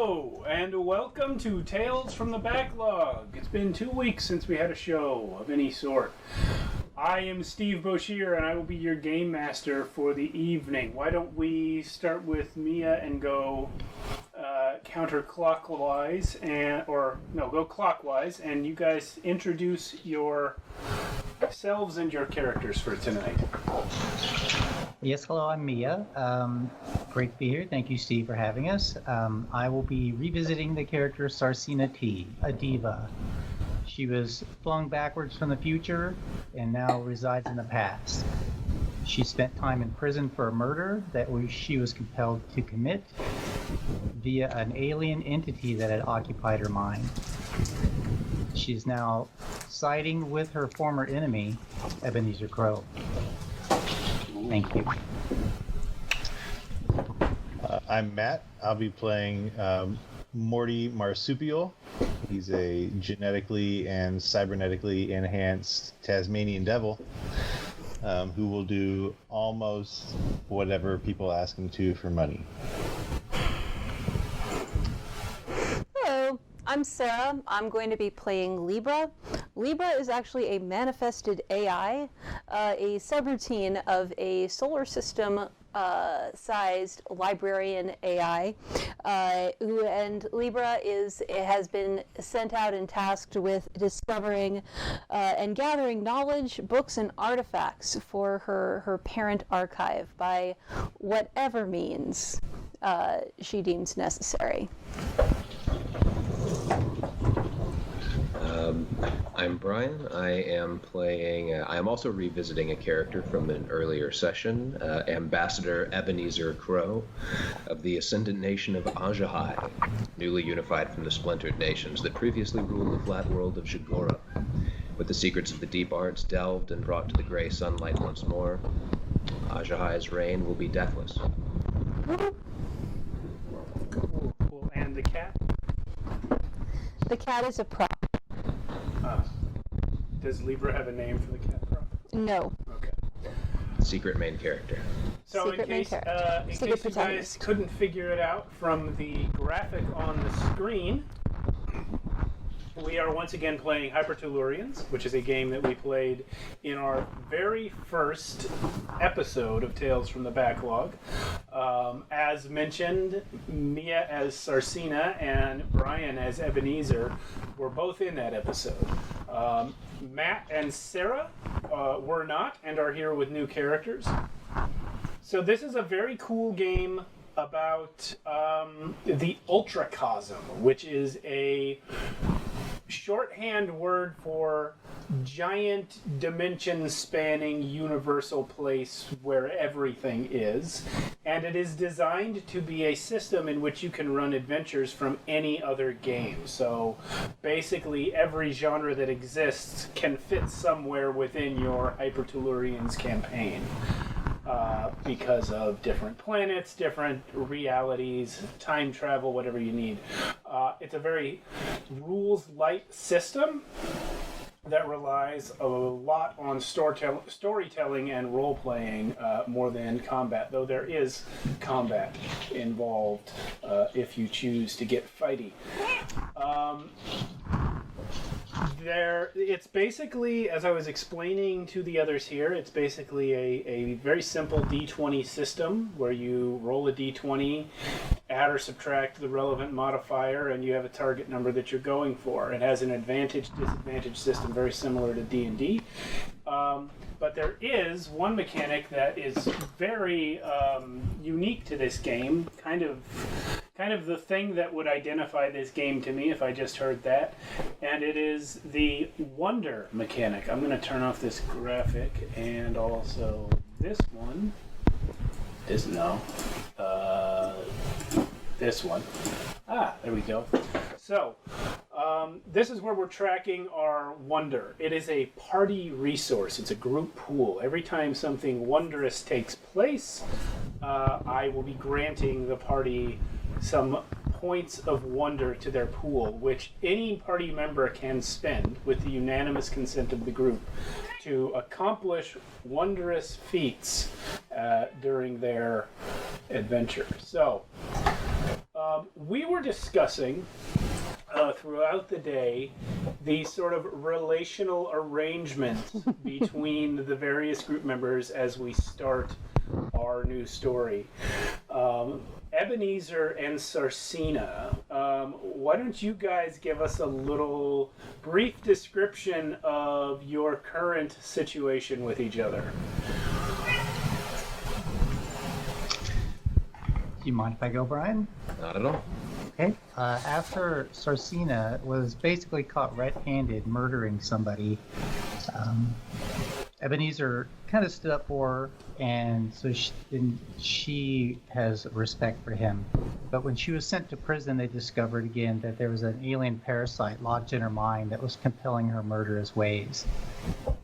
Hello, and welcome to Tales from the Backlog. It's been 2 weeks since we had a show of any sort. I am Steve Boshear, and I will be your game master for the evening. Why don't we start with Mia and go counterclockwise, go clockwise, and you guys introduce yourselves and your characters for tonight. Yes, hello, I'm Mia. Great to be here. Thank you, Steve, for having us. I will be revisiting the character Sarsina T, a diva. She was flung backwards from the future and now resides in the past. She spent time in prison for a murder that she was compelled to commit via an alien entity that had occupied her mind. She is now siding with her former enemy, Ebenezer Crow. Thank you. I'm Matt. I'll be playing Morty Marsupial. He's a genetically and cybernetically enhanced Tasmanian devil who will do almost whatever people ask him to for money. Hello, I'm Sarah. I'm going to be playing Libra. Libra is actually a manifested AI, a subroutine of a solar system sized librarian AI, and Libra has been sent out and tasked with discovering and gathering knowledge, books, and artifacts for her parent archive by whatever means she deems necessary. I'm Brian. I am playing, I am also revisiting a character from an earlier session, Ambassador Ebenezer Crow of the Ascendant Nation of Ajahai, newly unified from the splintered nations that previously ruled the flat world of Jagora. With the secrets of the deep arts delved and brought to the gray sunlight once more, Ajahai's reign will be deathless. Cool. And the cat? The cat is a prop. Does Libra have a name for the cat prop? No. Okay. Secret main character. So Secret in case main you guys couldn't figure it out from the graphic on the screen, we are once again playing Hypertellurians, which is a game that we played in our very first episode of Tales from the Backlog. As mentioned, Mia as Sarsina and Brian as Ebenezer were both in that episode. Matt and Sarah were not and are here with new characters. So this is a very cool game about the Ultracosm, which is a shorthand word for giant dimension-spanning universal place where everything is, and it is designed to be a system in which you can run adventures from any other game. So basically every genre that exists can fit somewhere within your Hypertellurians campaign. Because of different planets, different realities, time travel, whatever you need. It's a very rules-light system that relies a lot on storytelling and role-playing more than combat, though there is combat involved if you choose to get fighty. It's basically, as I was explaining to the others here, it's basically a very simple D20 system where you roll a D20, add or subtract the relevant modifier, and you have a target number that you're going for. It has an advantage-disadvantage system very similar to D&D. But there is one mechanic that is very unique to this game, kind of the thing that would identify this game to me if I just heard that, and it is the wonder mechanic. I'm going to turn off this graphic and also this one. This one. There we go. So, this is where we're tracking our wonder. It is a party resource. It's a group pool. Every time something wondrous takes place, I will be granting the party some points of wonder to their pool, which any party member can spend with the unanimous consent of the group to accomplish wondrous feats during their adventure. So, We were discussing throughout the day the sort of relational arrangement between the various group members as we start our new story. Ebenezer and Sarcina, why don't you guys give us a little brief description of your current situation with each other? Do you mind if I go, Brian? Not at all. Okay. After Sarcina was basically caught red-handed murdering somebody, Ebenezer kind of stood up for her, and so she has respect for him. But when she was sent to prison, they discovered again that there was an alien parasite lodged in her mind that was compelling her murderous ways.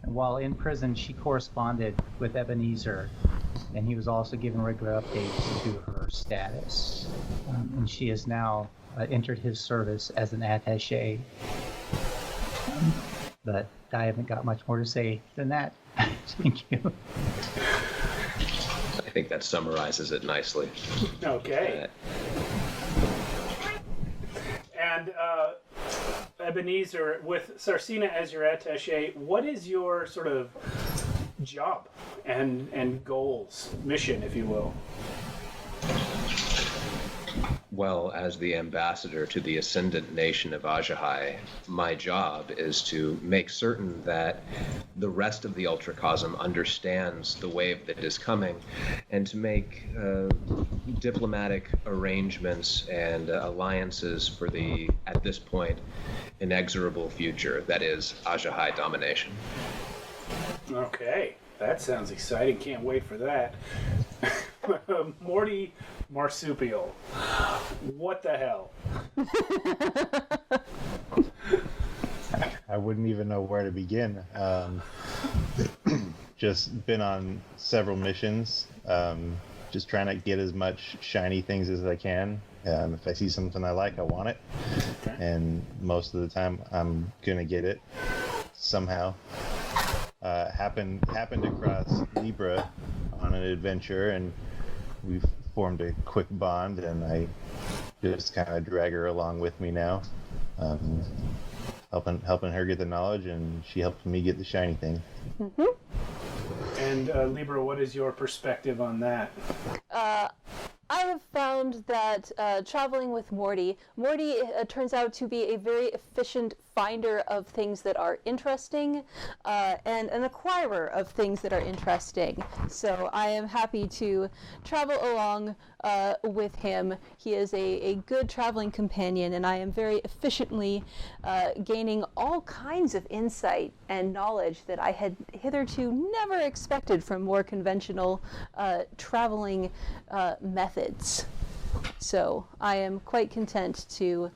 And while in prison, she corresponded with Ebenezer, and he was also given regular updates to her status. And she has now entered his service as an attaché. But I haven't got much more to say than that. Thank you. I think that summarizes it nicely. Okay. And Ebenezer, with Sarcina as your attaché, what is your sort of job and goals, mission, if you will? Well, as the ambassador to the ascendant nation of Ajahai, my job is to make certain that the rest of the Ultracosm understands the wave that is coming, and to make diplomatic arrangements and alliances for the, at this point, inexorable future that is Ajahai domination. Okay, that sounds exciting. Can't wait for that. Morty Marsupial. What the hell? I wouldn't even know where to begin. Just been on several missions, just trying to get as much shiny things as I can. If I see something I like, I want it. Okay. And most of the time, I'm gonna get it somehow. Happened across Libra on an adventure, and we've formed a quick bond, and I just kind of drag her along with me now, helping her get the knowledge, and she helps me get the shiny thing. Mm-hmm. And Libra, what is your perspective on that? I have found that traveling with Morty turns out to be a very efficient finder of things that are interesting and an acquirer of things that are interesting. So I am happy to travel along with him. He is a good traveling companion, and I am very efficiently gaining all kinds of insight and knowledge that I had hitherto never expected from more conventional traveling methods. So I am quite content to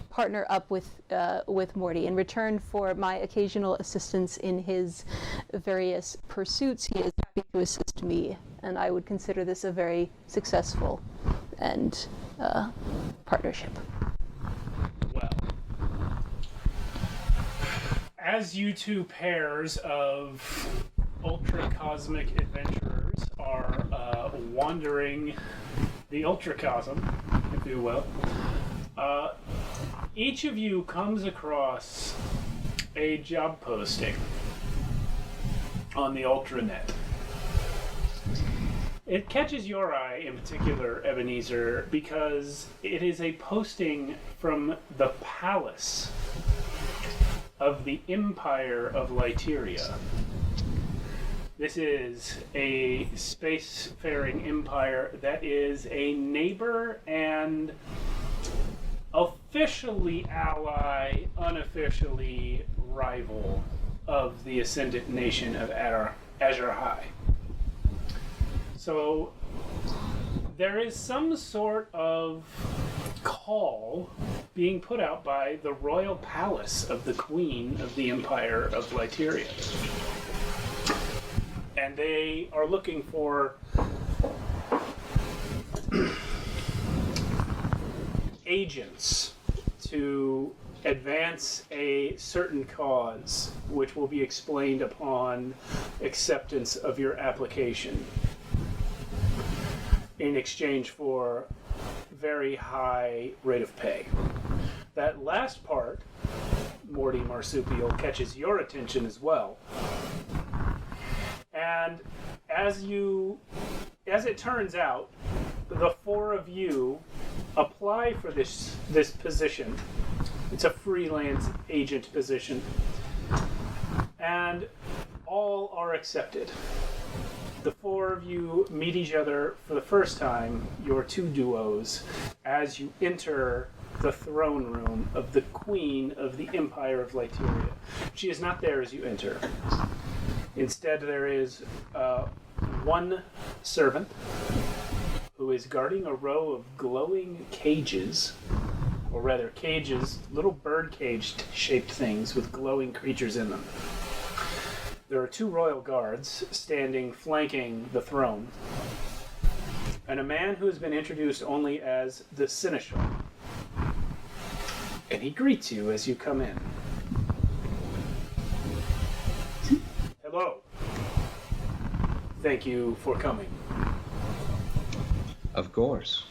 partner up with Morty. In return for my occasional assistance in his various pursuits, he is happy to assist me, and I would consider this a very successful and partnership. Well, as you two pairs of ultra-cosmic adventurers are wandering the ultracosm, if you will, each of you comes across a job posting on the Ultranet. It catches your eye in particular, Ebenezer, because it is a posting from the palace of the Empire of Lyteria. This is a spacefaring empire that is a neighbor and officially ally, unofficially rival of the ascendant nation of Ajahai. So there is some sort of call being put out by the royal palace of the Queen of the Empire of Lyteria. And they are looking for agents to advance a certain cause, which will be explained upon acceptance of your application, in exchange for very high rate of pay. That last part, Morty Marsupial, catches your attention as well. And as it turns out, the four of you apply for this position. It's a freelance agent position. And all are accepted. The four of you meet each other for the first time, your two duos, as you enter the throne room of the Queen of the Empire of Lyteria. She is not there as you enter. Instead, there is one servant who is guarding a row of glowing cages, or rather cages, little bird cage-shaped things with glowing creatures in them. There are two royal guards standing flanking the throne, and a man who has been introduced only as the Seneschal. And he greets you as you come in. Hello. Thank you for coming. Of course.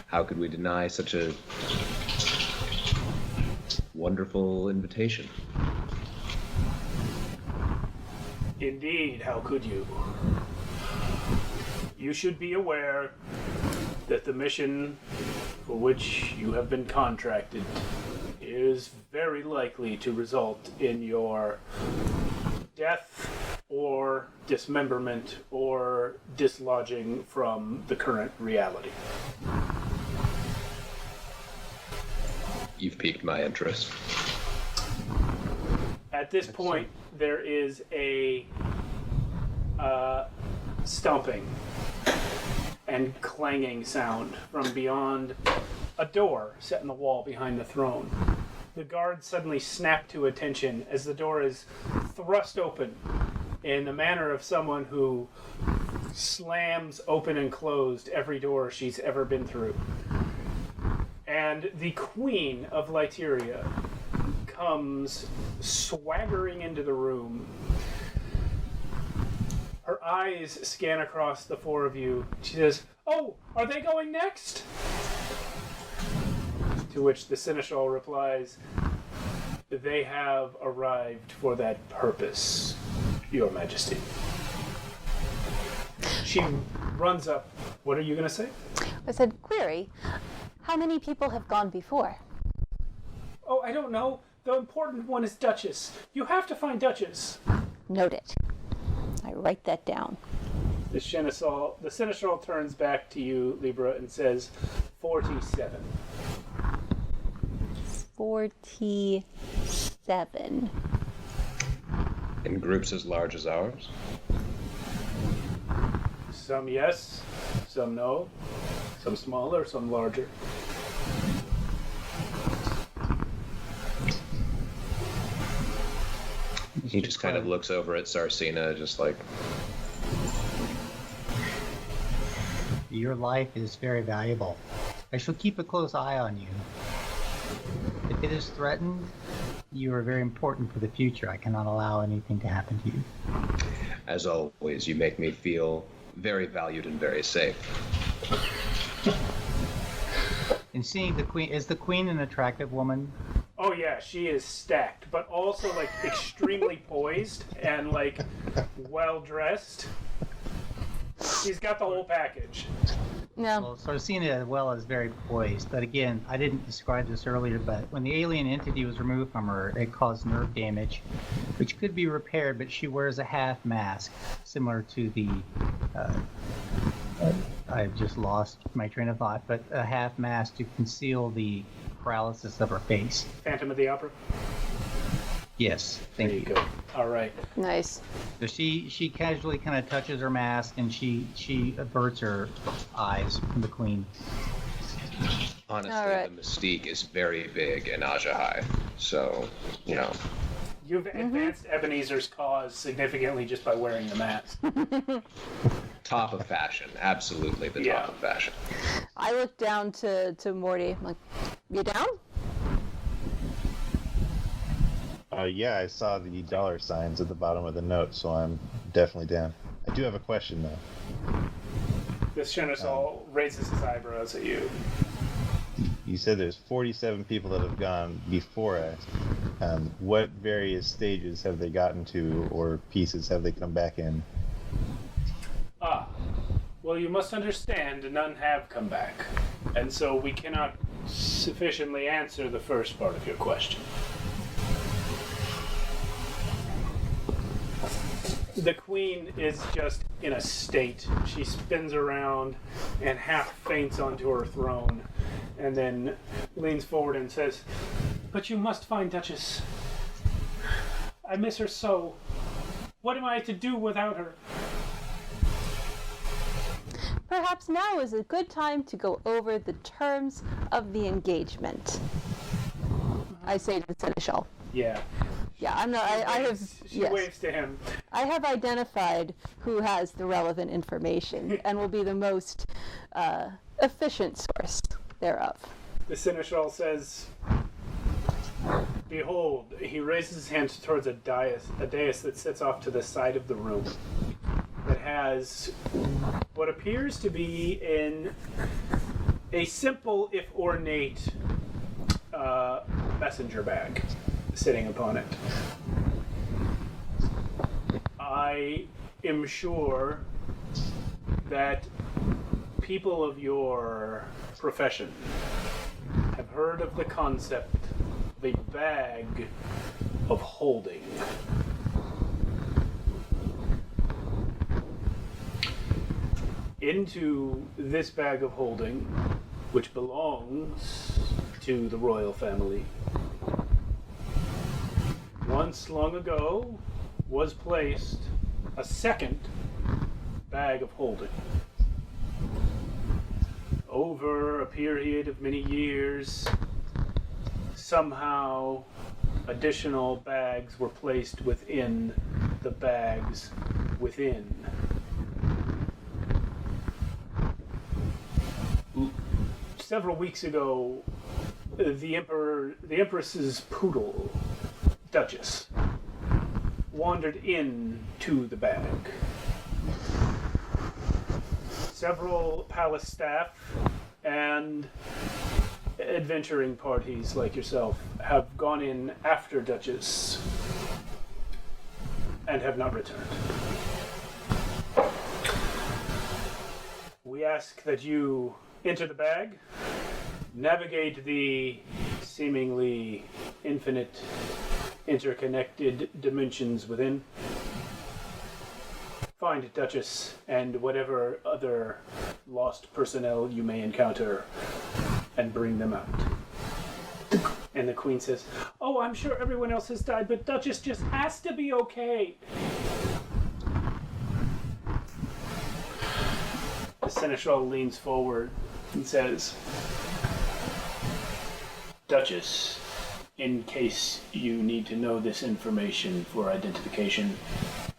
How could we deny such a wonderful invitation? Indeed, how could you? You should be aware that the mission for which you have been contracted is very likely to result in your death or dismemberment or dislodging from the current reality. You've piqued my interest. At this point, there is a stomping and clanging sound from beyond a door set in the wall behind the throne. The guards suddenly snap to attention as the door is thrust open in the manner of someone who slams open and closed every door she's ever been through. And the Queen of Lyteria comes swaggering into the room. Her eyes scan across the four of you. She says, "Oh, are they going next?" To which the Seneschal replies, "They have arrived for that purpose, Your Majesty." She runs up. What are you going to say? I said, query, how many people have gone before? Oh, I don't know. The important one is Duchess. You have to find Duchess. Noted. I write that down. The Seneschal turns back to you, Libra, and says, 47. 47. In groups as large as ours? Some yes, some no. Some smaller, some larger. He just kind of looks over at Sarsina, just like... Your life is very valuable. I shall keep a close eye on you. If it is threatened, you are very important for the future. I cannot allow anything to happen to you. As always, you make me feel very valued and very safe. And seeing the queen, is the queen an attractive woman? Oh yeah, she is stacked, but also like extremely poised and like well dressed. She's got the whole package. No. Well, Sarsina as well is very poised, but again, I didn't describe this earlier, but when the alien entity was removed from her, it caused nerve damage, which could be repaired, but she wears a half mask, similar to the, I've just lost my train of thought, but a half mask to conceal the paralysis of her face. Phantom of the Opera? Yes, thank you. There you go. All right. Nice. So she casually kind of touches her mask and she averts her eyes from the queen. Honestly, right. The mystique is very big in Ajahai, so, you know. You've advanced Ebenezer's cause significantly just by wearing the mask. Top of fashion, absolutely the top of fashion. I look down to Morty. I'm like, you down? Yeah, I saw the dollar signs at the bottom of the note, so I'm definitely down. I do have a question, though. The Seneschal raises his eyebrows at you. you said there's 47 people that have gone before us. What various stages have they gotten to, or pieces have they come back in? Well, you must understand, none have come back, and so we cannot sufficiently answer the first part of your question. The queen is just in a state. She spins around and half faints onto her throne, and then leans forward and says, "But you must find Duchess. I miss her so. What am I to do without her?" Perhaps now is a good time to go over the terms of the engagement. I say to the seneschal. Yeah. Yeah, I'm not. I have. She Yes. waves to him. I have identified who has the relevant information and will be the most efficient source thereof. The seneschal says, "Behold," he raises his hand towards a dais that sits off to the side of the room that has what appears to be a simple, if ornate, messenger bag sitting upon it. I am sure that people of your profession have heard of the concept of a bag of holding. Into this bag of holding, which belongs to the royal family, once long ago was placed a second bag of holding. Over a period of many years, somehow additional bags were placed within the bags within. Several weeks ago, the Empress's poodle, Duchess, wandered into the bag. Several palace staff and adventuring parties like yourself have gone in after Duchess and have not returned. We ask that you enter the bag, navigate the seemingly infinite, interconnected dimensions within, find Duchess and whatever other lost personnel you may encounter, and bring them out. And the queen says, "Oh, I'm sure everyone else has died, but Duchess just has to be okay." The seneschal leans forward and says, "Duchess, in case you need to know this information for identification,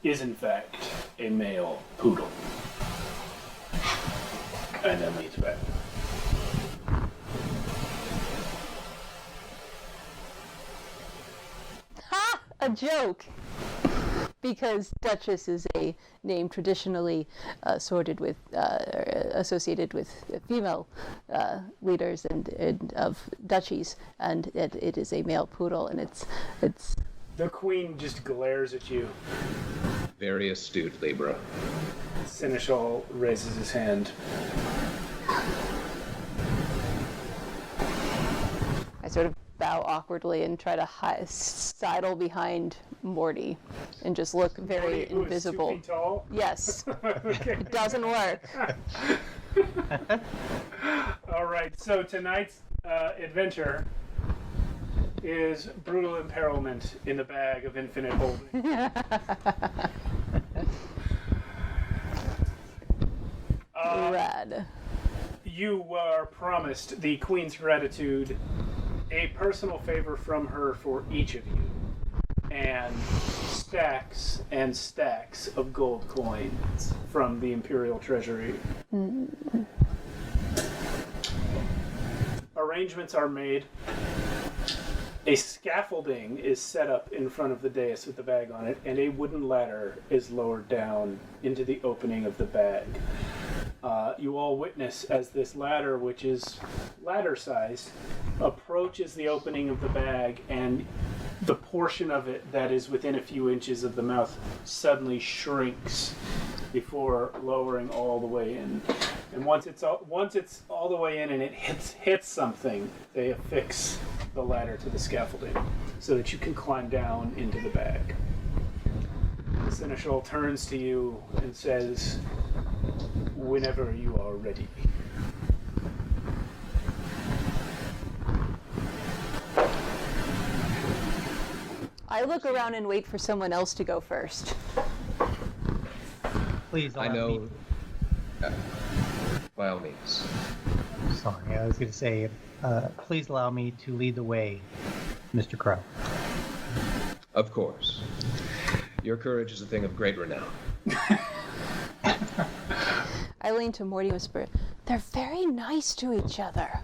is in fact a male poodle." And then leads back. Ha! A joke! Because Duchess is a name traditionally associated with female leaders and of duchies, and it is a male poodle, and it's. The queen just glares at you. Very astute, Libra. Seneschal raises his hand. I sort of bow awkwardly and try to sidle behind Morty and just look very Morty, who invisible. is 2 feet tall? Yes, Okay. it doesn't work. All right, so tonight's adventure is brutal imperilment in the bag of infinite holding. Rad. You are promised the Queen's gratitude, a personal favor from her for each of you, and stacks and stacks of gold coins from the Imperial Treasury. Arrangements are made. A scaffolding is set up in front of the dais with the bag on it, and a wooden ladder is lowered down into the opening of the bag. you all witness as this ladder, which is ladder-sized, approaches the opening of the bag, and the portion of it that is within a few inches of the mouth suddenly shrinks before lowering all the way in. And once it's all the way in and it hits something, they affix the ladder to the scaffolding so that you can climb down into the bag. The Seneschal turns to you and says, "Whenever you are ready." I look around and wait for someone else to go first. Please allow I know. me. By all means. Sorry, I was going to say, please allow me to lead the way, Mr. Crow. Of course. Your courage is a thing of great renown. I lean to Morty and whisper, "They're very nice to each other."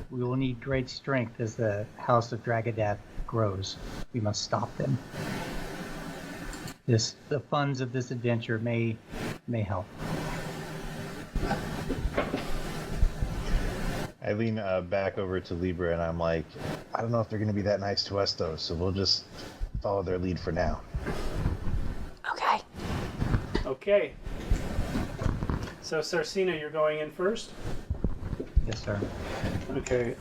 We will need great strength as the House of Dragadath grows. We must stop them. The funds of this adventure may help. I lean back over to Libra and I'm like, I don't know if they're going to be that nice to us though, so we'll just follow their lead for now. Okay. Okay. So, Sarcina, you're going in first? Yes, sir. Okay.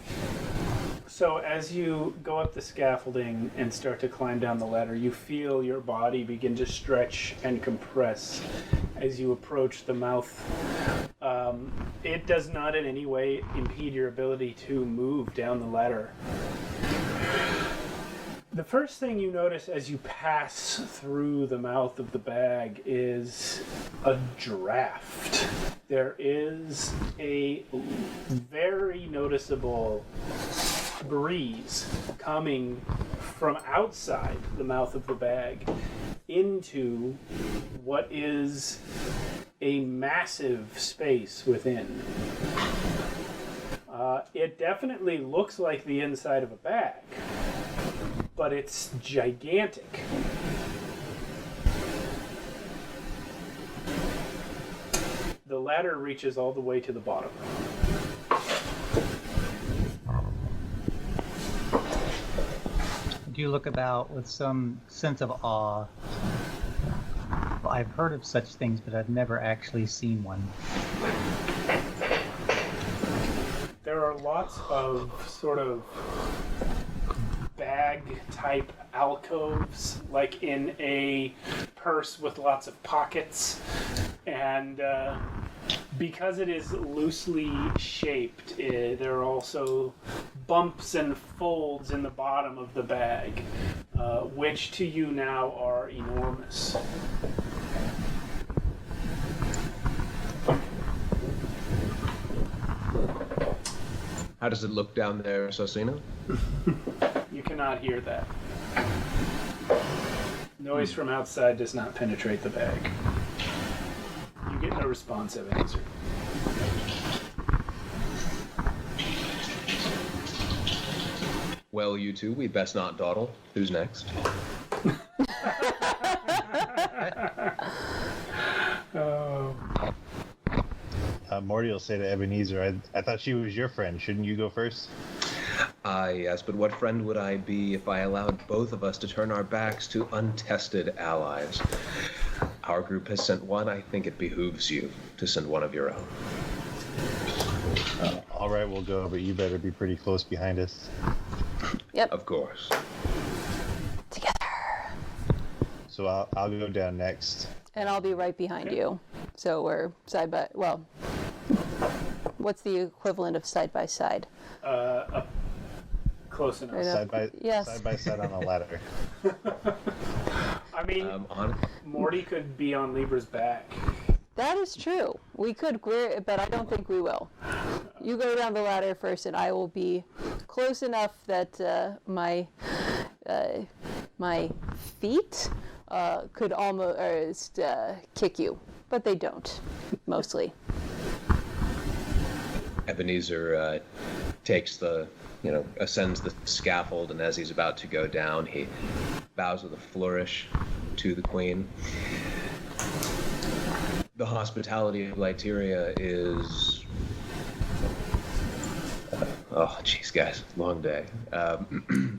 So as you go up the scaffolding and start to climb down the ladder, you feel your body begin to stretch and compress as you approach the mouth. It does not in any way impede your ability to move down the ladder. The first thing you notice as you pass through the mouth of the bag is a draft. There is a very noticeable breeze coming from outside the mouth of the bag into what is a massive space within. It definitely looks like the inside of a bag, but it's gigantic. The ladder reaches all the way to the bottom. I do look about with some sense of awe. I've heard of such things, but I've never actually seen one. There are lots of sort of bag-type alcoves, like in a purse with lots of pockets, and because it is loosely shaped, there are also bumps and folds in the bottom of the bag, which to you now are enormous. How does it look down there, Sarcina? You cannot hear that. Noise from outside does not penetrate the bag. You get no responsive answer. Well, you two, we'd best not dawdle. Who's next? Oh. Morty will say to Ebenezer, I thought she was your friend. Shouldn't you go first? Yes, but what friend would I be if I allowed both of us to turn our backs to untested allies? Our group has sent one. I think it behooves you to send one of your own. All right, we'll go, but you better be pretty close behind us. Yep. Of course. Together. So I'll go down next. And I'll be right behind you. So we're side by, well, what's the equivalent of side by side? Close enough. Right up. Side by side on a ladder. I mean, Morty could be on Libra's back. That is true. We could, but I don't think we will. You go down the ladder first, and I will be close enough that my feet could almost kick you, but they don't, mostly. Ebenezer takes ascends the scaffold, and as he's about to go down, he bows with a flourish to the queen. the hospitality of Lyteria is... oh, jeez, guys, long day. The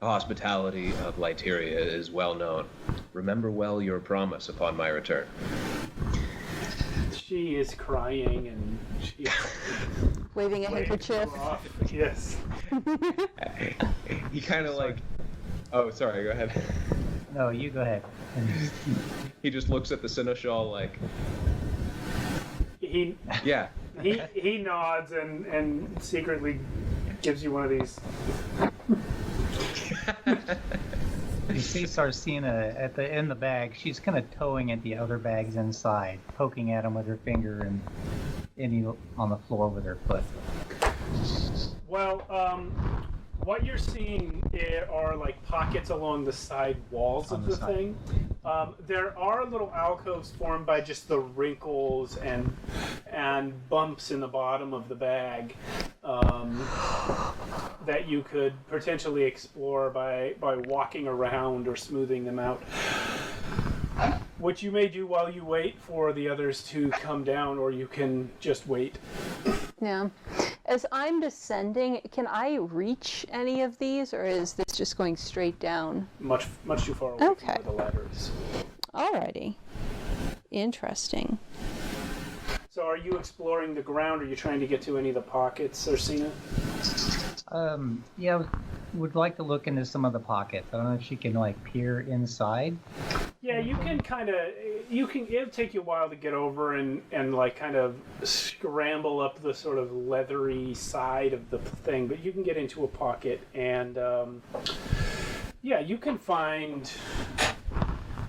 hospitality of Lyteria is well known. Remember well your promise upon my return. She is crying and she Waving a handkerchief. Yes. He kind of like... Oh, sorry, go ahead. No, you go ahead. He just looks at the seneschal like... He Yeah. he nods and secretly gives you one of these. You see Sarcina in the bag. She's kind of towing at the other bags inside, poking at them with her finger and any on the floor with her foot. Well, what you're seeing are like pockets along the side walls of the thing. There are little alcoves formed by just the wrinkles and bumps in the bottom of the bag that you could potentially explore by walking around or smoothing them out. Which you may do while you wait for the others to come down, or you can just wait. Yeah. As I'm descending, can I reach any of these, or is this just going straight down? Much too far away Okay. from where the ladder is. Alrighty. Interesting. So are you exploring the ground? Are you trying to get to any of the pockets, Sarcina? Yeah, would like to look into some of the pockets. I don't know if she can like peer inside. Yeah, you can it'll take you a while to get over and like kind of scramble up the sort of leathery side of the thing, but you can get into a pocket and yeah, you can find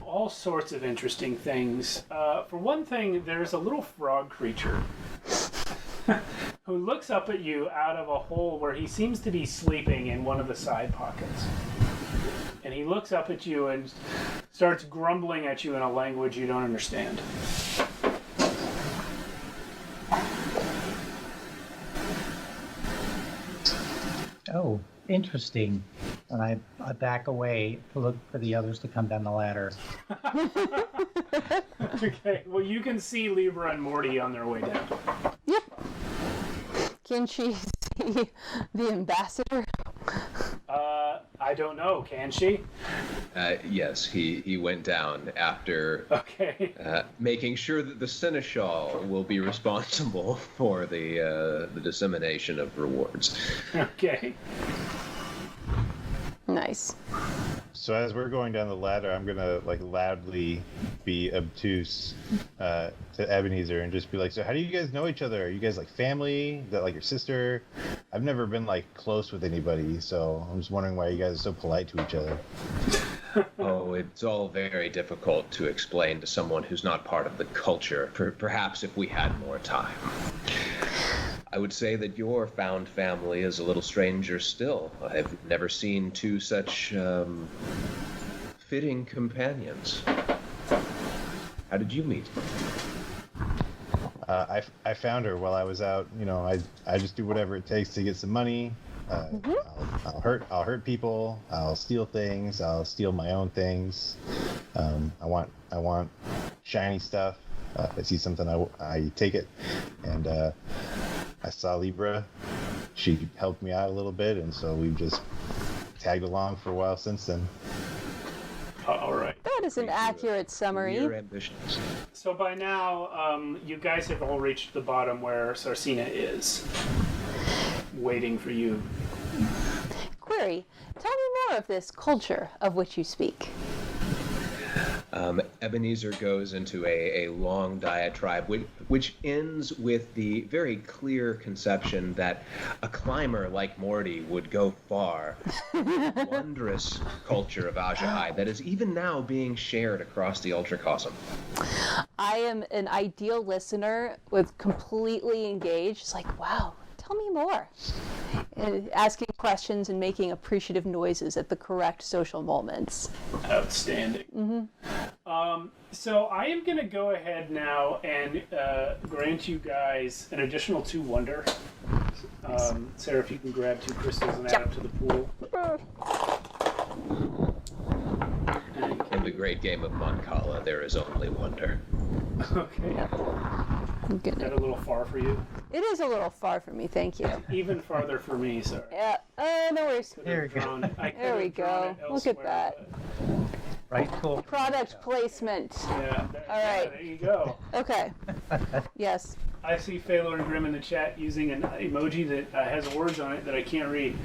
all sorts of interesting things. For one thing, there's a little frog creature who looks up at you out of a hole where he seems to be sleeping in one of the side pockets. And he looks up at you and starts grumbling at you in a language you don't understand. Oh, interesting. And I back away to look for the others to come down the ladder. Okay, well, you can see Libra and Morty on their way down. Yep. Can she see the ambassador? I don't know, can she? Yes, he went down after Okay. making sure that the seneschal will be responsible for the dissemination of rewards. Okay. Nice. So as we're going down the ladder, I'm gonna like loudly be obtuse to Ebenezer and just be like, "So how do you guys know each other? Are you guys like family? Is that like your sister? I've never been like close with anybody, so I'm just wondering why you guys are so polite to each other." Oh, it's all very difficult to explain to someone who's not part of the culture. Perhaps if we had more time. I would say that your found family is a little stranger still. I've never seen two such fitting companions. How did you meet? I found her while I was out. You know, I just do whatever it takes to get some money. I'll hurt people. I'll steal things. I'll steal my own things. I want shiny stuff. If I see something, I take it. And I saw Libra. She helped me out a little bit, and so we've just tagged along for a while since then. All right. That is an accurate summary. Your ambitions. So by now, you guys have all reached the bottom where Sarcina is, waiting for you. Query, tell me more of this culture of which you speak. Ebenezer goes into a long diatribe, which ends with the very clear conception that a climber like Morty would go far. Wondrous culture of Ajahai that is even now being shared across the Ultracosm. I am an ideal listener with completely engaged. It's like, wow, tell me more. And asking questions and making appreciative noises at the correct social moments. Outstanding. So I am going to go ahead now and grant you guys an additional 2 wonder. Sarah, if you can grab 2 crystals and add them to the pool. In the great game of Mancala, there is only wonder. Okay. Yeah. I'm Is that gonna. a little far for you? It is a little far from me, thank you. Even farther for me, sorry. Yeah. No worries. There we go. There we go. Look at that. Right, cool. Product placement. Yeah. All right. There you go. Okay. Yes. I see Phalor and Grim in the chat using an emoji that has words on it that I can't read.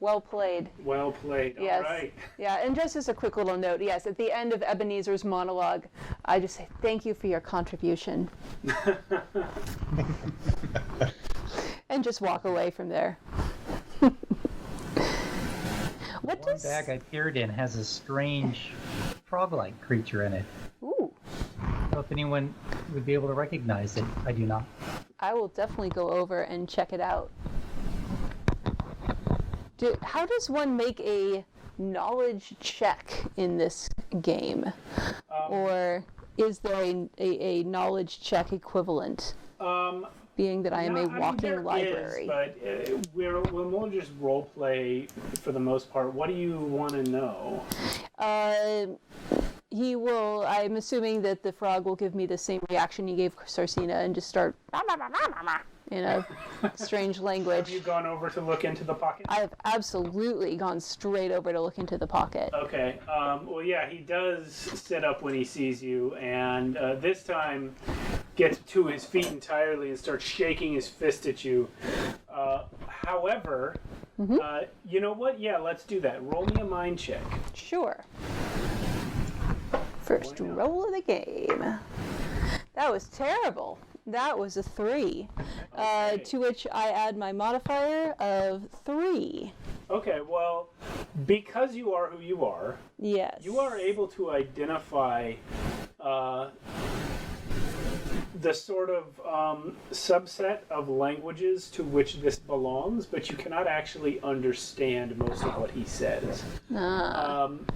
Well played. Well played. Yes. All right. Yeah, and just as a quick little note, yes, at the end of Ebenezer's monologue, I just say thank you for your contribution. And just walk away from there. What One does... bag I appeared in has a strange frog-like creature in it. Ooh. I don't know if anyone would be able to recognize it. I do not. I will definitely go over and check it out. How does one make a knowledge check in this game? Or is there a knowledge check equivalent? Being that I am a walking there library. Is, but we'll just role play for the most part. What do you want to know? He will. I'm assuming that the frog will give me the same reaction he gave Sarsina and just start in a strange language. Have you gone over to look into the pocket? I have absolutely gone straight over to look into the pocket. Okay. Well, yeah, he does sit up when he sees you, and this time gets to his feet entirely and starts shaking his fist at you. However, you know what? Yeah, let's do that. Roll me a mind check. Sure. First roll of the game. That was terrible. That was a 3. Okay. To which I add my modifier of 3. Okay, well, because you are who you are, Yes. you are able to identify the sort of subset of languages to which this belongs, but you cannot actually understand most of what he says.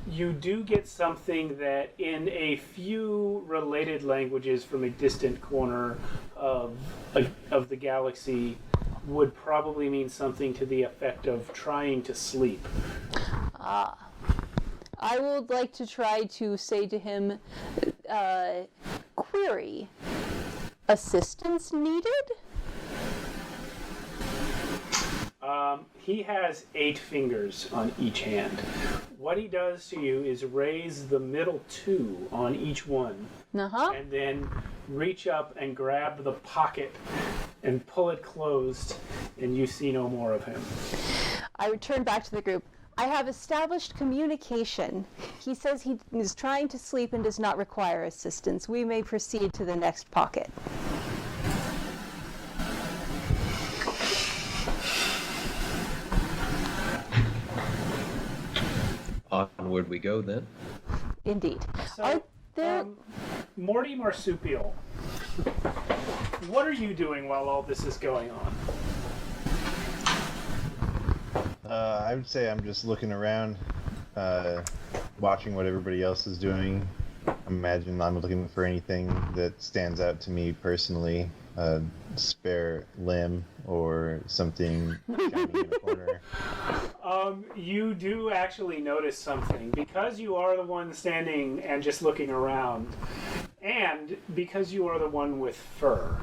You do get something that in a few related languages from a distant corner of the galaxy would probably mean something to the effect of trying to sleep. I would like to try to say to him, query, assistance needed? He has 8 fingers on each hand. What he does to you is raise the middle 2 on each one, and then reach up and grab the pocket and pull it closed, and you see no more of him. I return back to the group. I have established communication. He says he is trying to sleep and does not require assistance. We may proceed to the next pocket. Onward we go then. Indeed. So, Are there... Morty Marsupial, what are you doing while all this is going on? I would say I'm just looking around, watching what everybody else is doing. Imagine I'm looking for anything that stands out to me personally, a spare limb or something shining in a corner. You do actually notice something. Because you are the one standing and just looking around, and because you are the one with fur,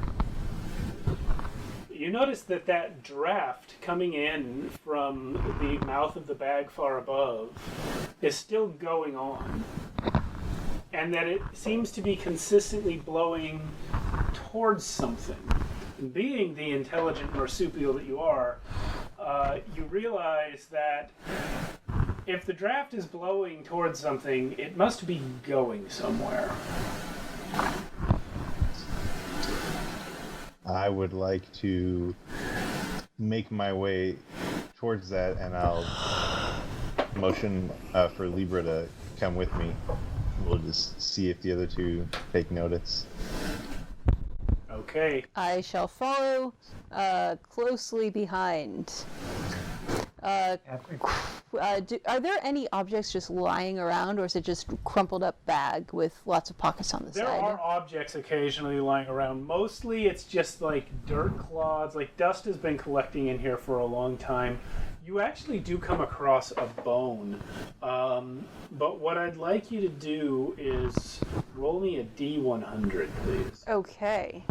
you notice that draft coming in from the mouth of the bag far above is still going on, and that it seems to be consistently blowing towards something. And being the intelligent marsupial that you are, you realize that if the draft is blowing towards something, it must be going somewhere. I would like to make my way towards that, and I'll motion for Libra to come with me. We'll just see if the other two take notice. Okay. I shall follow closely behind. Are there any objects just lying around, or is it just a crumpled up bag with lots of pockets on the There side? are objects occasionally lying around. Mostly it's just like dirt clods. Like dust has been collecting in here for a long time. You actually do come across a bone, but what I'd like you to do is roll me a D100, please. Okay.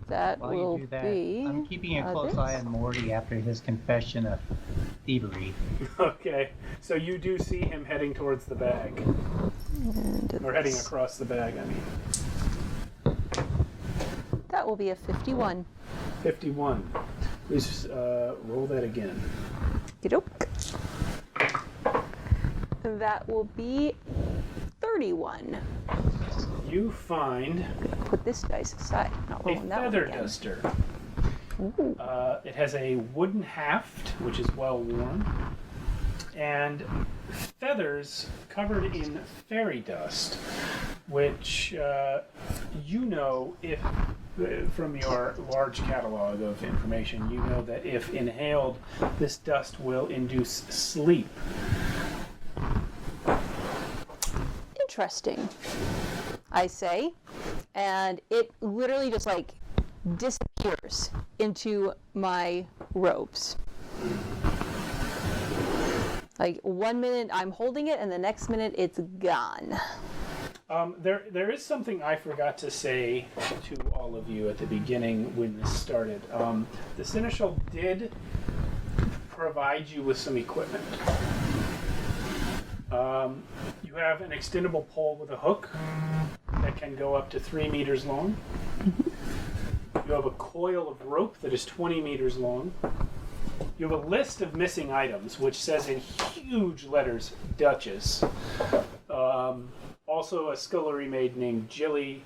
That While will you do that, be. I'm keeping a close this. eye on Morty after his confession of thievery. Okay, so you do see him heading towards the bag, or heading across the bag, I mean. That will be a 51. 51. Please roll that again. Okey-doke. That will be 31. You find Put this dice aside. Not a rolling that one feather again. duster. Ooh. It has a wooden haft, which is well worn, and feathers covered in fairy dust, which you know, if from your large catalog of information, you know that if inhaled, this dust will induce sleep. Interesting, I say. And it literally just like disappears into my robes. Like 1 minute I'm holding it and the next minute it's gone. There is something I forgot to say to all of you at the beginning when this started. The Seneschal did provide you with some equipment. You have an extendable pole with a hook that can go up to 3 meters long. You have a coil of rope that is 20 meters long. You have a list of missing items, which says in huge letters, Duchess. Also a scullery maid named Jilly.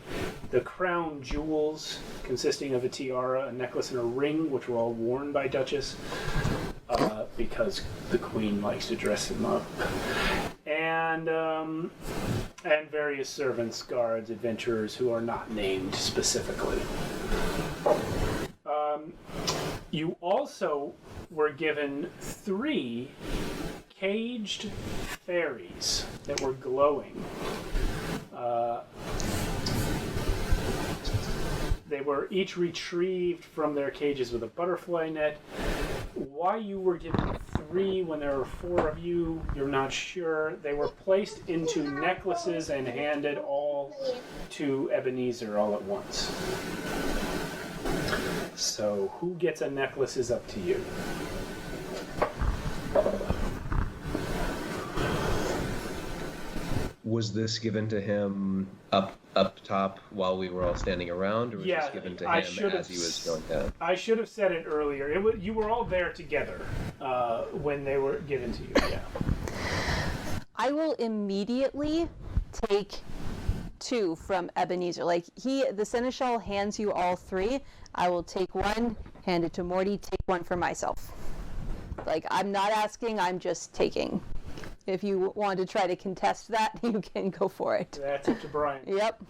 The crown jewels, consisting of a tiara, a necklace, and a ring, which were all worn by Duchess, because the queen likes to dress them up. And various servants, guards, adventurers who are not named specifically. You also were given 3 caged fairies that were glowing. They were each retrieved from their cages with a butterfly net. Why you were given 3 when there were 4 of you, you're not sure. They were placed into necklaces and handed all to Ebenezer all at once. So who gets a necklace is up to you. Was this given to him up top while we were all standing around, or was this given to him as he was going down? I should have said it earlier. You were all there together when they were given to you. Yeah. I will immediately take 2 from Ebenezer. Like the Seneschal hands you all 3. I will take 1, hand it to Morty, take 1 for myself. Like I'm not asking, I'm just taking. If you want to try to contest that, you can go for it. That's up to Brian. Yep.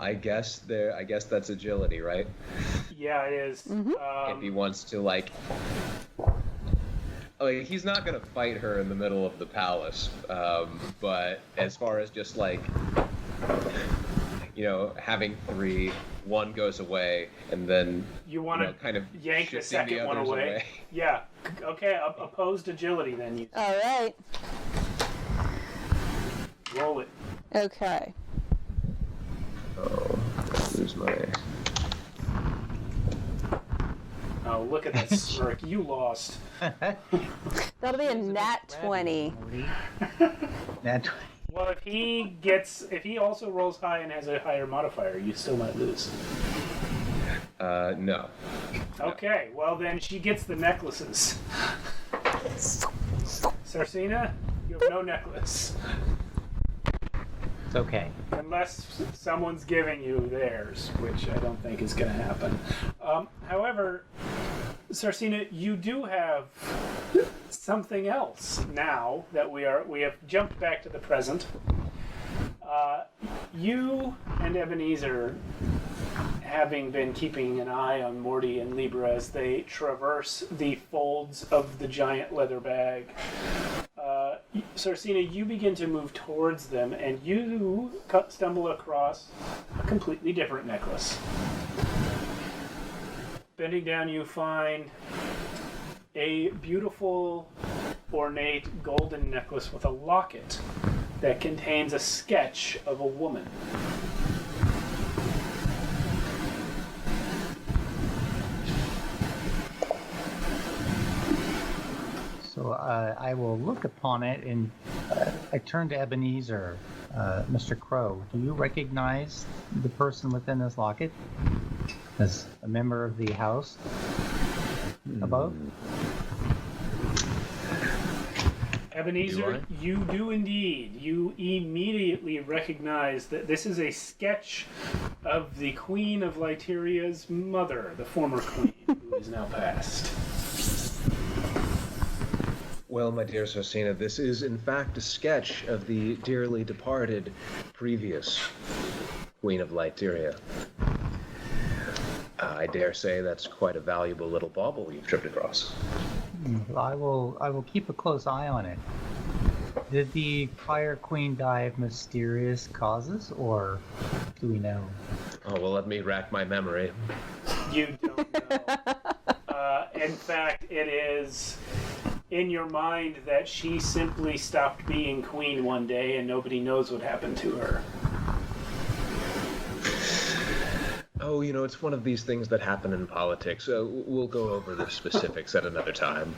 I guess that's agility, right? Yeah, it is. If he wants to like he's not gonna fight her in the middle of the palace, but as far as just like having 3, 1 goes away, and then you want to kind of yank the second one away. Yeah. Okay. Opposed agility then. You All right. roll it. Okay. Oh, lose my. Oh, look at that smirk. You lost. That'll be a nat 20. Nat 20. Well, if he also rolls high and has a higher modifier, you still might lose. No. Okay, well then she gets the necklaces. Sarcina, you have no necklace. It's okay. Unless someone's giving you theirs, which I don't think is going to happen. However, Sarcina, you do have something else now that we have jumped back to the present. You and Ebenezer, having been keeping an eye on Morty and Libra as they traverse the folds of the giant leather bag, Sarcina, you begin to move towards them, and you stumble across a completely different necklace. Bending down, you find a beautiful, ornate golden necklace with a locket that contains a sketch of a woman. So I will look upon it, and I turn to Ebenezer. Mr. Crow, do you recognize the person within this locket as a member of the house above? Ebenezer, you do indeed. You immediately recognize that this is a sketch of the Queen of Lyteria's mother, the former queen, who is now passed. Well, my dear Sarcina, this is in fact a sketch of the dearly departed previous Queen of Lyteria. I dare say that's quite a valuable little bauble you've tripped across. I will keep a close eye on it. Did the prior queen die of mysterious causes, or do we know? Oh, well, let me rack my memory. You don't know. In fact, it is in your mind that she simply stopped being queen one day and nobody knows what happened to her. Oh, you know, it's one of these things that happen in politics. We'll go over the specifics at another time.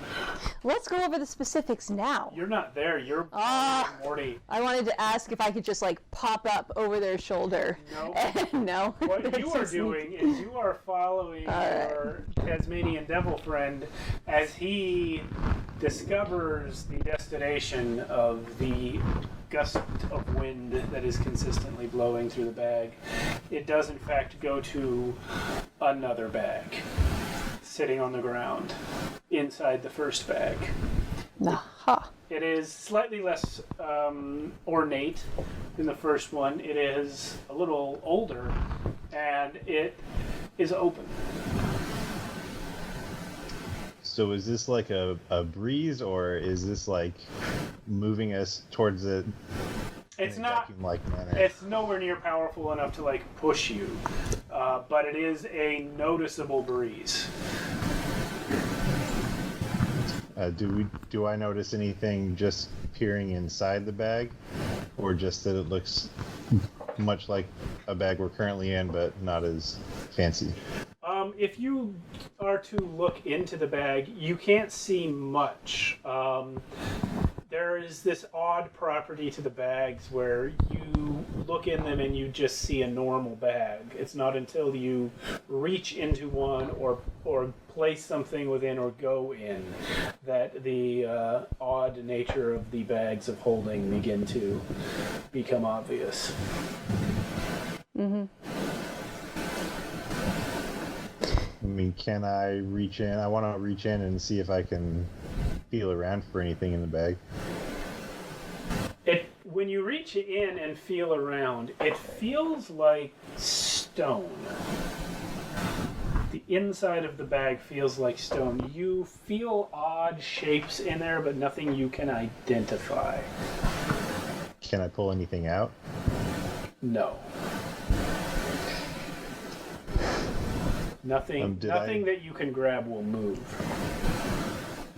Let's go over the specifics now. You're not there. You're Morty. I wanted to ask if I could just pop up over their shoulder. No. No. What you are doing is you are following your Tasmanian devil friend as he discovers the destination of the gust of wind that is consistently blowing through the bag. It does in fact go to another bag sitting on the ground inside the first bag. Aha. It is slightly less ornate than the first one. It is a little older and it is open. So is this like a breeze, or is this like moving us towards it? It's not. Vacuum-like manner? It's nowhere near powerful enough to push you, but it is a noticeable breeze. Do I notice anything just peering inside the bag, or just that it looks much like a bag we're currently in, but not as fancy? If you are to look into the bag, you can't see much. There is this odd property to the bags where you look in them and you just see a normal bag. It's not until you reach into one or place something within or go in that the odd nature of the bags of holding begin to become obvious. Mm-hmm. I mean, can I reach in? I want to reach in and see if I can feel around for anything in the bag. When you reach in and feel around, it feels like stone. The inside of the bag feels like stone. You feel odd shapes in there, but nothing you can identify. Can I pull anything out? No. Nothing that you can grab will move.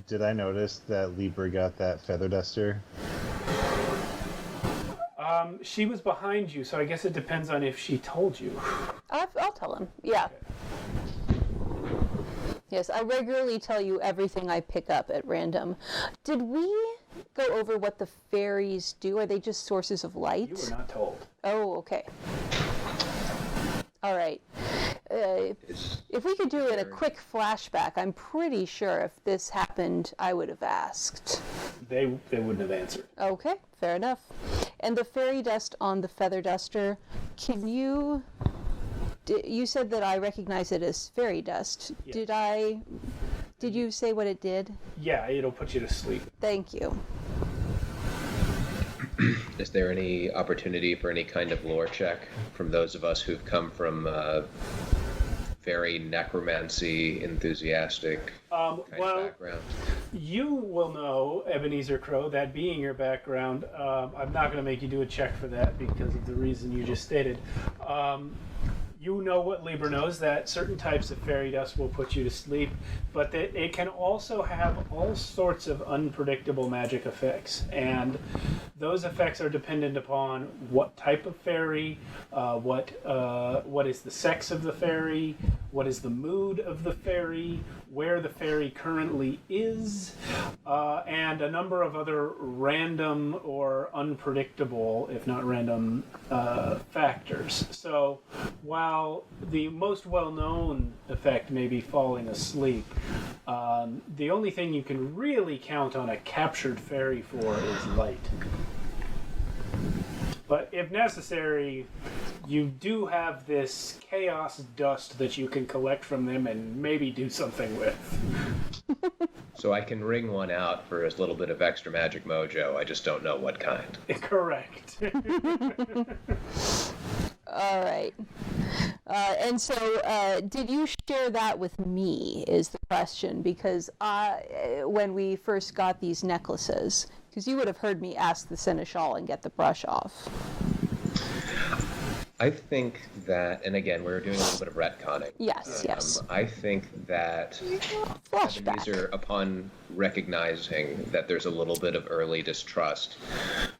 Did I notice that Libra got that feather duster? She was behind you, so I guess it depends on if she told you. I'll tell him. Yeah. Okay. Yes, I regularly tell you everything I pick up at random. Did we go over what the fairies do? Are they just sources of light? You were not told. Oh, okay. All right. If we could do it a quick flashback, I'm pretty sure if this happened, I would have asked. They wouldn't have answered. Okay, fair enough. And the fairy dust on the feather duster, can you... You said that I recognize it as fairy dust. Yes. Did you say what it did? Yeah, it'll put you to sleep. Thank you. Is there any opportunity for any kind of lore check from those of us who've come from very necromancy enthusiastic kind of background? You will know, Ebenezer Crow, that being your background, I'm not going to make you do a check for that because of the reason you just stated. You know what Libra knows, that certain types of fairy dust will put you to sleep, but that it can also have all sorts of unpredictable magic effects. And those effects are dependent upon what type of fairy, what is the sex of the fairy, what is the mood of the fairy, where the fairy currently is, and a number of other random or unpredictable, if not random, factors. So while the most well-known effect may be falling asleep, the only thing you can really count on a captured fairy for is light. But if necessary, you do have this chaos dust that you can collect from them and maybe do something with. So I can wring one out for a little bit of extra magic mojo. I just don't know what kind. Correct. All right. And so, did you share that with me, is the question, because when we first got these necklaces, because you would have heard me ask the Seneschal and get the brush off. I think that, and again, we're doing a little bit of retconning. Yes. I think that Ebenezer, upon recognizing that there's a little bit of early distrust,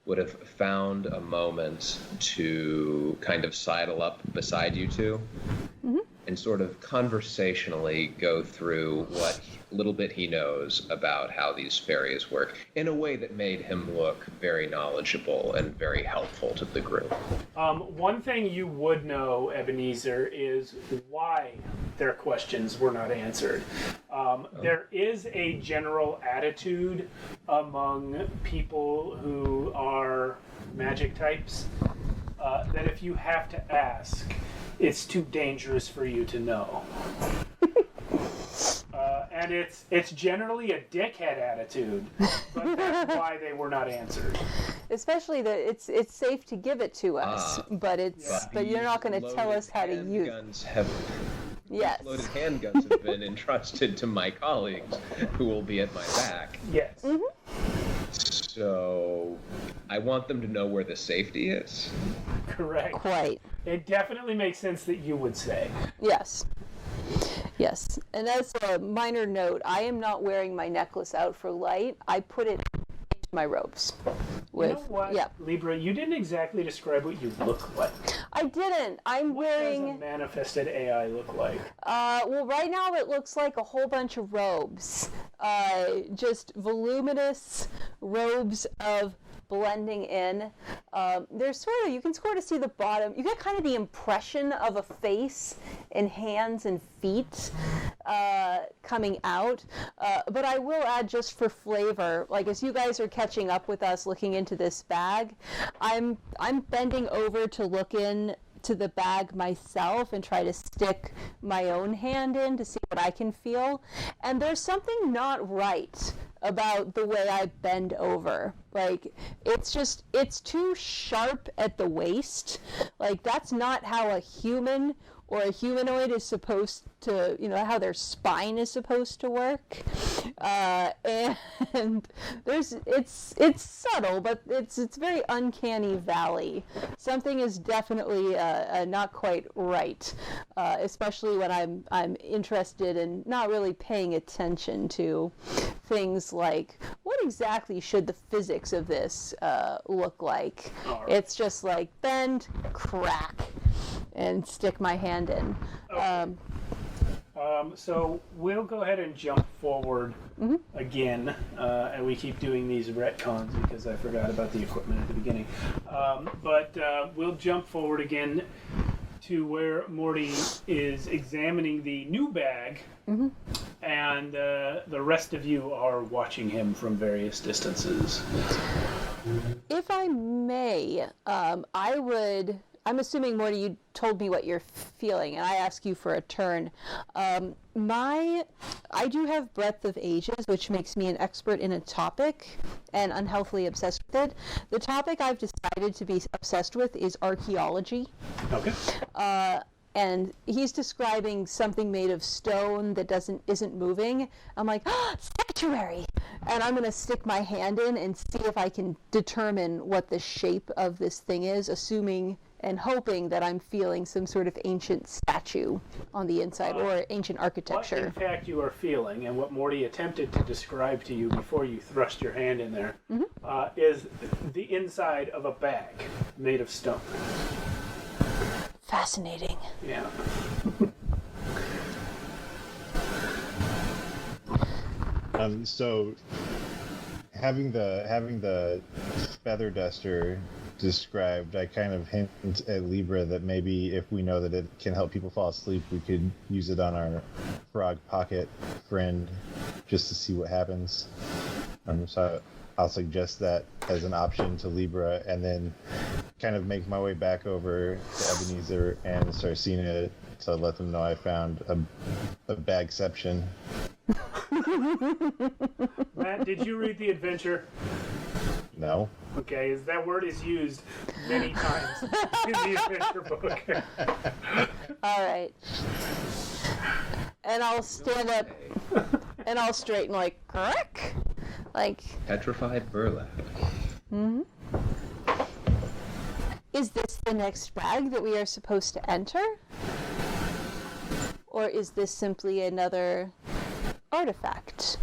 would have found a moment to kind of sidle up beside you two and sort of conversationally go through what little bit he knows about how these fairies work in a way that made him look very knowledgeable and very helpful to the group. One thing you would know, Ebenezer, is why their questions were not answered. There is a general attitude among people who are magic types that if you have to ask, it's too dangerous for you to know. And it's generally a dickhead attitude, but that's why they were not answered. Especially that it's safe to give it to us, but you're not going to tell us how to use it. Yes. Loaded handguns have been entrusted to my colleagues, who will be at my back. Yes. So I want them to know where the safety is. Correct. Quite. It definitely makes sense that you would say. Yes. Yes. And as a minor note, I am not wearing my necklace out for light. I put it into my robes. You know what, Libra, you didn't exactly describe what you look like. I didn't. I'm wearing... What does a manifested AI look like? Well, right now it looks like a whole bunch of robes. Just voluminous robes of blending in. There's sort of, you can sort of see the bottom. You get kind of the impression of a face and hands and feet coming out. But I will add, just for flavor, like as you guys are catching up with us looking into this bag, I'm bending over to look in to the bag myself and try to stick my own hand in to see what I can feel. And there's something not right about the way I bend over. Like, it's too sharp at the waist. Like, that's not how a human or a humanoid is supposed to, how their spine is supposed to work. And it's subtle, but it's very uncanny valley. Something is definitely not quite right, especially when I'm interested in not really paying attention to things like, what exactly should the physics of this look like? Right. It's just like bend, crack, and stick my hand in. Okay. So we'll go ahead and jump forward again, and we keep doing these retcons because I forgot about the equipment at the beginning. But we'll jump forward again to where Morty is examining the new bag, and the rest of you are watching him from various distances. If I may, I'm assuming, Morty, you told me what you're feeling, and I ask you for a turn. I do have breadth of ages, which makes me an expert in a topic and unhealthily obsessed with it. The topic I've decided to be obsessed with is archaeology. Okay. and he's describing something made of stone that isn't moving. I'm like, statuary! And I'm going to stick my hand in and see if I can determine what the shape of this thing is, assuming and hoping that I'm feeling some sort of ancient statue on the inside, or ancient architecture. What in fact you are feeling, and what Morty attempted to describe to you before you thrust your hand in there, is the inside of a bag made of stone. Fascinating. Yeah. So having the feather duster described, I kind of hint at Libra that maybe if we know that it can help people fall asleep, we could use it on our frog pocket friend just to see what happens. So I'll suggest that as an option to Libra, and then kind of make my way back over to Ebenezer and Sarcina to let them know I found a bagception. Matt, did you read the adventure? No. Okay, that word is used many times in the adventure book. All right. And I'll stand up and I'll straighten like, crack? Like... Petrified burlap. Mm-hmm. Is this the next bag that we are supposed to enter? Or is this simply another artifact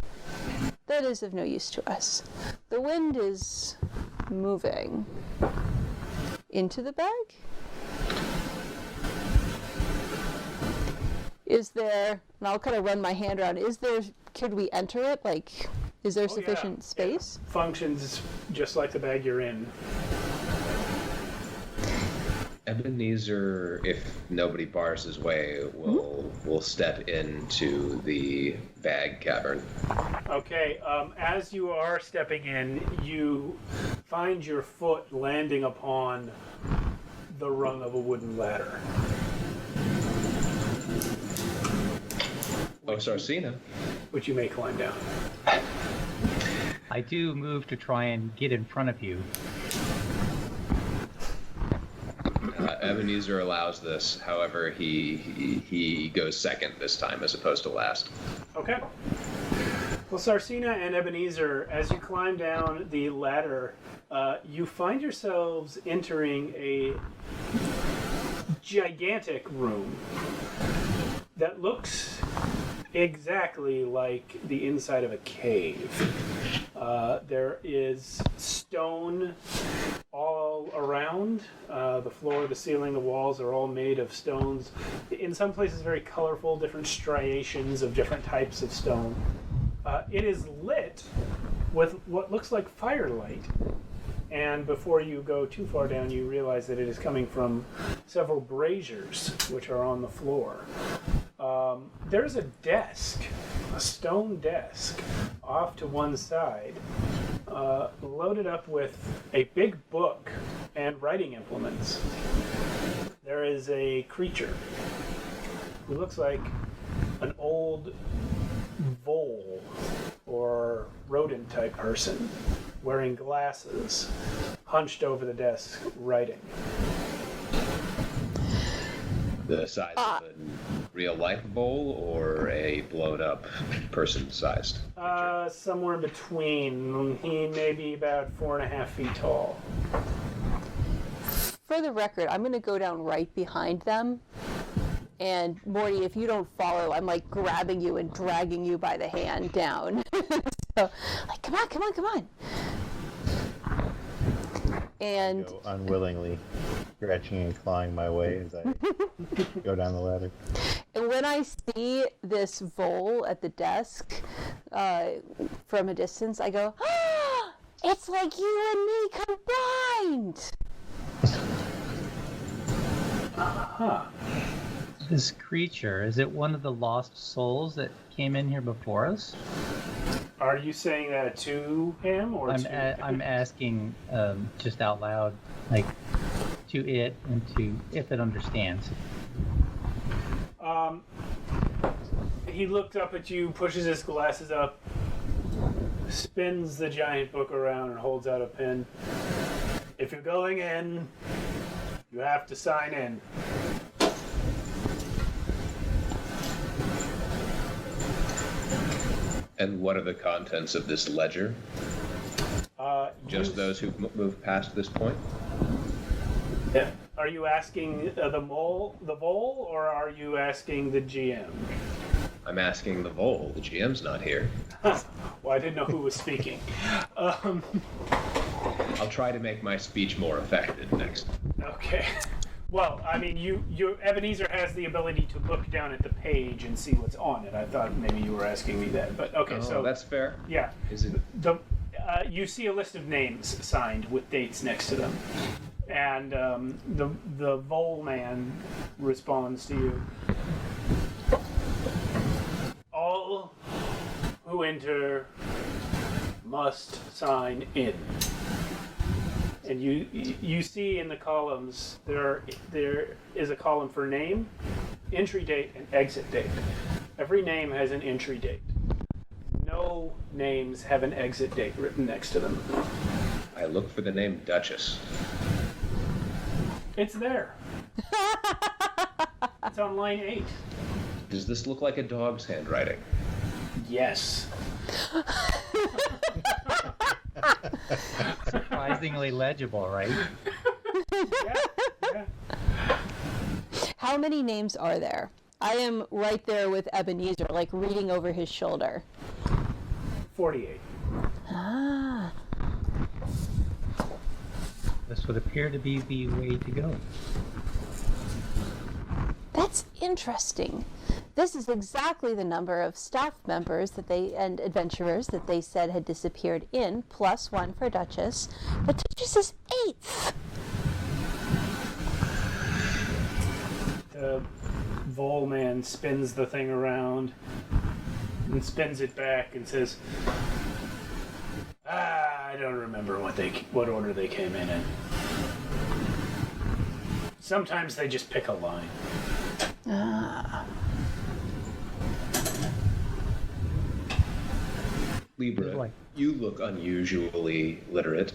that is of no use to us? The wind is moving into the bag? Is there, and I'll kind of run my hand around, could we enter it? Like, is there sufficient space? It functions just like the bag you're in. Ebenezer, if nobody bars his way, will step into the bag cavern. Okay, as you are stepping in, you find your foot landing upon the rung of a wooden ladder. Oh, Sarcina. Which you may climb down. I do move to try and get in front of you. Ebenezer allows this. However, he goes second this time as opposed to last. Okay. Well, Sarcina and Ebenezer, as you climb down the ladder, you find yourselves entering a gigantic room that looks exactly like the inside of a cave. There is stone all around. The floor, the ceiling, the walls are all made of stones. In some places very colorful, different striations of different types of stone. It is lit with what looks like firelight. And before you go too far down, you realize that it is coming from several braziers, which are on the floor. There's a desk, a stone desk, off to one side, loaded up with a big book and writing implements. There is a creature who looks like an old vole or rodent type person, wearing glasses, hunched over the desk, writing. The size of a real-life bowl or a blown-up person-sized? Somewhere in between. He may be about 4.5 feet tall. For the record, I'm going to go down right behind them. And Morty, if you don't follow, I'm like grabbing you and dragging you by the hand down. So, like, come on. And I go unwillingly, scratching and clawing my way as I go down the ladder. And when I see this vole at the desk from a distance, I go, it's like you and me combined! Huh. This creature, is it one of the lost souls that came in here before us? Are you saying that to him or I'm asking just out loud, like to it and to if it understands. He looked up at you, pushes his glasses up, spins the giant book around and holds out a pen. If you're going in, you have to sign in. And what are the contents of this ledger? Just those who've moved past this point? Yeah. Are you asking the Vole, or are you asking the GM? I'm asking the Vole. The GM's not here. Well, I didn't know who was speaking. I'll try to make my speech more effective next. Okay. Well, I mean, Ebenezer has the ability to look down at the page and see what's on it. I thought maybe you were asking me that, but okay. Oh, so that's fair. Yeah. Is it? You see a list of names signed with dates next to them, and the Vole man responds to you. All who enter must sign in. And you see in the columns there is a column for name, entry date, and exit date. Every name has an entry date. No names have an exit date written next to them. I look for the name Duchess. It's there. It's on line 8. Does this look like a dog's handwriting? Yes. Surprisingly legible, right? Yeah. How many names are there? I am right there with Ebenezer, like reading over his shoulder. 48. Ah. This would appear to be the way to go. That's interesting. This is exactly the number of staff members and adventurers that they said had disappeared in, plus 1 for Duchess. But Duchess is 8th. The Vole man spins the thing around and spins it back and says, I don't remember what order they came in. Sometimes they just pick a line. Ah. Libra, you look unusually literate.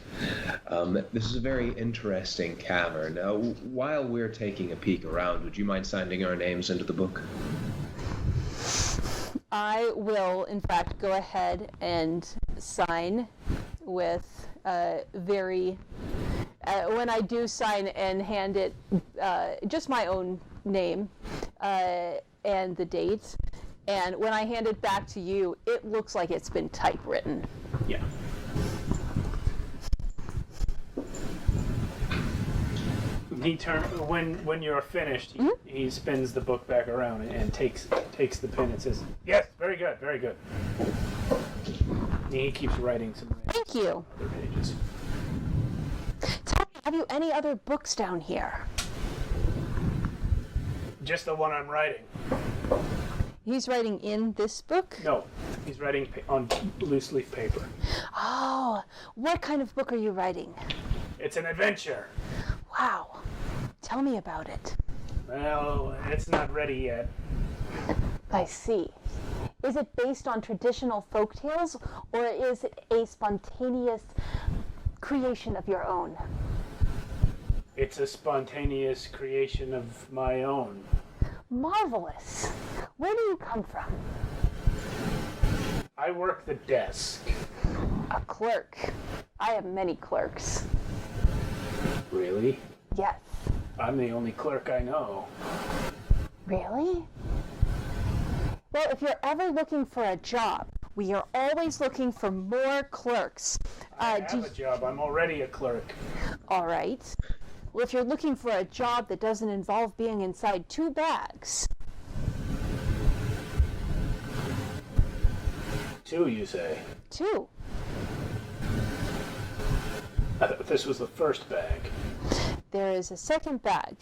This is a very interesting cavern. Now, while we're taking a peek around, would you mind signing our names into the book? I will, in fact, go ahead and sign with when I do sign and hand it just my own name and the date. And when I hand it back to you, it looks like it's been typewritten. Yeah. When you're finished, he spins the book back around and takes the pen and says, "Yes, very good, very good." And he keeps writing some Thank you. other pages. Tell me, have you any other books down here? Just the one I'm writing. He's writing in this book? No, he's writing on loose leaf paper. Oh, what kind of book are you writing? It's an adventure. Wow. Tell me about it. Well, it's not ready yet. I see. Is it based on traditional folk tales, or is it a spontaneous creation of your own? It's a spontaneous creation of my own. Marvelous. Where do you come from? I work the desk. A clerk. I have many clerks. Really? Yes. I'm the only clerk I know. Really? Well, if you're ever looking for a job, we are always looking for more clerks. I have a job. I'm already a clerk. All right. Well, if you're looking for a job that doesn't involve being inside 2 bags. 2, you say? 2. I thought this was the first bag. There is a second bag.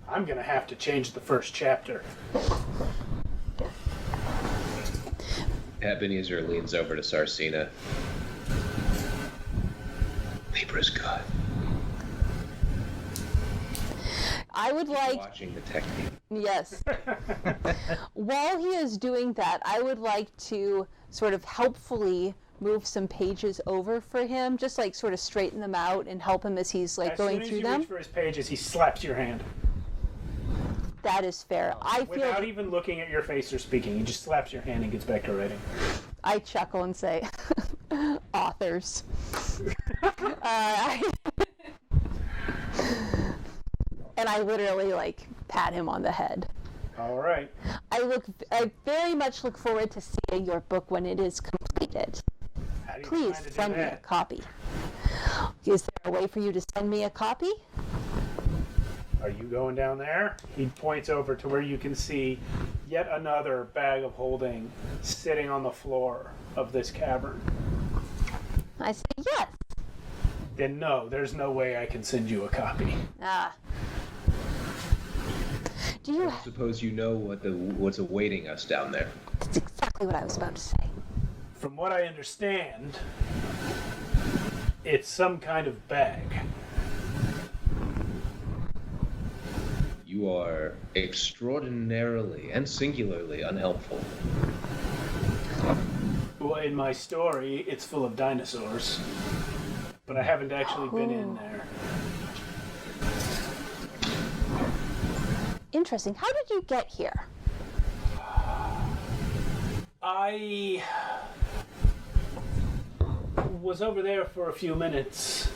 I'm gonna have to change the first chapter. Ebenezer leans over to Sarcina. Libra's good. I would like... Watching the technique. Yes. While he is doing that, I would like to sort of helpfully move some pages over for him, just like sort of straighten them out and help him as he's like going through them. As soon as you reach for his pages, he slaps your hand. That is fair. I feel Without even looking at your face or speaking, he just slaps your hand and gets back to writing. I chuckle and say, authors. And I literally like pat him on the head. All right. I very much look forward to seeing your book when it is completed. How do you Please plan to do send me a that? copy. Is there a way for you to send me a copy? Are you going down there? He points over to where you can see yet another bag of holding sitting on the floor of this cavern. I say yes. Then no, there's no way I can send you a copy. Do you? I suppose you know what's awaiting us down there. That's exactly what I was about to say. From what I understand, it's some kind of bag. You are extraordinarily and singularly unhelpful. Well, in my story, it's full of dinosaurs. But I haven't actually been in there. Interesting. How did you get here? I was over there for a few minutes,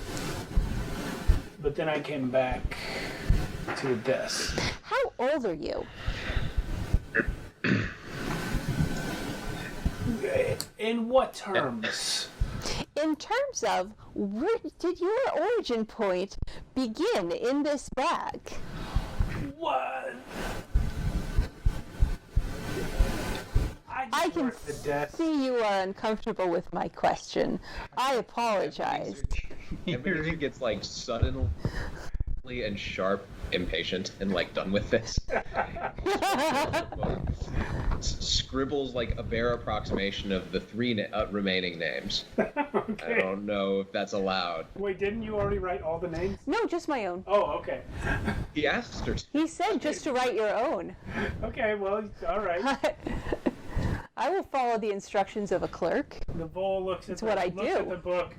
but then I came back to a desk. How old are you? In what terms? In terms of, where did your origin point begin in this bag? What? I can work the desk. see you are uncomfortable with my question. I apologize. Ebenezer gets like suddenly and sharp, impatient, and like done with this. Scribbles like a bare approximation of the three remaining names. Okay. I don't know if that's allowed. Wait, didn't you already write all the names? No, just my own. Oh, okay. He asked her to. He said just to write your own. Okay, well, all right. I will follow the instructions of a clerk. The vole looks at what I looks do. at the book,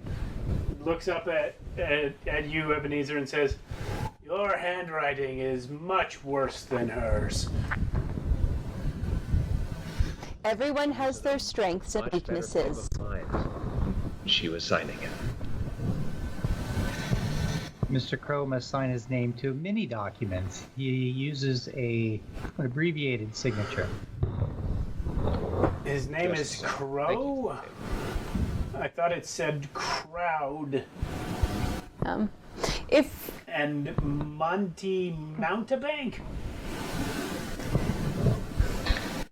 looks up at you, Ebenezer, and says, "Your handwriting is much worse than hers." Everyone has their strengths and Much better weaknesses. frame of mind. She was signing it. Mr. Crow must sign his name to many documents. He uses an abbreviated signature. His name Just is so. Crow? I thought it said crowd. If And Monty Mountebank?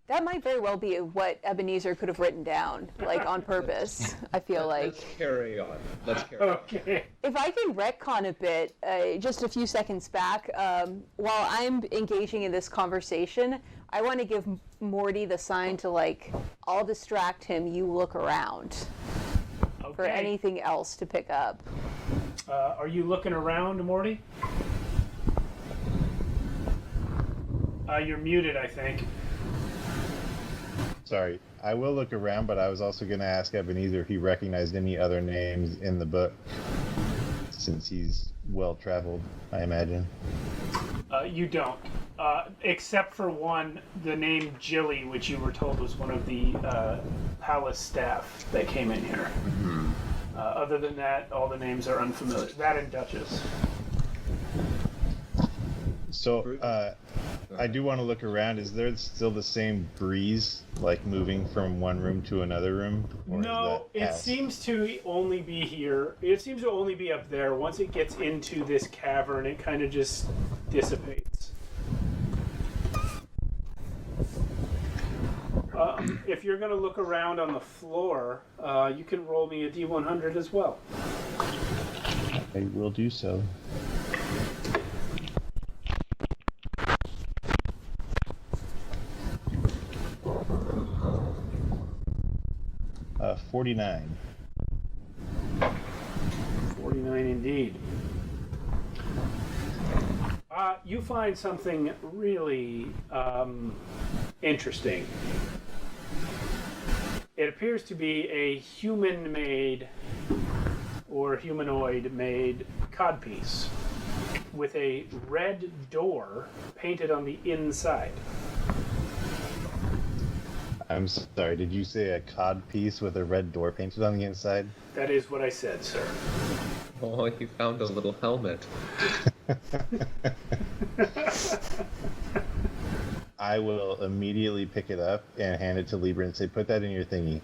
that might very well be what Ebenezer could have written down, like on purpose. I feel like. Let's carry on. Let's carry on. Okay. If I can retcon a bit, just a few seconds back, while I'm engaging in this conversation, I want to give Morty the sign to like, I'll distract him. You look around for Okay. anything else to pick up. Are you looking around, Morty? You're muted, I think. Sorry, I will look around, but I was also going to ask Ebenezer if he recognized any other names in the book, since he's well-traveled, I imagine. You don't. Except for one, the name Jilly, which you were told was one of the palace staff that came in here. Other than that, all the names are unfamiliar. That and Duchess. So, I do want to look around. Is there still the same breeze, like moving from one room to another room? Or No, is that it past? seems to only be here. It seems to only be up there. Once it gets into this cavern, it kind of just dissipates. If you're going to look around on the floor, you can roll me a D100 as well. I will do so. 49. 49 indeed. You find something really interesting. It appears to be a human-made or humanoid-made codpiece. with a red door painted on the inside. I'm sorry, did you say a cod piece with a red door painted on the inside? That is what I said, sir. Oh, you found a little helmet. I will immediately pick it up and hand it to Libra and say, put that in your thingy.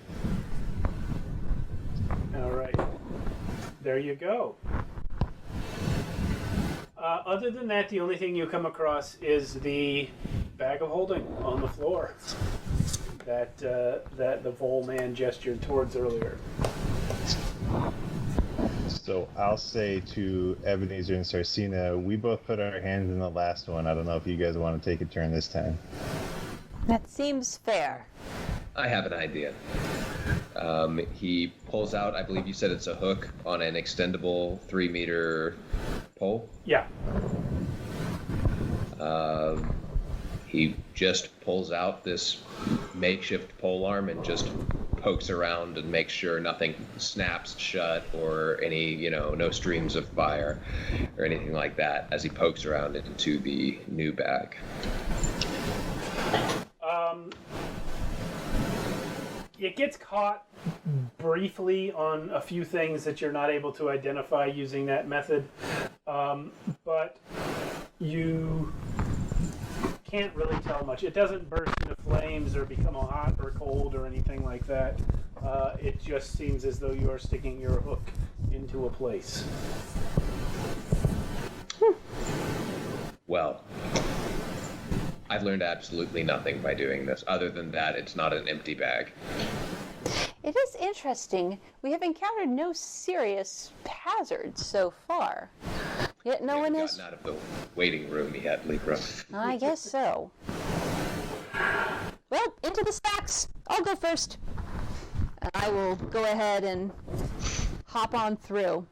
All right. There you go. Other than that, the only thing you come across is the bag of holding on the floor that the vole man gestured towards earlier. So I'll say to Ebenezer and Sarcina, we both put our hands in the last one. I don't know if you guys want to take a turn this time. That seems fair. I have an idea. He pulls out, I believe you said it's a hook on an extendable 3-meter pole. Yeah. He just pulls out this makeshift pole arm and just pokes around and makes sure nothing snaps shut or any, no streams of fire or anything like that as he pokes around into the new bag. It gets caught briefly on a few things that you're not able to identify using that method, but you can't really tell much. It doesn't burst into flames or become hot or cold or anything like that. It just seems as though you are sticking your hook into a place. Well, I've learned absolutely nothing by doing this, other than that it's not an empty bag. It is interesting. We have encountered no serious hazards so far. Yet no one has... gotten out of the waiting room yet, Libra. I guess so. Well, into the stacks. I'll go first. And I will go ahead and hop on through.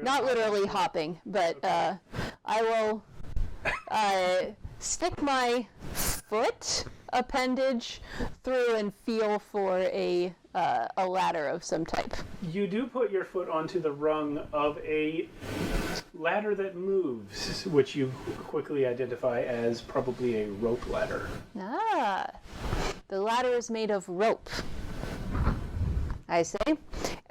Not literally hopping, but I will stick my foot appendage through and feel for a ladder of some type. You do put your foot onto the rung of a ladder that moves, which you quickly identify as probably a rope ladder. Ah, the ladder is made of rope, I say.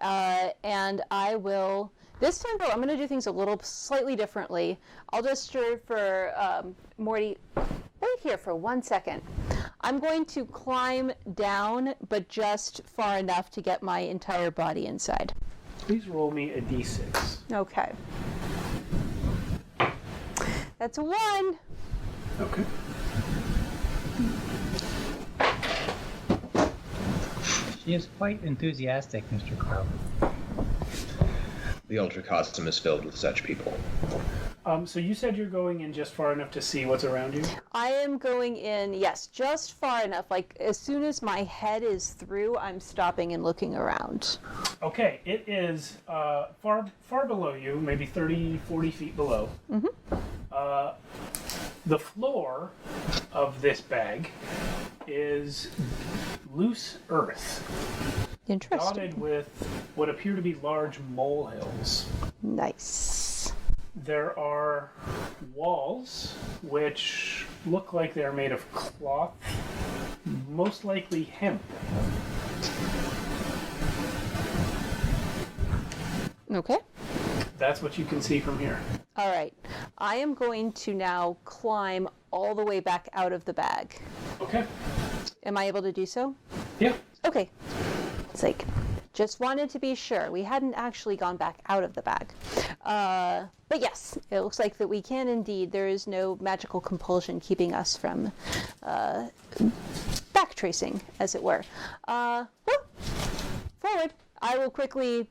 And I will, this time though, I'm going to do things a little slightly differently. I'll just for Morty, wait here for 1 second. I'm going to climb down, but just far enough to get my entire body inside. Please roll me a d6. Okay. That's a 1. Okay. She is quite enthusiastic, Mr. Crow. The Ultracosm is filled with such people. So you said you're going in just far enough to see what's around you? I am going in, yes, just far enough. Like, as soon as my head is through, I'm stopping and looking around. Okay, it is far below you, maybe 30, 40 feet below. Mm-hmm. The floor of this bag is loose earth, Interesting. dotted with what appear to be large molehills. Nice. There are walls which look like they're made of cloth, most likely hemp. Okay. That's what you can see from here. All right. I am going to now climb all the way back out of the bag. Okay. Am I able to do so? Yeah. Okay. It's like, just wanted to be sure. We hadn't actually gone back out of the bag. But yes, it looks like that we can indeed. There is no magical compulsion keeping us from backtracing, as it were. Well, forward. I will quickly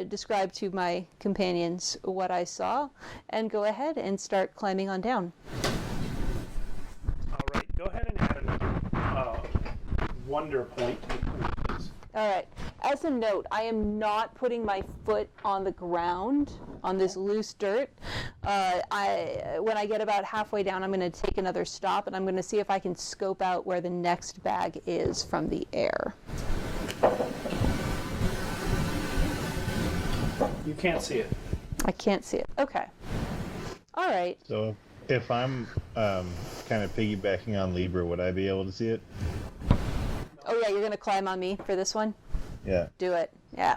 describe to my companions what I saw and go ahead and start climbing on down. All right. Go ahead and add another wonder point. All right. As a note, I am not putting my foot on the ground, on this loose dirt. When I get about halfway down, I'm going to take another stop, and I'm going to see if I can scope out where the next bag is from the air. You can't see it. I can't see it. Okay. All right. So if I'm kind of piggybacking on Libra, would I be able to see it? Oh yeah, you're gonna climb on me for this one? Yeah. Do it. Yeah.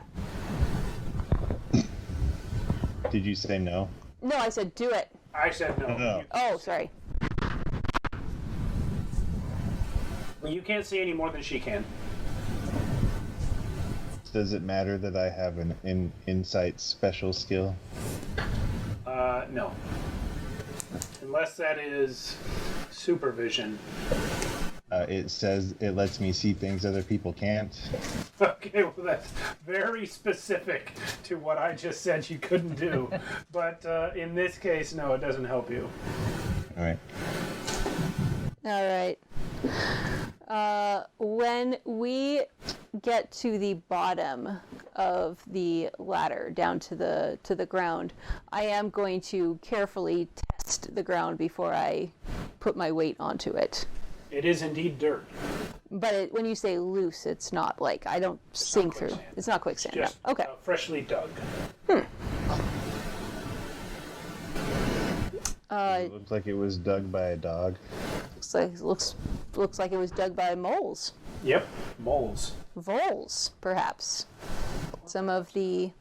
Did you say no? No, I said do it. I said no. No. Oh, sorry. You can't see any more than she can. Does it matter that I have an insight special skill? No. Unless that is supervision. It says it lets me see things other people can't. Okay, well that's very specific to what I just said you couldn't do. But in this case, no, it doesn't help you. All right. All right. When we get to the bottom of the ladder down to the ground, I am going to carefully test the ground before I put my weight onto it. It is indeed dirt. But when you say loose, it's not like I don't sink through. quicksand. It's not quicksand. No. Just Okay. freshly dug. It looked like it was dug by a dog. Looks like it was dug by moles. Yep, moles. Voles, perhaps. Some of the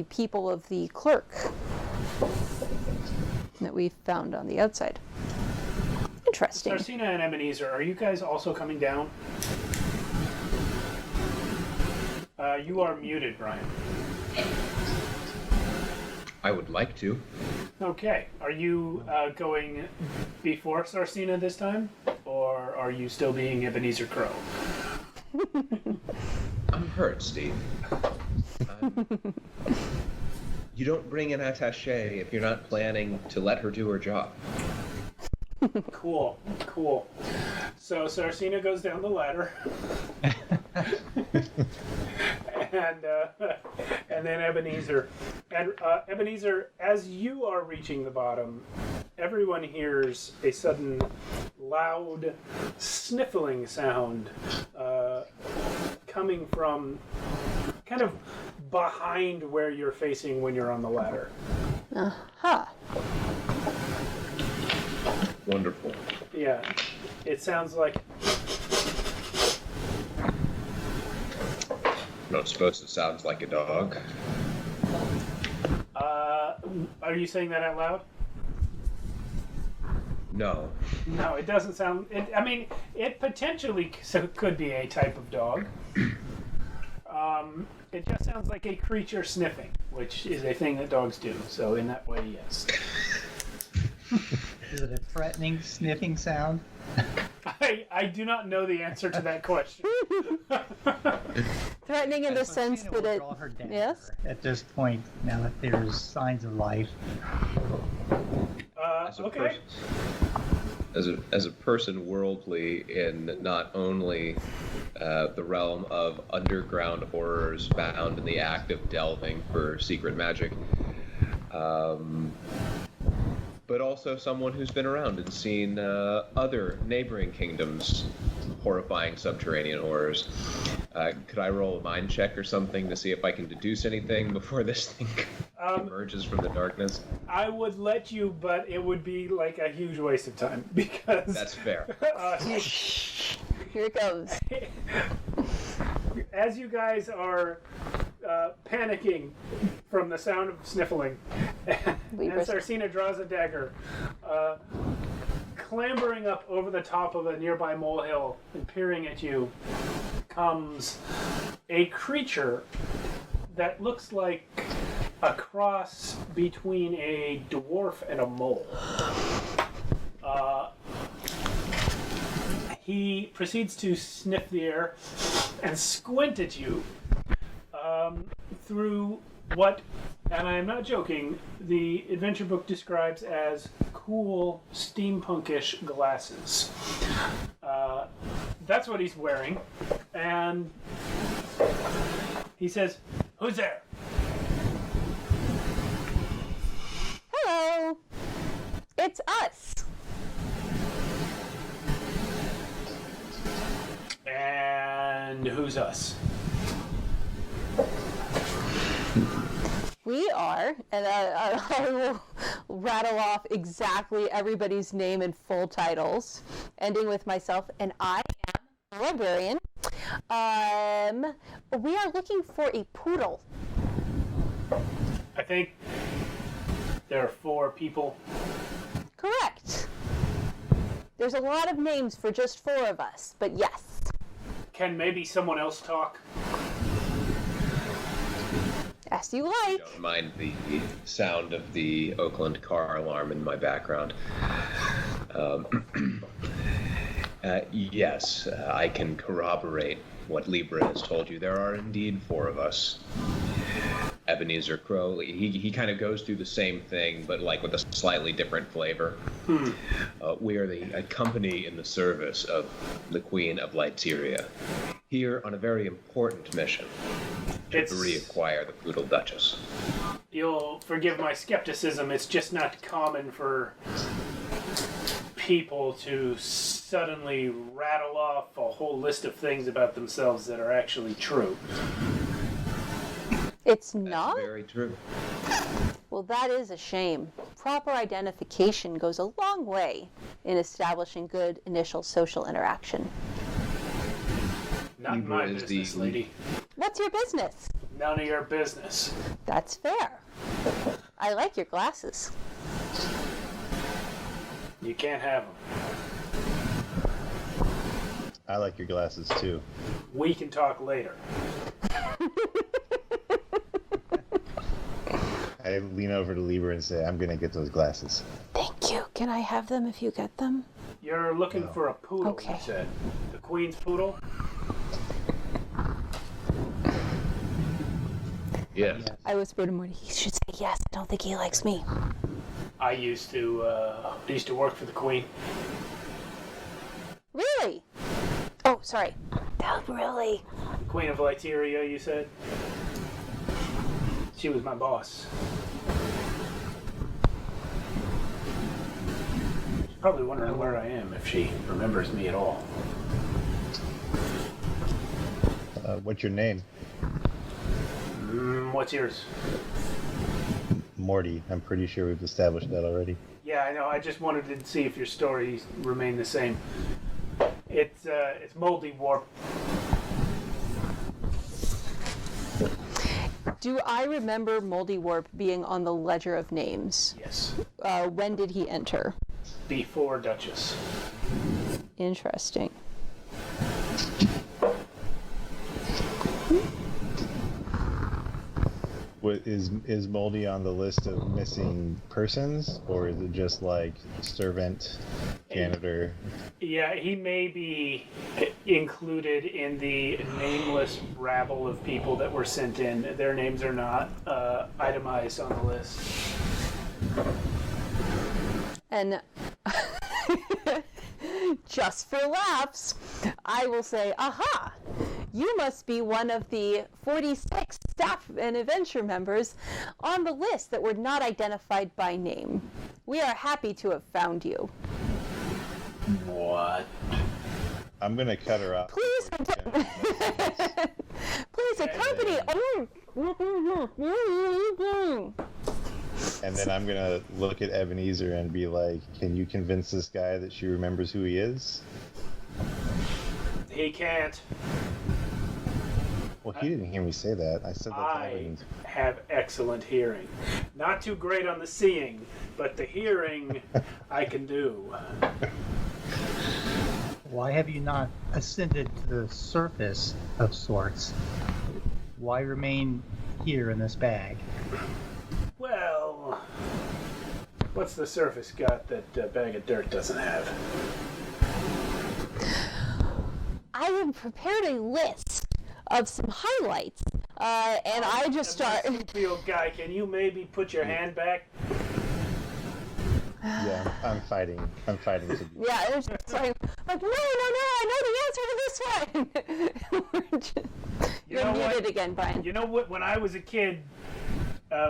people of the clerk that we found on the outside. Interesting. Sarcina and Ebenezer, are you guys also coming down? You are muted, Brian. I would like to. Okay. Are you going before Sarcina this time? Or are you still being Ebenezer Crow? I'm hurt, Steve. You don't bring an attaché if you're not planning to let her do her job. Cool. So Sarcina goes down the ladder. and then Ebenezer. And Ebenezer, as you are reaching the bottom, everyone hears a sudden loud sniffling sound coming from kind of behind where you're facing when you're on the ladder. Huh. Wonderful. Yeah, it sounds like... I don't suppose it sounds like a dog. Are you saying that out loud? No. No, it doesn't sound... it potentially could be a type of dog. It just sounds like a creature sniffing, which is a thing that dogs do. So in that way, yes. Is it a threatening sniffing sound? I do not know the answer to that question. Threatening in the sense Sarcina that will it... draw her dagger Yes? At this point, now that there's signs of life. Okay. As a person worldly in not only the realm of underground horrors found in the act of delving for secret magic, but also someone who's been around and seen other neighboring kingdoms' horrifying subterranean horrors. Could I roll a mind check or something to see if I can deduce anything before this thing emerges from the darkness? I would let you, but it would be like a huge waste of time because... That's fair. Here it goes. As you guys are panicking from the sound of sniffling, and Sarcina draws a dagger, clambering up over the top of a nearby molehill and peering at you comes a creature that looks like a cross between a dwarf and a mole. He proceeds to sniff the air and squint at you through what, and I am not joking, the adventure book describes as cool, steampunkish glasses. That's what he's wearing, and he says, "Who's there?" Hello. It's us. And who's us? We are, and I will rattle off exactly everybody's name and full titles, ending with myself, and I am a librarian. We are looking for a poodle. I think there are 4 people. Correct. There's a lot of names for just 4 of us, but yes. Can maybe someone else talk? As you I like. don't mind the sound of the Oakland car alarm in my background. Yes, I can corroborate what Libra has told you. There are indeed 4 of us. Ebenezer Crow, he kind of goes through the same thing, but like with a slightly different flavor. We are a company in the service of the Queen of Lyteria, here on a very important mission to reacquire the Poodle Duchess. You'll forgive my skepticism, it's just not common for people to suddenly rattle off a whole list of things about themselves that are actually true. It's not? That's very true. Well, that is a shame. Proper identification goes a long way in establishing good initial social interaction. Not my business, lady. What's your business? None of your business. That's fair. I like your glasses. You can't have them. I like your glasses too. We can talk later. I lean over to Libra and say, I'm going to get those glasses. Thank you. Can I have them if you get them? You're looking for a poodle, Okay. you said. The Queen's poodle? Yes. I whispered to Morty, he should say yes. I don't think he likes me. I used to work for the Queen. Really? Oh, sorry. Oh, really? Queen of Lyteria, you said? She was my boss. She's probably wondering where I am, if she remembers me at all. What's your name? What's yours? Morty. I'm pretty sure we've established that already. Yeah, I know. I just wanted to see if your stories remain the same. It's Moldy Warp. Do I remember Moldy Warp being on the ledger of names? Yes. When did he enter? Before Duchess. Interesting. Is Moldy on the list of missing persons, or is it just like servant, janitor? Yeah, he may be included in the nameless rabble of people that were sent in. Their names are not itemized on the list. And just for laughs, I will say, aha! You must be one of the 46 staff and adventure members on the list that were not identified by name. We are happy to have found you. What? I'm gonna cut her off. Please, please accompany. And then I'm gonna look at Ebenezer and be like, "Can you convince this guy that she remembers who he is?" He can't. Well, he didn't hear me say that. I said that. I have excellent hearing. Not too great on the seeing, but the hearing I can do. Why have you not ascended to the surface of sorts? Why remain here in this bag? Well, what's the surface got that a bag of dirt doesn't have? I have prepared a list of some highlights, and I just start. Field guy, can you maybe put your hand back? Yeah, I'm fighting. I'm fighting to do. Yeah, it was just like no, I know the answer to this one. You're muted again, Brian. You know what? When I was a kid,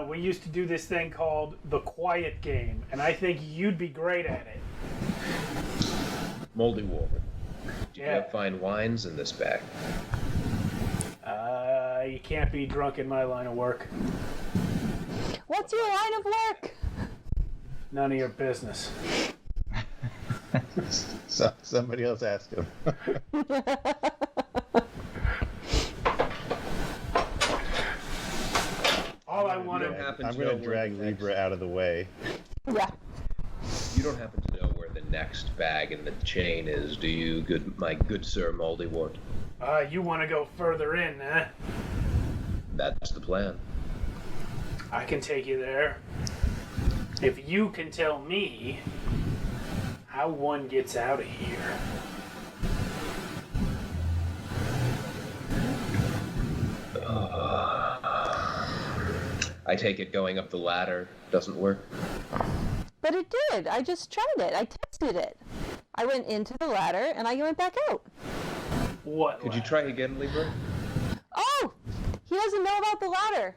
we used to do this thing called the quiet game, and I think you'd be great at it. Moldy Wolf. Do you Yeah. have fine wines in this bag? You can't be drunk in my line of work. What's your line of work? None of your business. So somebody else ask him. All I want don't to happen I'm to going know to where drag the next- Libra out of the way. Yeah. You don't happen to know where the next bag in the chain is, do you, my good sir Moldywort? you want to go further in, huh? That's the plan. I can take you there. If you can tell me how one gets out of here. I take it going up the ladder doesn't work? But it did. I just tried it. I tested it. I went into the ladder and I went back out. What? Could you try again, Libra? Oh! He doesn't know about the ladder.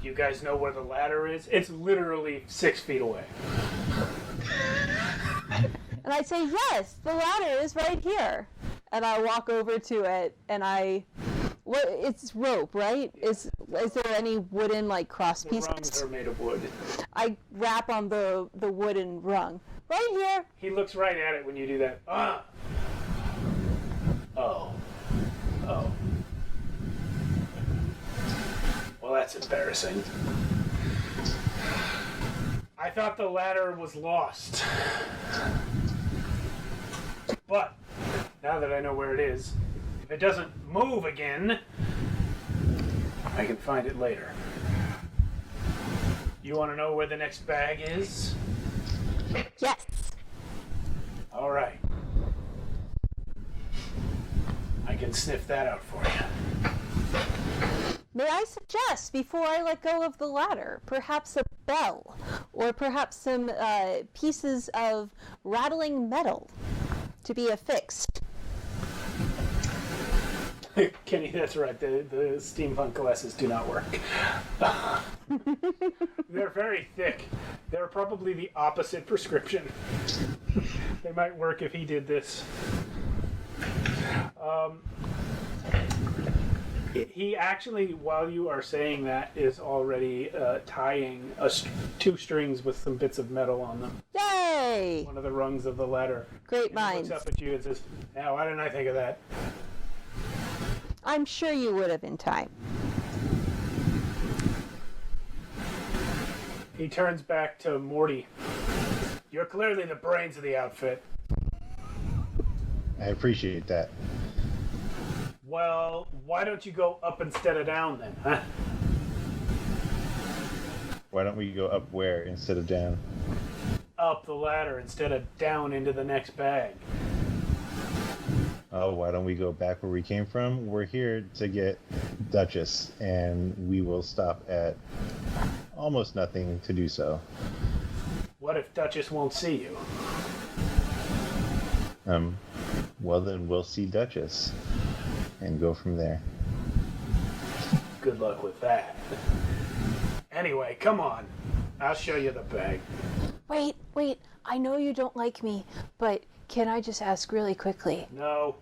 You guys know where the ladder is? It's literally 6 feet away. And I say, yes, the ladder is right here. And I walk over to it and it's rope, right? Is there any wooden like cross The pieces? rungs are made of wood. I rap on the wooden rung. Right here. He looks right at it when you do that. Ah! Oh. Oh. Well, that's embarrassing. I thought the ladder was lost. But, now that I know where it is, if it doesn't move again, I can find it later. You want to know where the next bag is? Yes. All right. I can sniff that out for you. May I suggest, before I let go of the ladder, perhaps a bell, or perhaps some pieces of rattling metal to be affixed? Kenny, that's right. The steampunk glasses do not work. They're very thick. They're probably the opposite prescription. They might work if he did this. He actually, while you are saying that, is already tying two strings with some bits of metal on them. Yay! One of the rungs of the ladder. Great He minds. looks up at you and says, "Now, why didn't I think of that?" I'm sure you would have in time. He turns back to Morty. You're clearly the brains of the outfit. I appreciate that. Well, why don't you go up instead of down then, huh? Why don't we go up where instead of down? Up the ladder instead of down into the next bag. Oh, why don't we go back where we came from? We're here to get Duchess, and we will stop at almost nothing to do so. What if Duchess won't see you? Well then we'll see Duchess and go from there. Good luck with that. Anyway, come on. I'll show you the bag. Wait. I know you don't like me, but can I just ask really quickly? No.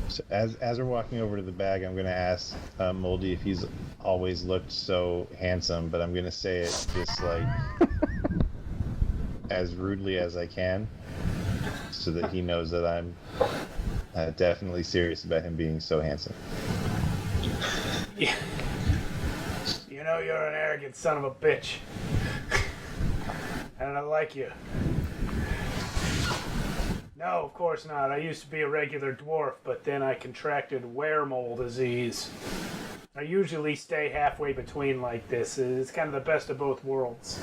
So as we're walking over to the bag, I'm going to ask Moldy if he's always looked so handsome, but I'm going to say it just like as rudely as I can, so that he knows that I'm definitely serious about him being so handsome. Yeah. You know you're an arrogant son of a bitch. And I like you. No, of course not. I used to be a regular dwarf, but then I contracted weremole disease. I usually stay halfway between like this. It's kind of the best of both worlds.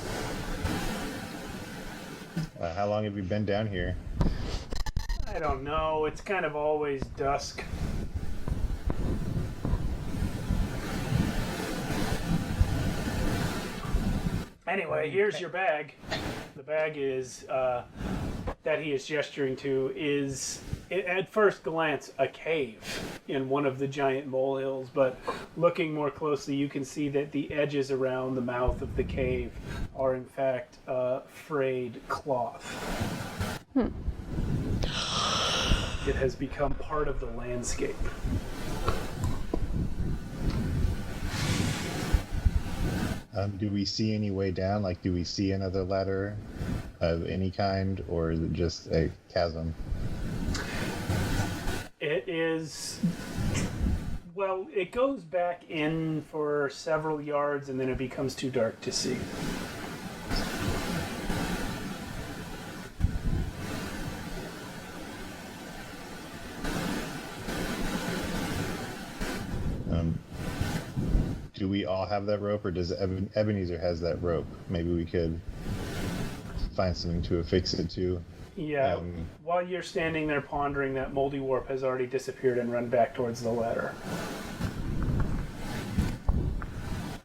How long have you been down here? I don't know. It's kind of always dusk. Anyway, here's your bag. The bag is that he is gesturing to is, at first glance, a cave in one of the giant molehills, but looking more closely, you can see that the edges around the mouth of the cave are in fact frayed cloth. It has become part of the landscape. Do we see any way down? Like, do we see another ladder of any kind, or is it just a chasm? It is. Well, it goes back in for several yards and then it becomes too dark to see. Do we all have that rope, or does Ebenezer has that rope? Maybe we could find something to affix it to. Yeah, while you're standing there pondering, that moldy warp has already disappeared and run back towards the ladder.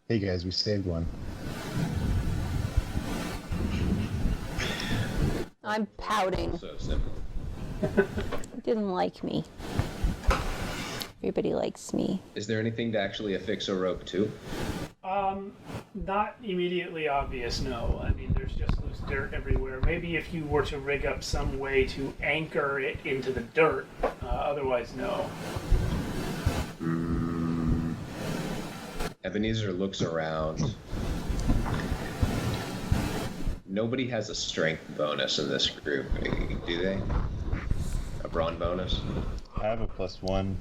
Hey guys, we saved one. I'm pouting. So simple. Didn't like me. Everybody likes me. Is there anything to actually affix a rope to? Not immediately obvious, no. I mean, there's just loose dirt everywhere. Maybe if you were to rig up some way to anchor it into the dirt. Otherwise, no. Ebenezer looks around. Nobody has a strength bonus in this group, do they? A brawn bonus? I have a +1.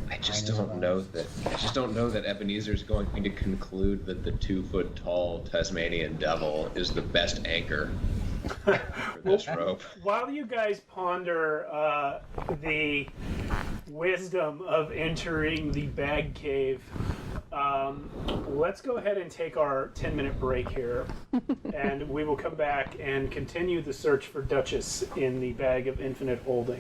I just don't know that Ebenezer's going to conclude that the 2-foot-tall Tasmanian devil is the best anchor for this rope. While you guys ponder the wisdom of entering the bag cave, let's go ahead and take our 10-minute break here, and we will come back and continue the search for Duchess in the Bag of Infinite Holding.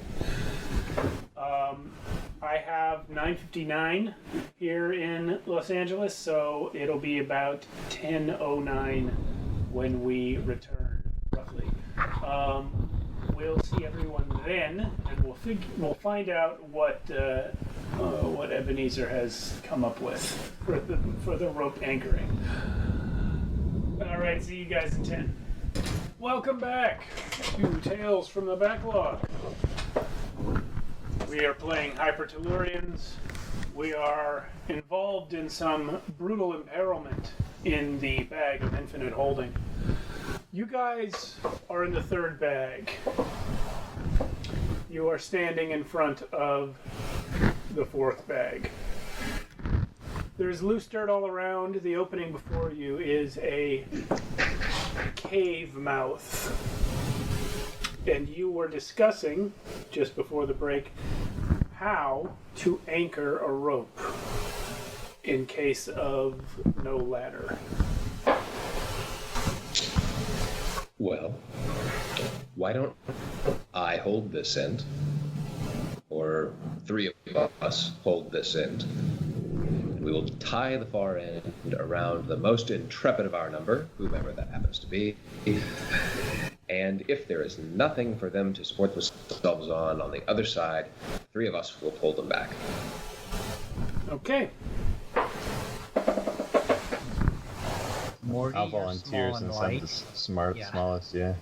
I have 9:59 here in Los Angeles, so it'll be about 10:09 when we return, roughly. We'll see everyone then, and we'll find out what Ebenezer has come up with for the rope anchoring. All right, see you guys in 10. Welcome back to Tales from the Backlog. We are playing Hypertellurians. We are involved in some brutal imperilment in the Bag of Infinite Holding. You guys are in the third bag. You are standing in front of the fourth bag. There's loose dirt all around. The opening before you is a cave mouth. And you were discussing, just before the break, how to anchor a rope in case of no ladder. Well, why don't I hold this end, or 3 of us hold this end, and we will tie the far end around the most intrepid of our number, whomever that happens to be, and if there is nothing for them to support themselves on the other side, 3 of us will pull them back. Okay. Morty, I'll volunteer small and since I'm light. the smallest, yeah.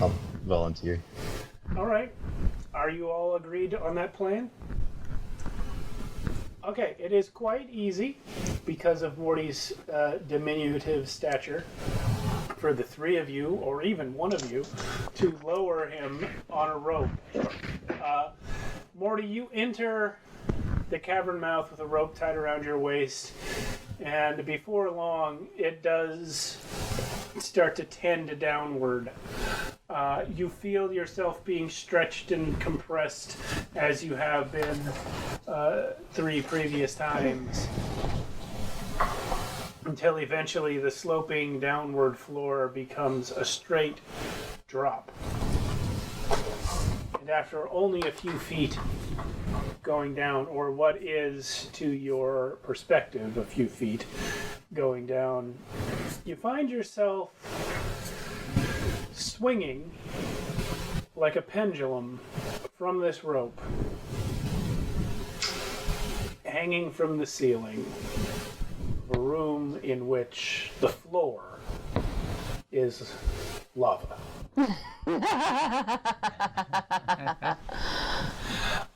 I'll volunteer. All right. Are you all agreed on that plan? Okay, it is quite easy because of Morty's diminutive stature for the 3 of you, or even one of you, to lower him on a rope. Morty, you enter the cavern mouth with a rope tied around your waist, and before long, it does start to tend downward. You feel yourself being stretched and compressed as you have been 3 previous times, until eventually the sloping downward floor becomes a straight drop. And after only a few feet going down, or what is to your perspective a few feet going down, you find yourself swinging like a pendulum from this rope, hanging from the ceiling, a room in which the floor is lava.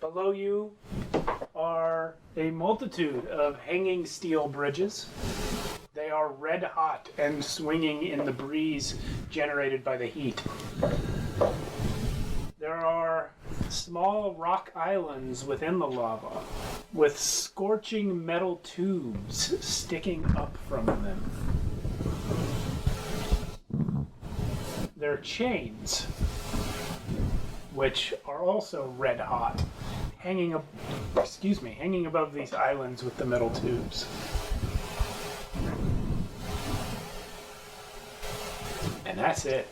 Below you are a multitude of hanging steel bridges are red hot and swinging in the breeze generated by the heat. There are small rock islands within the lava with scorching metal tubes sticking up from them. There are chains, which are also red hot, hanging above these islands with the metal tubes. And that's it.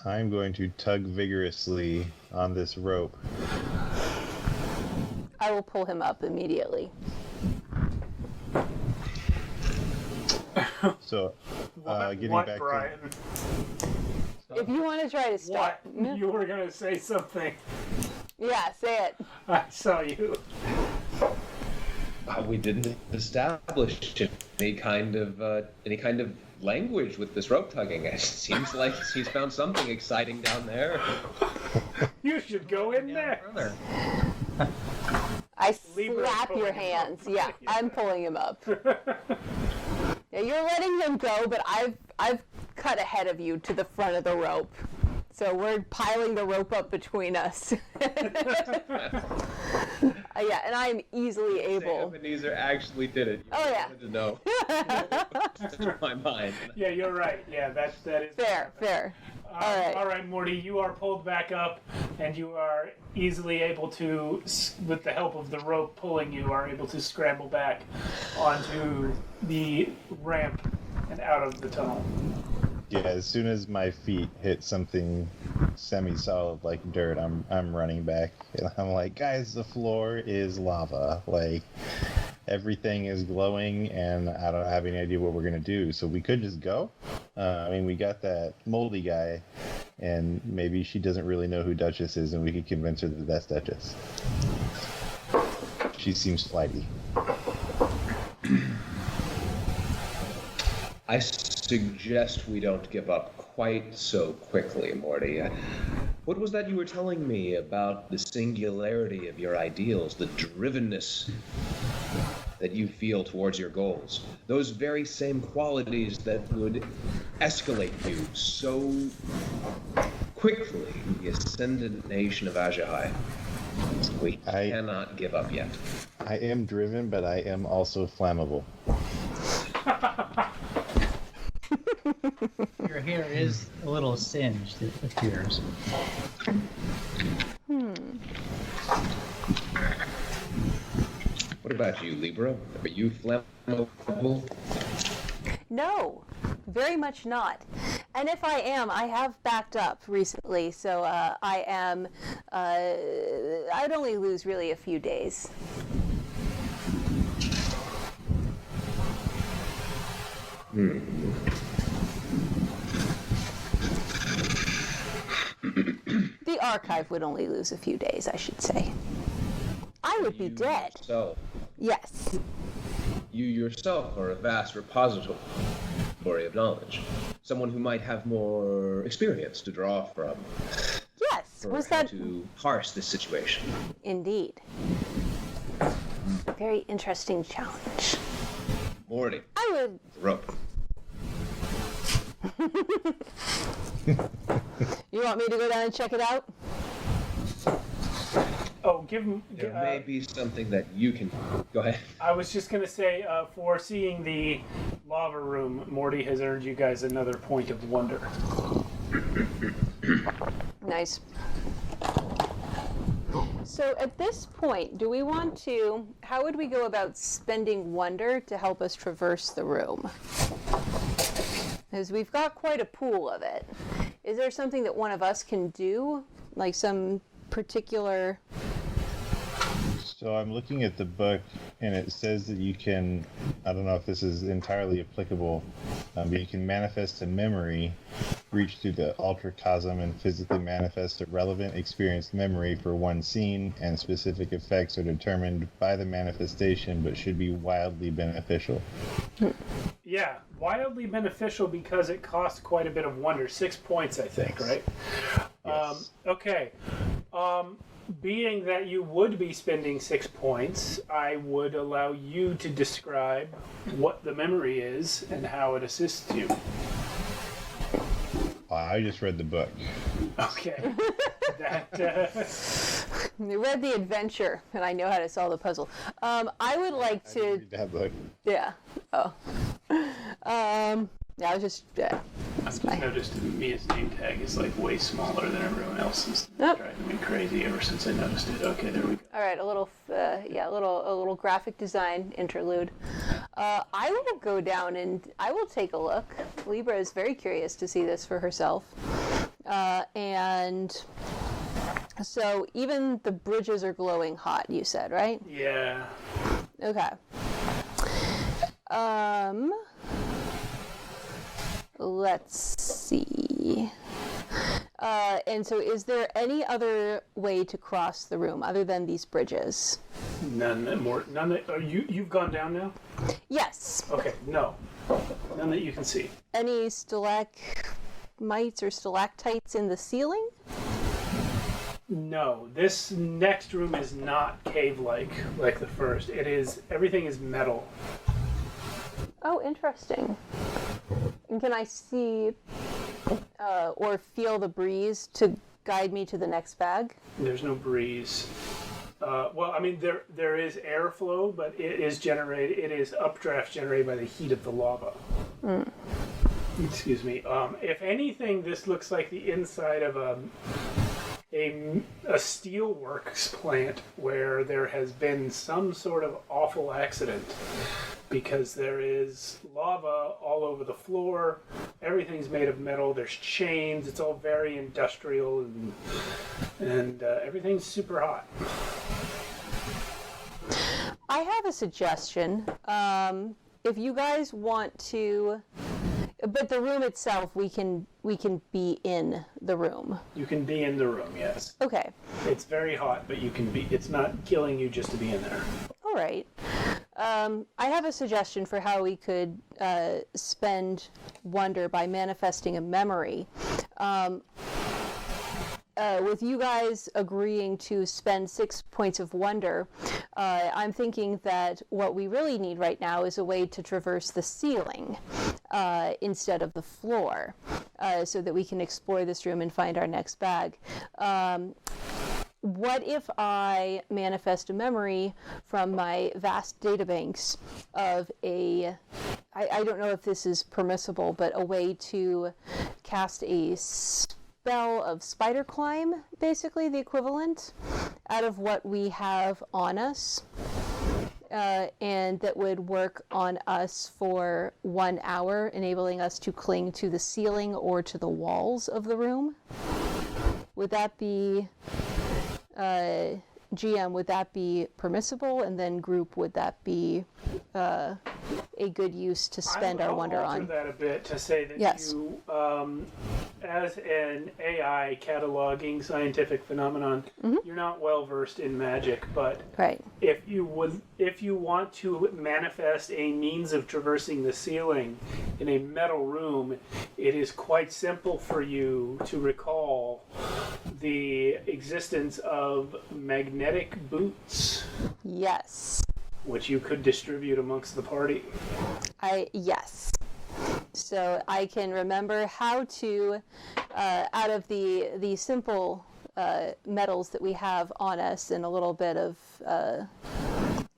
I'm going to tug vigorously on this rope. I will pull him up immediately. So, getting what, back Brian? If you want to try to stop. What? You were going to say something. Yeah, say it. I saw you. We didn't establish any kind of language with this rope tugging. It seems like he's found something exciting down there. You should go in there. I Libra's slap pulling your him hands. up. Yeah, I'm pulling him up. Yeah, you're letting him go, but I've cut ahead of you to the front of the rope. So we're piling the rope up between us. Yeah, and I'm easily able. Ebenezer actually did it. Oh, yeah. Wanted to know. To my mind. Yeah, you're right. Yeah, that is Fair. All right, Morty, you are pulled back up, and you are easily able to, with the help of the rope pulling you, are able to scramble back onto the ramp and out of the tunnel. Yeah, as soon as my feet hit something semi-solid like dirt, I'm running back, and I'm like, guys, the floor is lava. Like, everything is glowing, and I don't have any idea what we're gonna do. So we could just go. I mean, we got that moldy guy, and maybe she doesn't really know who Duchess is, and we could convince her that that's Duchess. She seems flighty. I suggest we don't give up quite so quickly, Morty. What was that you were telling me about the singularity of your ideals, the drivenness that you feel towards your goals? Those very same qualities that would escalate you so quickly in the ascendant nation of Ajahai. We cannot give up yet. I am driven, but I am also flammable. Your hair is a little singed, it appears. What about you, Libra? Are you flammable? No, very much not. And if I am, I have backed up recently, so I am. I'd only lose really a few days. The archive would only lose a few days, I should say. I would be dead. So, Yes. you yourself are a vast repository of knowledge. Someone who might have more experience to draw from. Yes. For Was how that to parse this situation. indeed? Very interesting challenge. Morty, I would. rope. You want me to go down and check it out? Oh, give him. There may be something that you can. Go ahead. I was just going to say, for seeing the lava room, Morty has earned you guys another point of wonder. Nice. So at this point, do we want to, how would we go about spending wonder to help us traverse the room? Because we've got quite a pool of it. Is there something that one of us can do? Like some particular... So I'm looking at the book, and it says that you can, I don't know if this is entirely applicable, but you can manifest a memory, reach through the ultracosm, and physically manifest a relevant experienced memory for one scene, and specific effects are determined by the manifestation, but should be wildly beneficial. Yeah, wildly beneficial because it costs quite a bit of wonder. 6 points, I think, right? Yes. Okay. being that you would be spending 6 points, I would allow you to describe what the memory is and how it assists you. I just read the book. Okay. I read the adventure, and I know how to solve the puzzle. I would like I to. didn't read that book. Yeah. Oh. Yeah, I was just. Yeah. I've just noticed Mia's name tag is like way smaller than everyone else's. Yep. Driving me crazy ever since I noticed it. Okay, there we go. All right, a little graphic design interlude. I will go down and I will take a look. Libra is very curious to see this for herself, and so even the bridges are glowing hot. You said, right? Yeah. Okay. Let's see. And so is there any other way to cross the room other than these bridges? None that you've gone down now? Yes. Okay, no. None that you can see. Any stalagmites or stalactites in the ceiling? No. This next room is not cave-like like the first. Everything is metal. Oh, interesting. And can I see or feel the breeze to guide me to the next bag? There's no breeze. Well, I mean, there is airflow, but it is updraft generated by the heat of the lava. Mm. Excuse me. If anything, this looks like the inside of a steelworks plant where there has been some sort of awful accident, because there is lava all over the floor. Everything's made of metal. There's chains. It's all very industrial, and everything's super hot. I have a suggestion. If you guys want to, but the room itself, we can be in the room. You can be in the room, yes. Okay. It's very hot, but you can be. It's not killing you just to be in there. All right. I have a suggestion for how we could spend wonder by manifesting a memory. With you guys agreeing to spend 6 points of wonder, I'm thinking that what we really need right now is a way to traverse the ceiling instead of the floor, so that we can explore this room and find our next bag. What if I manifest a memory from my vast databanks of I don't know if this is permissible, but a way to cast a spell of spider climb, basically the equivalent, out of what we have on us, and that would work on us for 1 hour, enabling us to cling to the ceiling or to the walls of the room. Would that be... GM, would that be permissible? And then group, would that be a good use to spend our wonder on? I'll alter that a bit to say that yes. You, as an AI cataloging scientific phenomenon, you're not well versed in magic, but right. if you want to manifest a means of traversing the ceiling in a metal room, it is quite simple for you to recall the existence of magnetic boots. Yes. Which you could distribute amongst the party. Yes. So I can remember how to, out of the simple metals that we have on us and a little bit of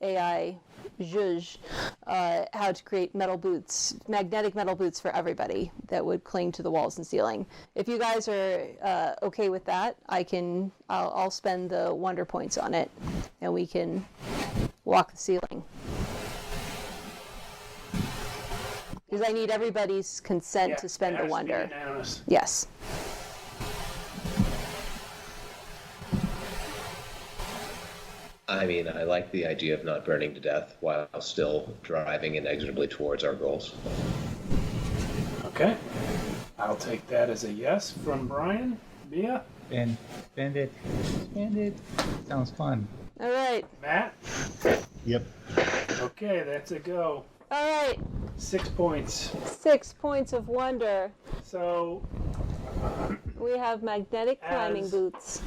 AI zhuzh, how to create metal boots, magnetic metal boots for everybody that would cling to the walls and ceiling. If you guys are okay with that, I'll spend the wonder points on it, and we can walk the ceiling. Because I need everybody's consent to spend the wonder. Yes. I mean, I like the idea of not burning to death while still driving inexorably towards our goals. Okay. I'll take that as a yes from Brian. Mia? Spend it. Sounds fun. All right. Matt? Yep. Okay, that's a go. All right. 6 points. 6 points of wonder. So... we have magnetic climbing boots.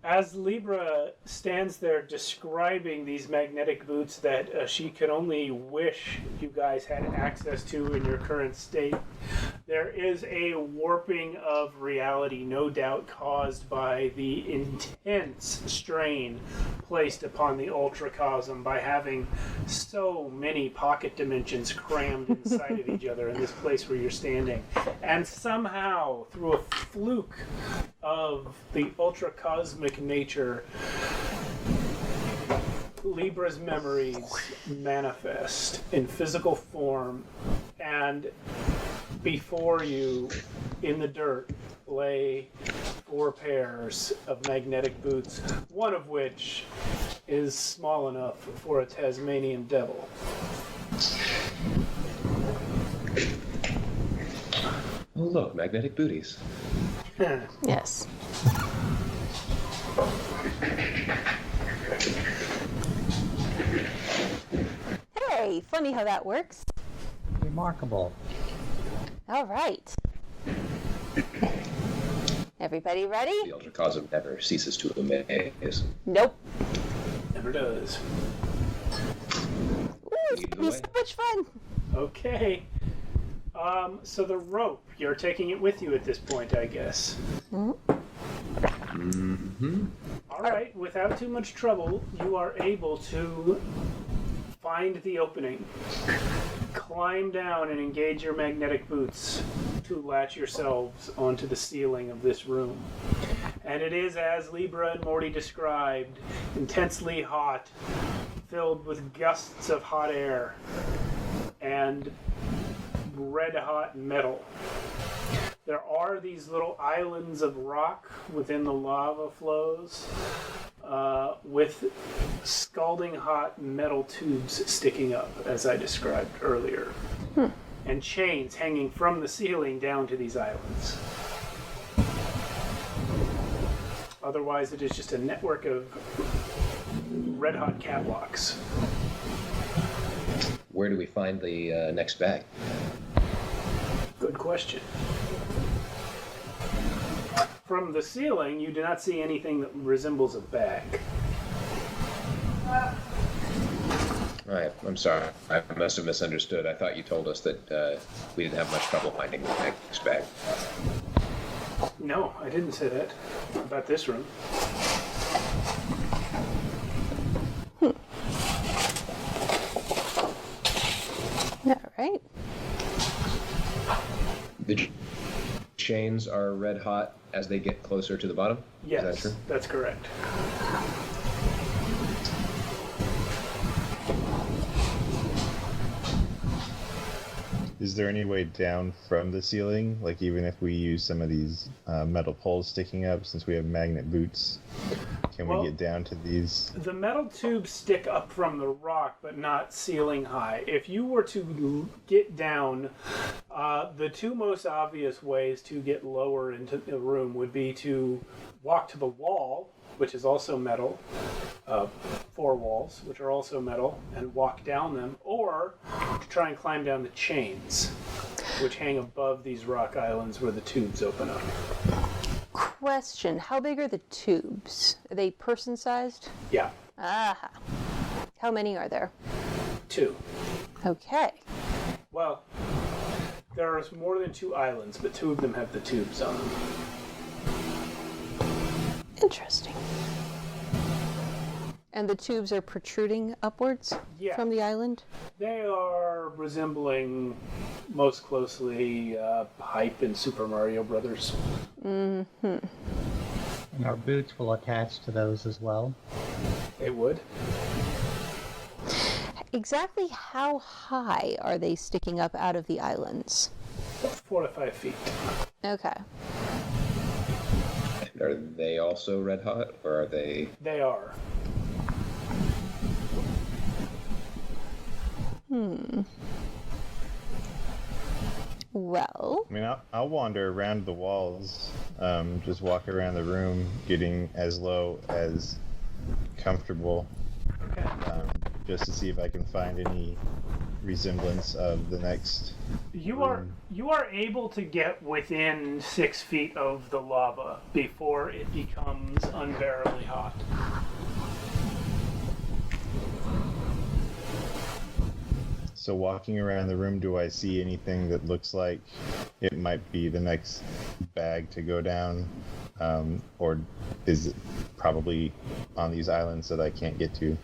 As Libra stands there describing these magnetic boots that she could only wish you guys had access to in your current state, there is a warping of reality, no doubt caused by the intense strain placed upon the ultracosm by having so many pocket dimensions crammed inside of each other in this place where you're standing. And somehow, through a fluke of the ultracosmic nature, Libra's memories manifest in physical form, and before you, in the dirt, lay 4 pairs of magnetic boots, one of which is small enough for a Tasmanian devil. Oh, look, magnetic booties. Yes. Hey, funny how that works. Remarkable. All right. Everybody ready? The ultracosm never ceases to amaze. Nope. Never does. Ooh, it's Lead the gonna be way. so much fun. Okay. So the rope, you're taking it with you at this point, I guess. Mm-hmm. All right, without too much trouble, you are able to find the opening, climb down and engage your magnetic boots to latch yourselves onto the ceiling of this room. And it is, as Libra and Morty described, intensely hot, filled with gusts of hot air and red-hot metal. There are these little islands of rock within the lava flows with scalding hot metal tubes sticking up, as I described earlier, and chains hanging from the ceiling down to these islands. Otherwise, it is just a network of red-hot catwalks. Where do we find the next bag? Good question. From the ceiling, you do not see anything that resembles a bag. Right, I'm sorry. I must have misunderstood. I thought you told us that we didn't have much trouble finding the next bag. No, I didn't say that about this room. All right. The chains are red hot as they get closer to the bottom? Yes, Is that true? that's correct. Is there any way down from the ceiling? Like, even if we use some of these metal poles sticking up, since we have magnet boots, can Well, we get down to these? The metal tubes stick up from the rock, but not ceiling high. If you were to get down, the two most obvious ways to get lower into the room would be to walk to the wall, which is also metal, 4 walls, which are also metal, and walk down them, or to try and climb down the chains, which hang above these rock islands where the tubes open up. Question, how big are the tubes? Are they person-sized? Yeah, Aha. How many are there? 2. Okay. Well, there are more than 2 islands, but 2 of them have the tubes on them. Interesting. And the tubes are protruding upwards Yeah. from the island? They are resembling most closely Hype in Super Mario Brothers. And our boots will attach to those as well. They would. Exactly how high are they sticking up out of the islands? 4 to 5 feet. Okay. Are they also red hot, or are they... They are. Well, I mean, I'll wander around the walls, just walk around the room, getting as low as comfortable, Okay. just to see if I can find any resemblance of the next. You are able to get within 6 feet of the lava before it becomes unbearably hot. So walking around the room, do I see anything that looks like it might be the next bag to go down? Or is it probably on these islands that I can't get to?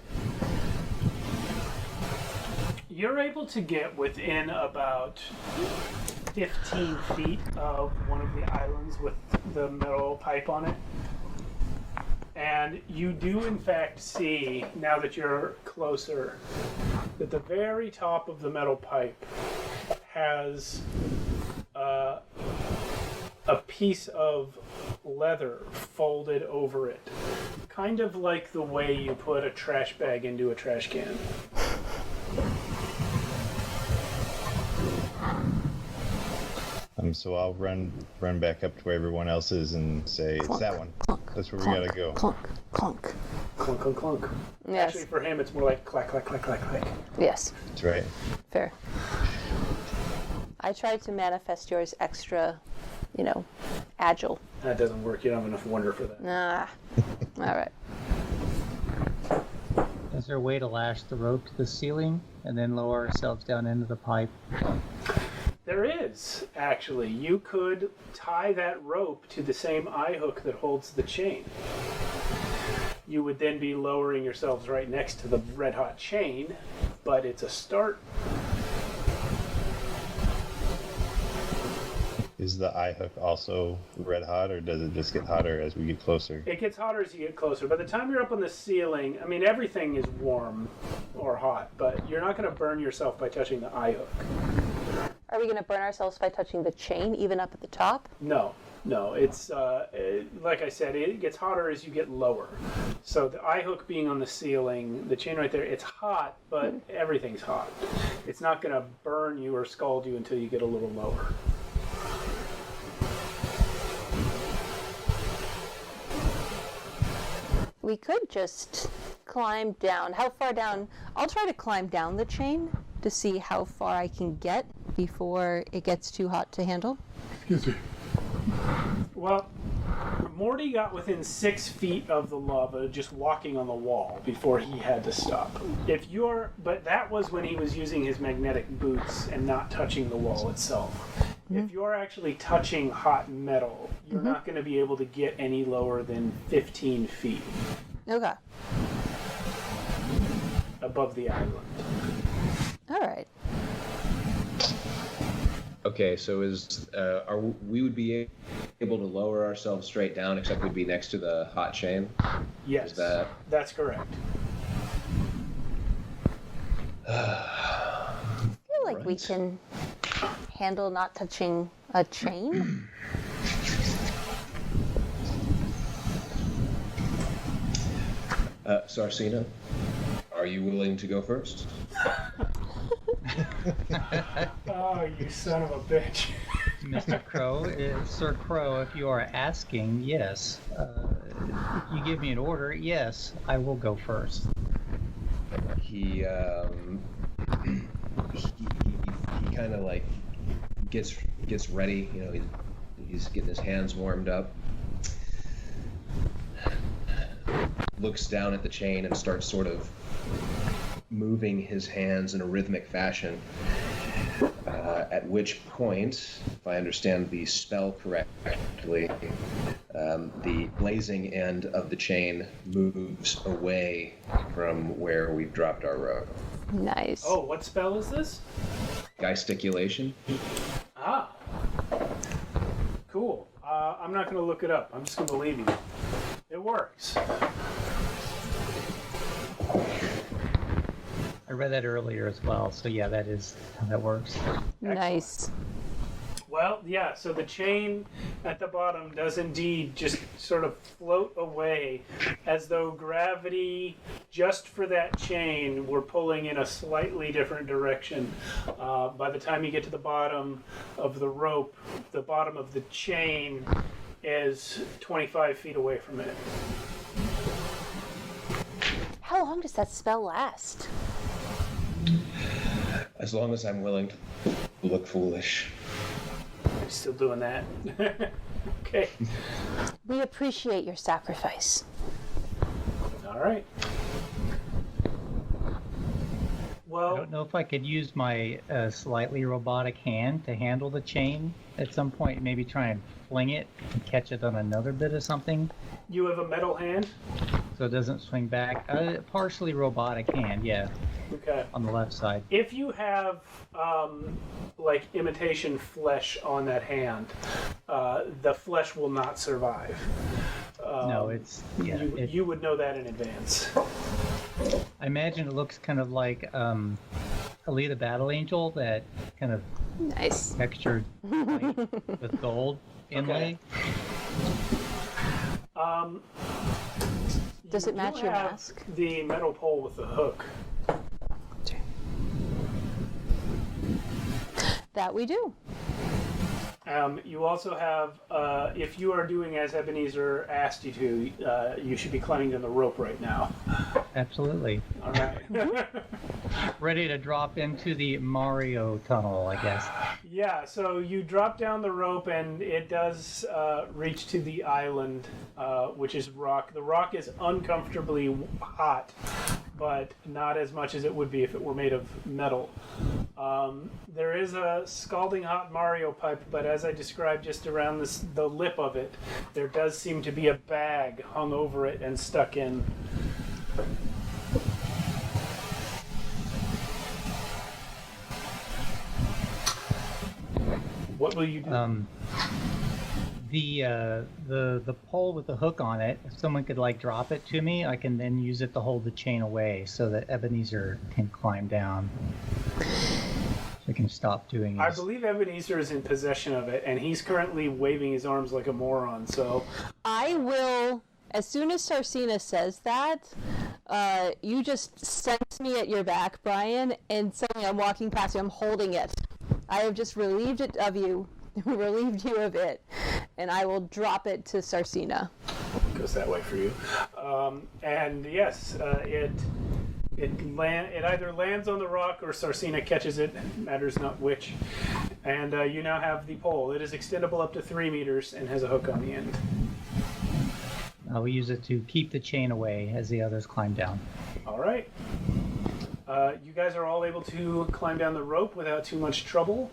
You're able to get within about 15 feet of one of the islands with the metal pipe on it. And you do, in fact, see, now that you're closer, that the very top of the metal pipe has a piece of leather folded over it. Kind of like the way you put a trash bag into a trash can. So I'll run back up to where everyone else is and say, Clunk, it's that one. clunk, That's where we clunk, gotta go. Clunk, clunk. Clunk, clunk, clunk. Yes. Actually, for him, it's more like clack, clack, clack, clack, clack. Yes. That's right. Fair. I tried to manifest yours extra, agile. That doesn't work. You don't have enough wonder for that. Nah. All right. Is there a way to lash the rope to the ceiling and then lower ourselves down into the pipe? There is, actually. You could tie that rope to the same eye hook that holds the chain. You would then be lowering yourselves right next to the red-hot chain, but it's a start. Is the eye hook also red hot, or does it just get hotter as we get closer? It gets hotter as you get closer. By the time you're up on the ceiling, I mean, everything is warm or hot, but you're not going to burn yourself by touching the eye hook. Are we going to burn ourselves by touching the chain, even up at the top? No. It's, like I said, it gets hotter as you get lower. So the eye hook being on the ceiling, the chain right there, it's hot, but everything's hot. It's not going to burn you or scald you until you get a little lower. We could just climb down. How far down? I'll try to climb down the chain to see how far I can get before it gets too hot to handle. Excuse me. Well, Morty got within 6 feet of the lava just walking on the wall before he had to stop. But that was when he was using his magnetic boots and not touching the wall itself. Mm-hmm. If you're actually touching hot metal, you're not going to be able to get any lower than 15 feet. Okay. Above the island. All right. Okay, so we would be able to lower ourselves straight down, except we'd be next to the hot chain? Yes, that's correct. I feel like we can handle not touching a chain. Sarcina, are you willing to go first? Oh, you son of a bitch. Mr. Crow, Sir Crow, if you are asking, yes. If you give me an order, yes, I will go first. He kind of like gets ready. He's getting his hands warmed up. Looks down at the chain and starts sort of moving his hands in a rhythmic fashion. At which point, if I understand the spell correctly, the blazing end of the chain moves away from where we've dropped our rope. Nice. Oh, what spell is this? Gesticulation. Ah. Cool. I'm not going to look it up. I'm just going to believe you. It works. I read that earlier as well, so yeah, that is how that works. Nice. Well, yeah, so the chain at the bottom does indeed just sort of float away as though gravity, just for that chain, were pulling in a slightly different direction. By the time you get to the bottom of the rope, the bottom of the chain is 25 feet away from it. How long does that spell last? As long as I'm willing to look foolish. You're still doing that. Okay. We appreciate your sacrifice. All right. I Well, don't know if I could use my slightly robotic hand to handle the chain at some point. Maybe try and fling it and catch it on another bit of something you have a metal hand. so it doesn't swing back. Partially robotic hand, yeah, Okay. on the left side. If you have like imitation flesh on that hand, the flesh will not survive. No, it's yeah. You would know that in advance. I imagine it looks kind of like Alita Battle Angel, that kind of Nice. textured white with gold inlay. Does it match You your have mask? The metal pole with the hook. That we do. You also have, if you are doing as Ebenezer asked you to, you should be climbing down the rope right now. Absolutely. All right. Ready to drop into the Mario tunnel, I guess. Yeah, so you drop down the rope and it does reach to the island, which is rock. The rock is uncomfortably hot, but not as much as it would be if it were made of metal. There is a scalding hot Mario pipe, but as I described just around the lip of it, there does seem to be a bag hung over it and stuck in. What will you do? The pole with the hook on it, if someone could like drop it to me, I can then use it to hold the chain away so that Ebenezer can climb down. So he can stop doing I his... believe Ebenezer is in possession of it, and he's currently waving his arms like a moron, so... I will, as soon as Sarsina says that, you just sense me at your back, Brian, and suddenly I'm walking past you, I'm holding it. I have just relieved it of you, relieved you of it, and I will drop it to Sarsina. Goes that way for you. And yes, it either lands on the rock or Sarsina catches it, matters not which. And you now have the pole. It is extendable up to 3 meters and has a hook on the end. We use it to keep the chain away as the others climb down. All right. You guys are all able to climb down the rope without too much trouble.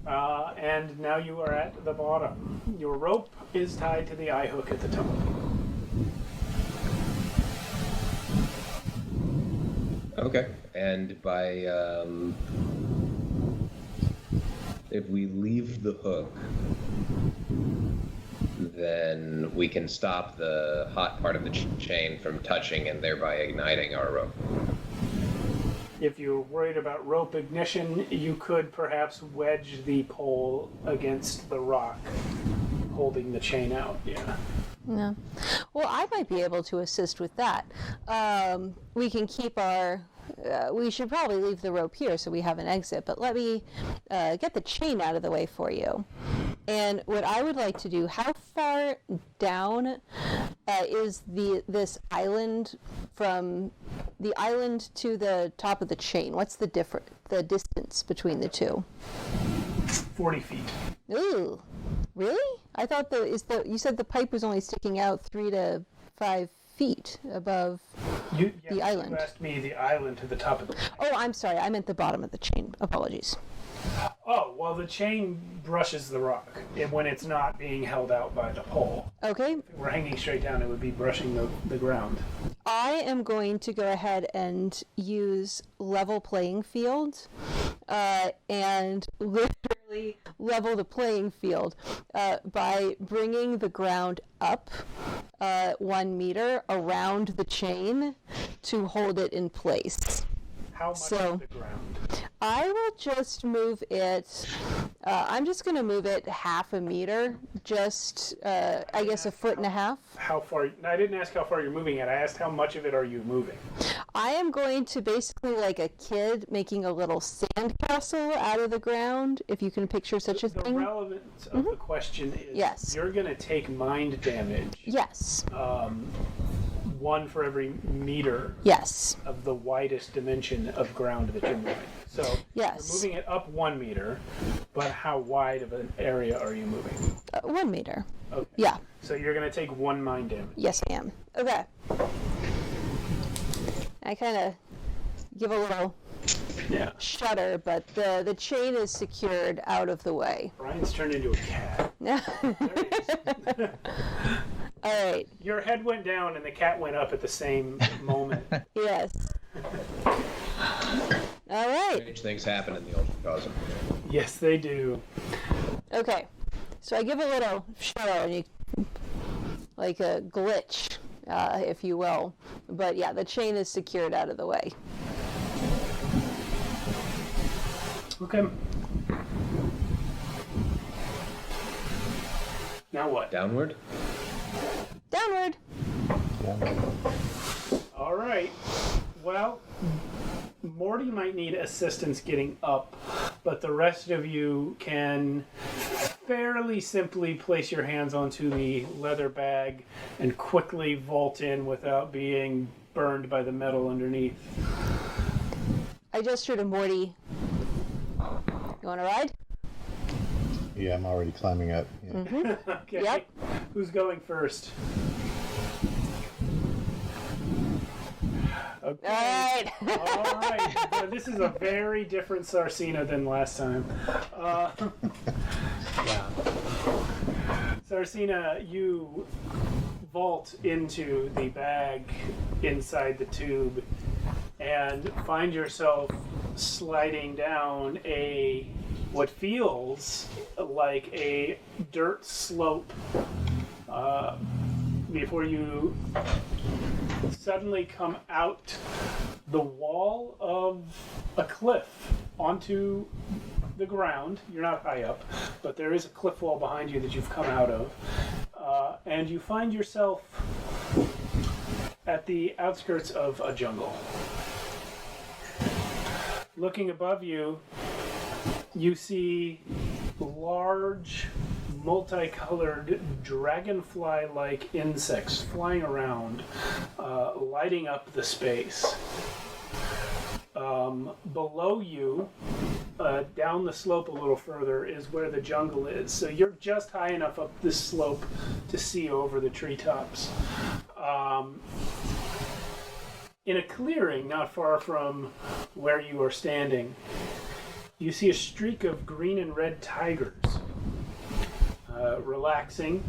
And now you are at the bottom. Your rope is tied to the eye hook at the top. Okay, and by if we leave the hook, then we can stop the hot part of the chain from touching and thereby igniting our rope. If you're worried about rope ignition, you could perhaps wedge the pole against the rock, holding the chain out. Yeah. Yeah. Well, I might be able to assist with that. We can keep our... we should probably leave the rope here so we have an exit, but let me get the chain out of the way for you. And what I would like to do, how far down is this island from the island to the top of the chain? What's the distance between the two? 40 feet. Ooh, really? I thought you said the pipe was only sticking out 3 to 5 feet above the island. You asked me the island to the top of the chain. Oh, I'm sorry. I meant the bottom of the chain. Apologies. Oh, well, the chain brushes the rock when it's not being held out by the pole. Okay. If it were hanging straight down, it would be brushing the ground. I am going to go ahead and use level playing field and literally level the playing field by bringing the ground up 1 meter around the chain to hold it in place. How much of the ground? I will just move it, I'm just going to move it 1/2 meter, just, I guess, 1.5 feet. How far? I didn't ask how far you're moving it. I asked how much of it are you moving? I am going to basically, like a kid making a little sandcastle out of the ground, if you can picture such a thing. The relevance of the question is, Yes. You're going to take mind damage. Yes. one for every meter Yes. of the widest dimension of ground that you're moving. So Yes. you're moving it up 1 meter, but how wide of an area are you moving? 1 meter. Okay. Yeah. So you're going to take 1 mind damage. Yes, I am. Okay. I kind of give a little Yeah. shudder, but the chain is secured out of the way. Brian's turned into a cat. There he is. All right. Your head went down and the cat went up at the same moment. Yes. All right. Strange things happen in the Ultracosm. Yes, they do. Okay. So I give a little shudder, and you, like a glitch, if you will. But yeah, the chain is secured out of the way. Okay. Now what? Downward? Downward. All right. Well, Morty might need assistance getting up, but the rest of you can fairly simply place your hands onto the leather bag and quickly vault in without being burned by the metal underneath. I gesture to Morty. You want to ride? Yeah, I'm already climbing up. Yeah. Okay. Yep. Who's going first? Okay. All right. All right. So this is a very different Sarcina than last time. Yeah. Sarcina, you vault into the bag inside the tube and find yourself sliding down what feels like a dirt slope before you suddenly come out the wall of a cliff onto the ground. You're not high up, but there is a cliff wall behind you that you've come out of, and you find yourself at the outskirts of a jungle. Looking above you, you see large, multicolored, dragonfly-like insects flying around, lighting up the space. Below you, down the slope a little further, is where the jungle is. So you're just high enough up this slope to see over the treetops. In a clearing not far from where you are standing, you see a streak of green and red tigers relaxing,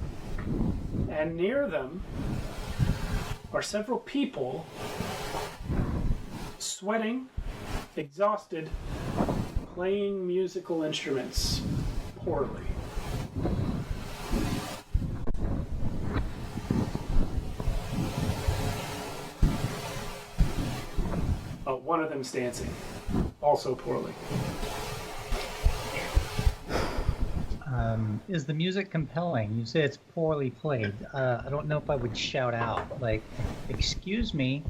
and near them are several people sweating, exhausted, playing musical instruments poorly. One of them's dancing, also poorly. Is the music compelling? You say it's poorly played. I don't know if I would shout out, like, excuse me.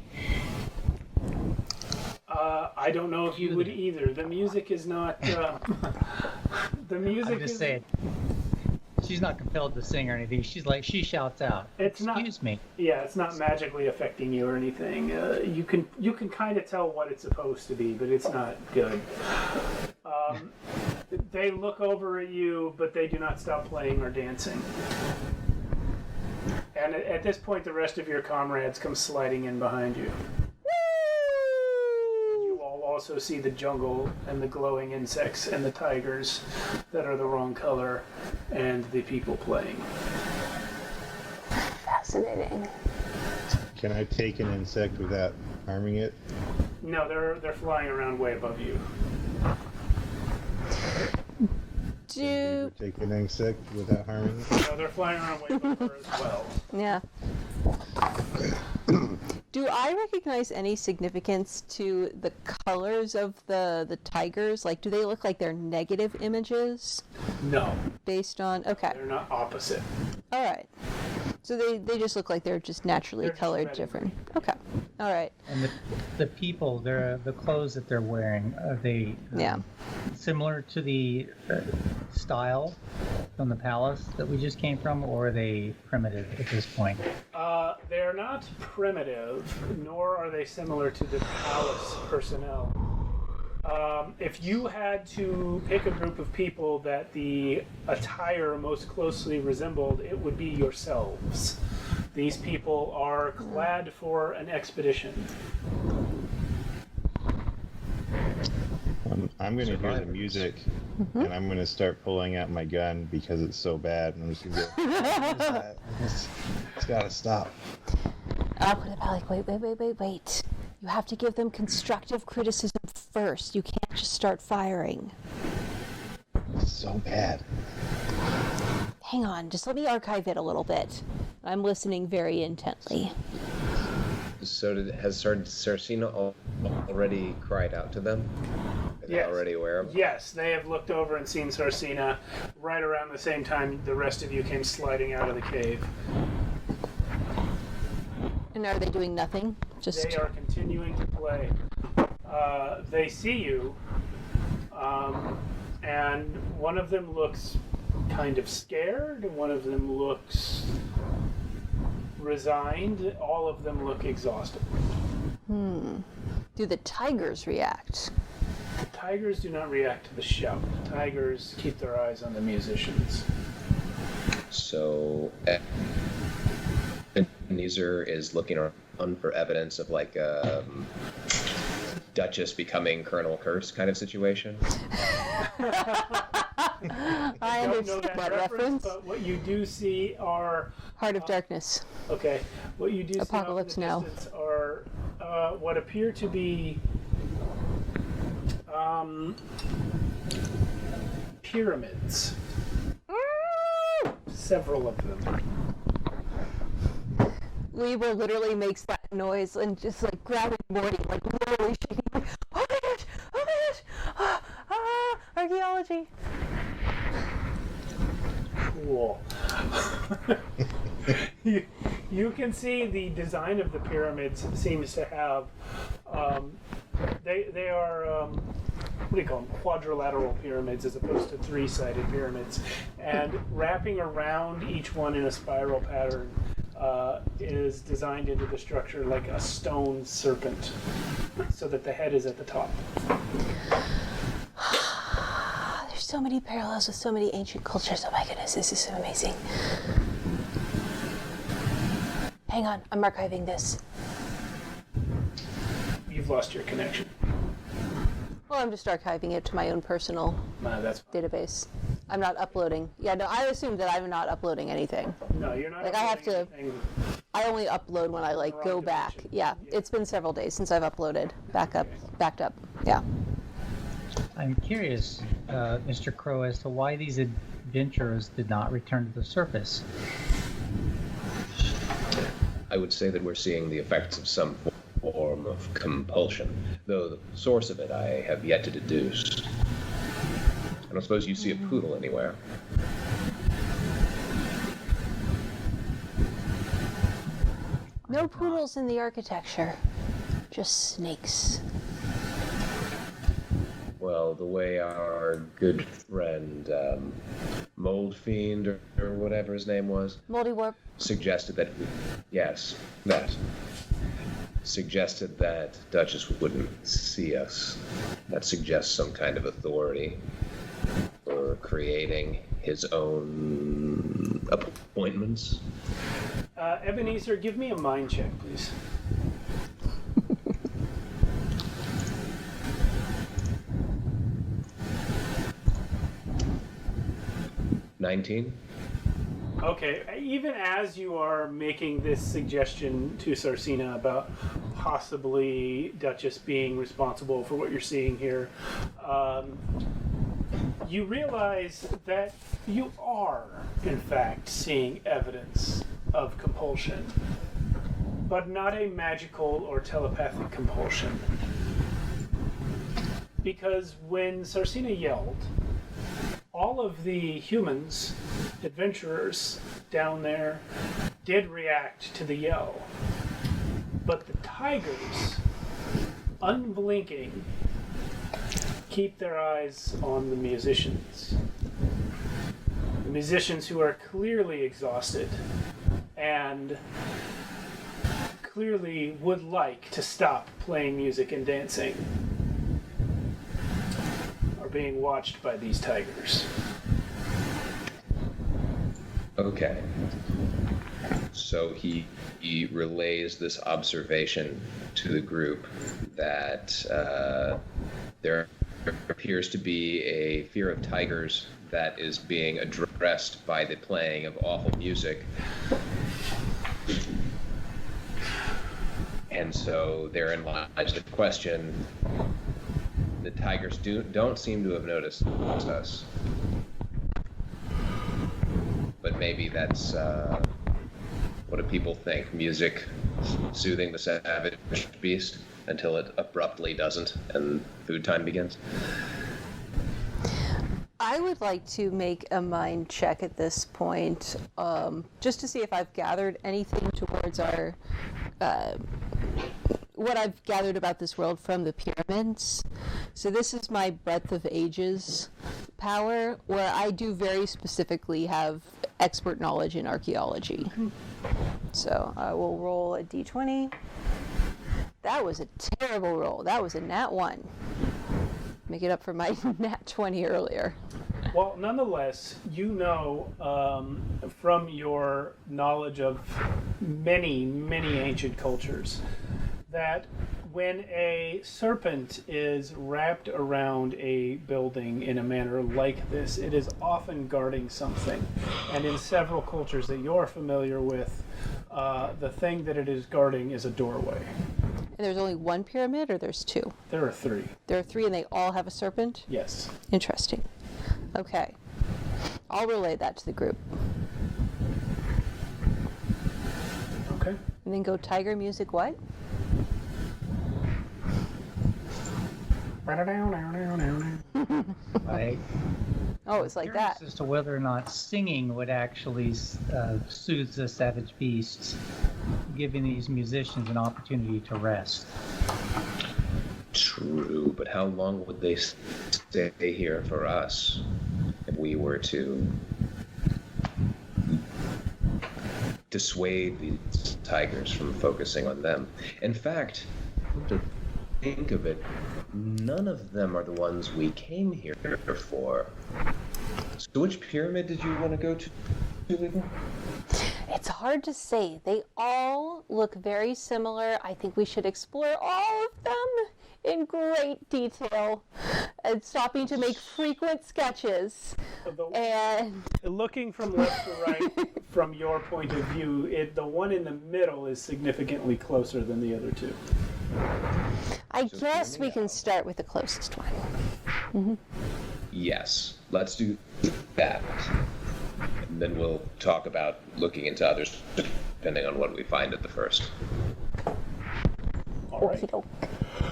I don't know if you would either. The music is not... the music I'm just is... saying. She's not compelled to sing or anything. She shouts out. It's not. Excuse me. Yeah, it's not magically affecting you or anything. You can kind of tell what it's supposed to be, but it's not good. They look over at you, but they do not stop playing or dancing. And at this point, the rest of your comrades come sliding in behind you. You all also see the jungle and the glowing insects and the tigers that are the wrong color and the people playing. Fascinating. Can I take an insect without harming it? No, they're flying around way above you. Can I take an insect without harming it? No, they're flying around way above her as well. Yeah. Do I recognize any significance to the colors of the tigers? Like, do they look like they're negative images No, based on... Okay. they're not opposite. All right. So they just look like they're just naturally They're just colored red and different. green. Okay. All right. And the people, the clothes that they're wearing, are they Yeah. similar to the style from the palace that we just came from, or are they primitive at this point? They're not primitive, nor are they similar to the palace personnel. If you had to pick a group of people that the attire most closely resembled, it would be yourselves. These people are clad for an expedition. I'm going to hear the music, and I'm going to start pulling out my gun because it's so bad. And I'm just going to go, "What is that? It's got to stop." I'll put it back like, wait. You have to give them constructive criticism first. You can't just start firing. It's so bad. Hang on, just let me archive it a little bit. I'm listening very intently. So has Sarsina already cried out to them? Are they Yes. already aware of it? Yes, they have looked over and seen Sarsina right around the same time the rest of you came sliding out of the cave. And are they doing nothing? Just They are continuing to play. They see you, and one of them looks kind of scared, one of them looks resigned, all of them look exhausted. do the tigers react? The tigers do not react to the shout. The tigers keep their eyes on the musicians. So Ebenezer is looking around for evidence of like Duchess becoming Colonel Curse kind of situation. I Don't know understand that that reference, reference. but what you do see are Heart of Darkness. okay. What you do Apocalypse see off in Now. the distance are what appear to be pyramids. Several of them. Libra literally makes that noise and just like grabbing Morty, like literally shaking, like, oh my gosh, oh my gosh, archaeology. Cool. you can see the design of the pyramids seems to have they are what do you call them, quadrilateral pyramids as opposed to three-sided pyramids, and wrapping around each one in a spiral pattern is designed into the structure like a stone serpent so that the head is at the top. There's so many parallels with so many ancient cultures. Oh my goodness, this is so amazing. Hang on, I'm archiving this. You've lost your connection. Well, I'm just archiving it to my own personal That's database. I'm not uploading. Yeah, no, I assume that I'm not uploading anything. no, you're not. Like, I have uploading to- anything. I only upload when I like Wrong go back. dimension. Yeah, it's been several days since I've uploaded. Backed up. Yeah. I'm curious, Mr. Crow, as to why these adventurers did not return to the surface. I would say that we're seeing the effects of some form of compulsion, though the source of it I have yet to deduce. I don't suppose you see a poodle anywhere. No poodles in the architecture, just snakes. Well, the way our good friend Mold Fiend or whatever his name was Moldy warp. suggested that, yes, that suggested that Duchess wouldn't see us. That suggests some kind of authority for creating his own appointments. Ebenezer, give me a mind check, please. $19? Okay, even as you are making this suggestion to Sarsina about possibly Duchess being responsible for what you're seeing here, you realize that you are, in fact, seeing evidence of compulsion, but not a magical or telepathic compulsion. Because when Sarsina yelled, all of the humans, adventurers down there, did react to the yell, but the tigers, unblinking, keep their eyes on the musicians. The musicians who are clearly exhausted and clearly would like to stop playing music and dancing are being watched by these tigers. Okay. So he relays this observation to the group that there appears to be a fear of tigers that is being addressed by the playing of awful music. And so therein lies the question. The tigers don't seem to have noticed us. But maybe that's, what do people think? Music soothing the savage beast until it abruptly doesn't and food time begins? I would like to make a mind check at this point, just to see if I've gathered anything towards our, what I've gathered about this world from the pyramids. So this is my breadth of ages power, where I do very specifically have expert knowledge in archaeology. So I will roll a d20. That was a terrible roll. That was a nat 1. Make it up for my nat 20 earlier. Well, nonetheless, you know from your knowledge of many, many ancient cultures that when a serpent is wrapped around a building in a manner like this, it is often guarding something. And in several cultures that you're familiar with, the thing that it is guarding is a doorway. And there's only one pyramid, or there's two? There are 3. There are 3, and they all have a serpent? Yes. Interesting. Okay. I'll relay that to the group. Okay. And then go tiger music what? I Oh, it's like that. curious as to whether or not singing would actually soothe the savage beasts, giving these musicians an opportunity to rest. True, but how long would they stay here for us if we were to dissuade these tigers from focusing on them? In fact, to think of it, none of them are the ones we came here for. So which pyramid did you want to go to, Lisa? It's hard to say. They all look very similar. I think we should explore all of them in great detail and stopping to make frequent sketches. And Looking from left to right, from your point of view, the one in the middle is significantly closer than the other 2. I guess we can start with the closest one. Mm-hmm. Yes, let's do that. And then we'll talk about looking into others, depending on what we find at the first. All right. Okey-doke.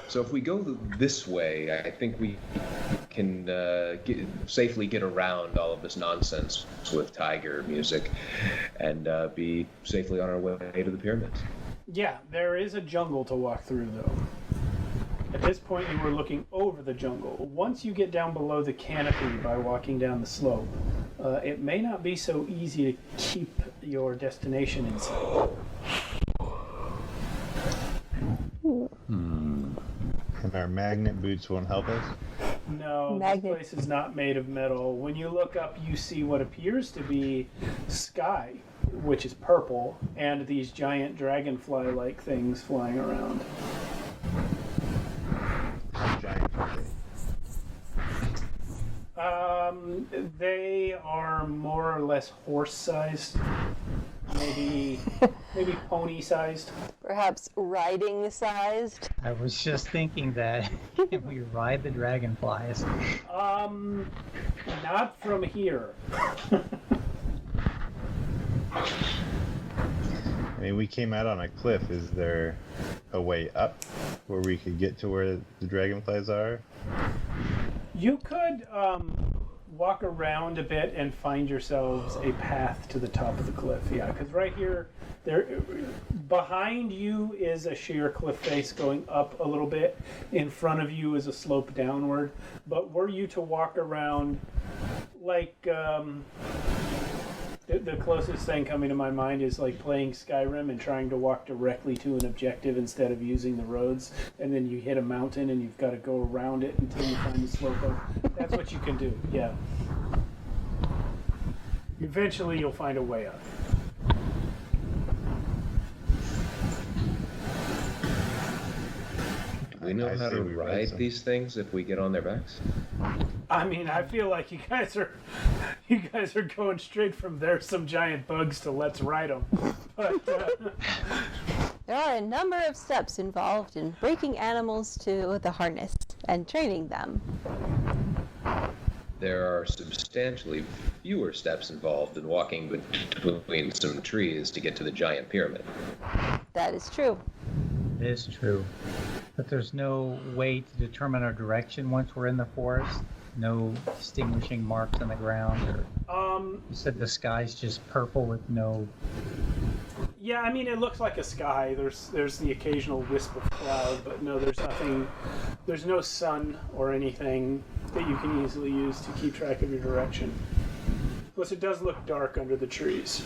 So if we go this way, I think we can safely get around all of this nonsense with tiger music and be safely on our way to the pyramids. Yeah, there is a jungle to walk through, though. At this point, you were looking over the jungle. Once you get down below the canopy by walking down the slope, it may not be so easy to keep your destination in sight. And our magnet boots won't help us? No, Magnet. this place is not made of metal. When you look up, you see what appears to be sky, which is purple, and these giant dragonfly-like things flying around. How giant are they? They are more or less horse-sized, maybe pony-sized. Perhaps riding sized. I was just thinking that can we ride the dragonflies? Not from here. I mean, we came out on a cliff. Is there a way up where we could get to where the dragonflies are? You could walk around a bit and find yourselves a path to the top of the cliff. Yeah, because right here, there, behind you is a sheer cliff face going up a little bit. In front of you is a slope downward. But were you to walk around, like, the closest thing coming to my mind is like playing Skyrim and trying to walk directly to an objective instead of using the roads, and then you hit a mountain and you've got to go around it until you find the slope up. That's what you can do, yeah. Eventually you'll find a way up. Do we know how to ride these things if we get on their backs? I mean, I feel like you guys are going straight from there's some giant bugs to let's ride them. But There are a number of steps involved in breaking animals to the harness and training them. There are substantially fewer steps involved in walking between some trees to get to the giant pyramid. That is true. It is true. But there's no way to determine our direction once we're in the forest? No distinguishing marks on the ground? Or, you said the sky's just purple with no... yeah, I mean, it looks like a sky. There's the occasional wisp of cloud, but no, there's nothing. There's no sun or anything that you can easily use to keep track of your direction. Plus, it does look dark under the trees.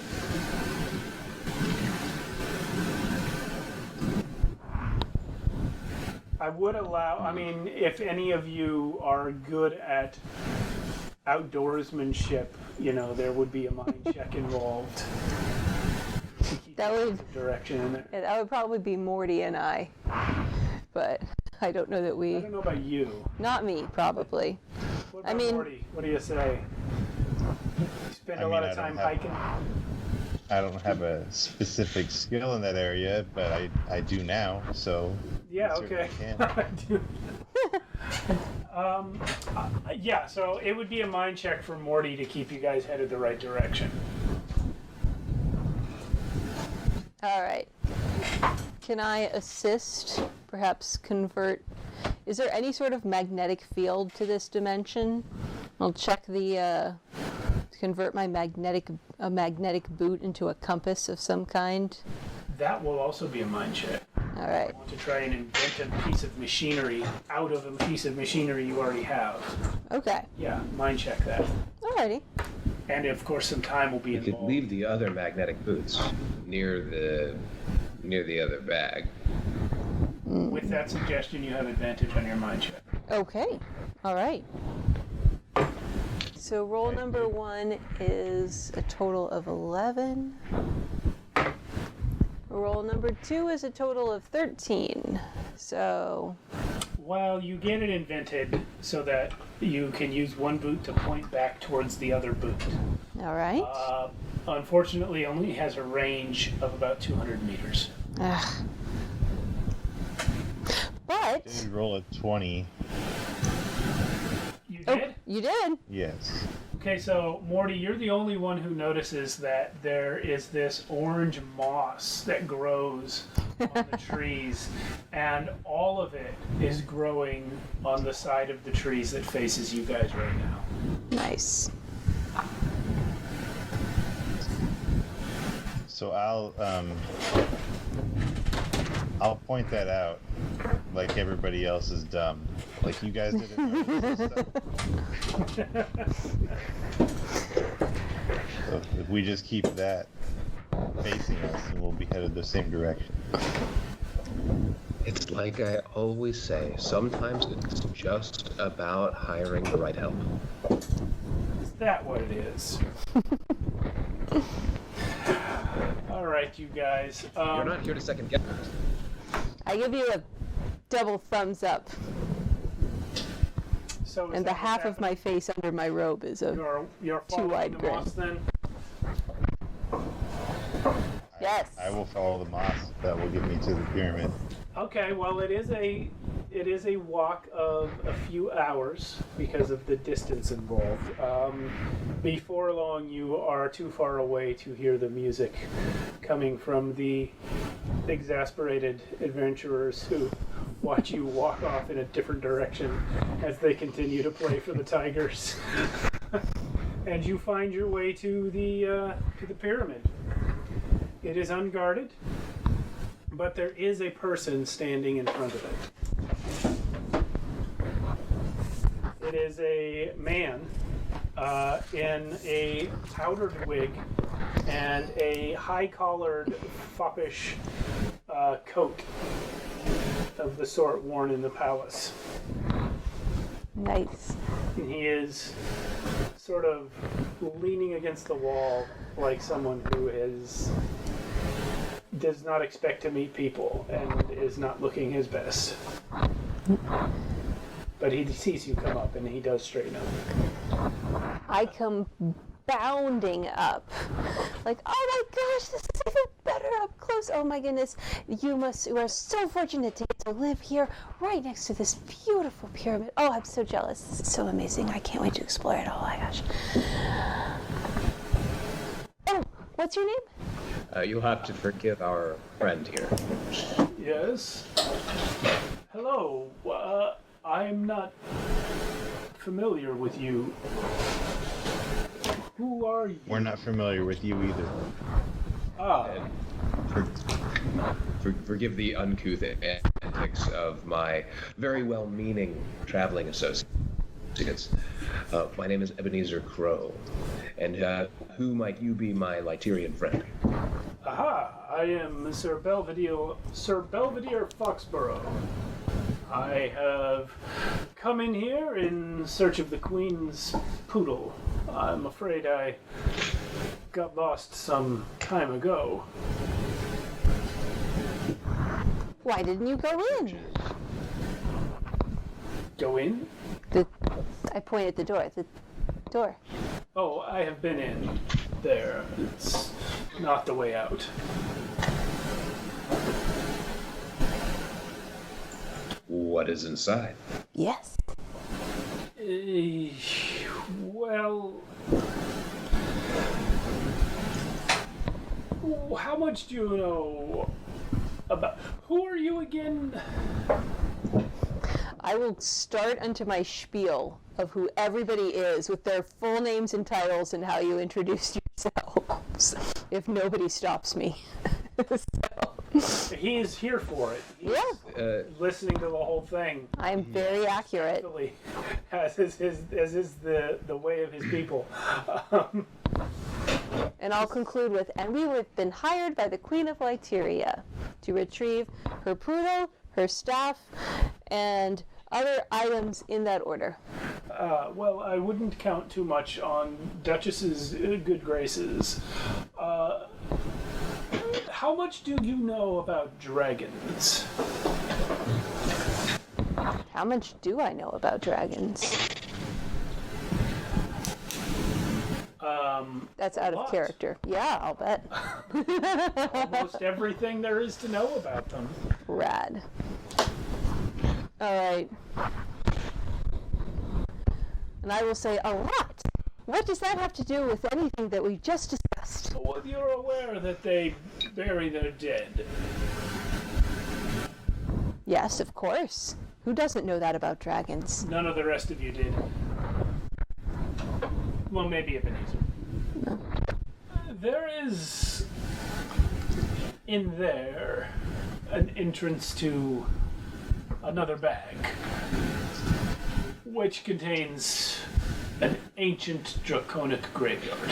I would allow, I mean, if any of you are good at outdoorsmanship, you know, there would be a mind check involved. That would Direction in there. yeah, that would probably be Morty and I, but I don't know that I we. don't know about you. Not me, probably. What I about mean- Morty? What do you say? You spend a lot of time hiking? I don't have a specific skill in that area, but I do now, so... Yeah, I certainly okay. can. I do. Yeah, so it would be a mind check for Morty to keep you guys headed the right direction. All right. Can I assist? Perhaps convert. Is there any sort of magnetic field to this dimension? I'll check the. Convert my magnetic boot into a compass of some kind. That will also be a mind check. All right. I want to try and invent a piece of machinery out of a piece of machinery you already have. Okay. Yeah, mind check that. Alrighty. And of course, some time will be You involved. could leave the other magnetic boots near the other bag. With that suggestion, you have advantage on your mind check. Okay. All right. So roll number 1 is a total of 11. Roll number 2 is a total of 13. So, Well, you get it invented so that you can use one boot to point back towards the other boot. all right. Unfortunately, only has a range of about 200 meters. Ugh. But Did you roll a 20? You oh, did? you did. Yes. Okay, so Morty, you're the only one who notices that there is this orange moss that grows on the trees, and all of it is growing on the side of the trees that faces you guys right now. Nice. So I'll point that out, like everybody else is dumb. Like you guys didn't notice this stuff. So if we just keep that facing us, then we'll be headed the same direction. It's like I always say, sometimes it's just about hiring the right help. Is that what it is? All right, you guys. You're not here to second guess. I give you a double thumbs up, So is and the that what's half of happening? my face under my robe is a You're too following wide the grin. moss then? Yes. I will follow the moss. That will get me to the pyramid. Okay, well it is a walk of a few hours because of the distance involved. Before long, you are too far away to hear the music coming from the exasperated adventurers who watch you walk off in a different direction as they continue to play for the Tigers. And you find your way to the pyramid. It is unguarded, but there is a person standing in front of it. It is a man in a powdered wig and a high-collared, foppish coat of the sort worn in the palace. Nice. And he is sort of leaning against the wall like someone who does not expect to meet people and is not looking his best. But he sees you come up and he does straighten up. I come bounding up. Like, oh my gosh, this is even better up close. Oh my goodness. You are so fortunate to get to live here right next to this beautiful pyramid. Oh, I'm so jealous. This is so amazing. I can't wait to explore it. Oh my gosh. Oh, what's your name? You'll have to forgive our friend here. Yes? Hello. I'm not familiar with you. Who are you? We're not familiar with you either. Ah, Forgive the uncouth antics of my very well-meaning traveling associates. My name is Ebenezer Crow, and who might you be, my Lyterian friend? aha! I am Sir Belvedere Foxborough. I have come in here in search of the Queen's poodle. I'm afraid I got lost some time ago. Why didn't you go in? Go in? I point at the door. The door. Oh, I have been in there. It's not the way out. What is inside? Yes. Well, how much do you know about... Who are you again? I will start unto my spiel of who everybody is with their full names and titles and how you introduced yourselves, if nobody stops me. He is here for it. He's listening to the whole thing. I'm very accurate. As is the way of his people. And I'll conclude with, and we have been hired by the Queen of Lyteria to retrieve her poodle, her staff, and other items in that order. Well, I wouldn't count too much on Duchess's good graces. How much do you know about dragons? How much do I know about dragons? That's out of lot. character. Yeah, I'll bet. Almost everything there is to know about them. Rad. All right. And I will say a lot. What does that have to do with anything that we just discussed? Well, you're aware that they bury their dead. Yes, of course. Who doesn't know that about dragons? None of the rest of you did. Well, maybe Ebenezer. No. There is in there an entrance to another bag, which contains an ancient draconic graveyard.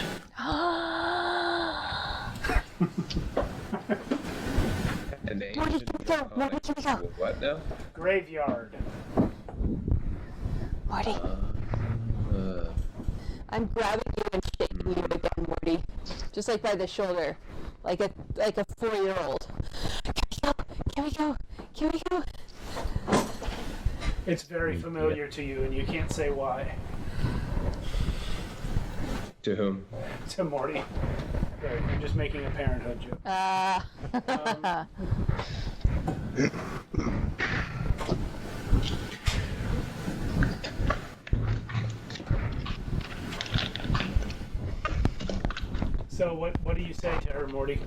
An Morty, ancient can we go? Morty, can we go? What now? Graveyard. Morty, I'm grabbing you and shaking you again, Morty. Just like by the shoulder. Like a 4-year-old. Can we go? Can we go? It's very familiar to you, and you can't say why. To whom? To Morty. There, you're just making a parenthood joke. So what do you say to her, Morty?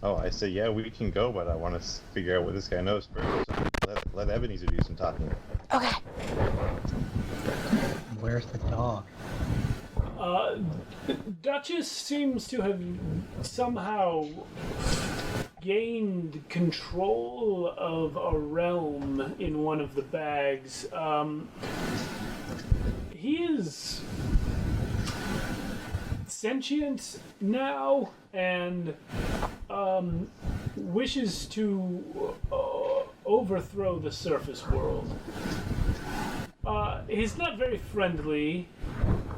Oh, I say, yeah, we can go, but I want to figure out what this guy knows first. Let Ebenezer do some talking. Okay. Where's the dog? Duchess seems to have somehow gained control of a realm in one of the bags. He is sentient now and wishes to overthrow the surface world. He's not very friendly,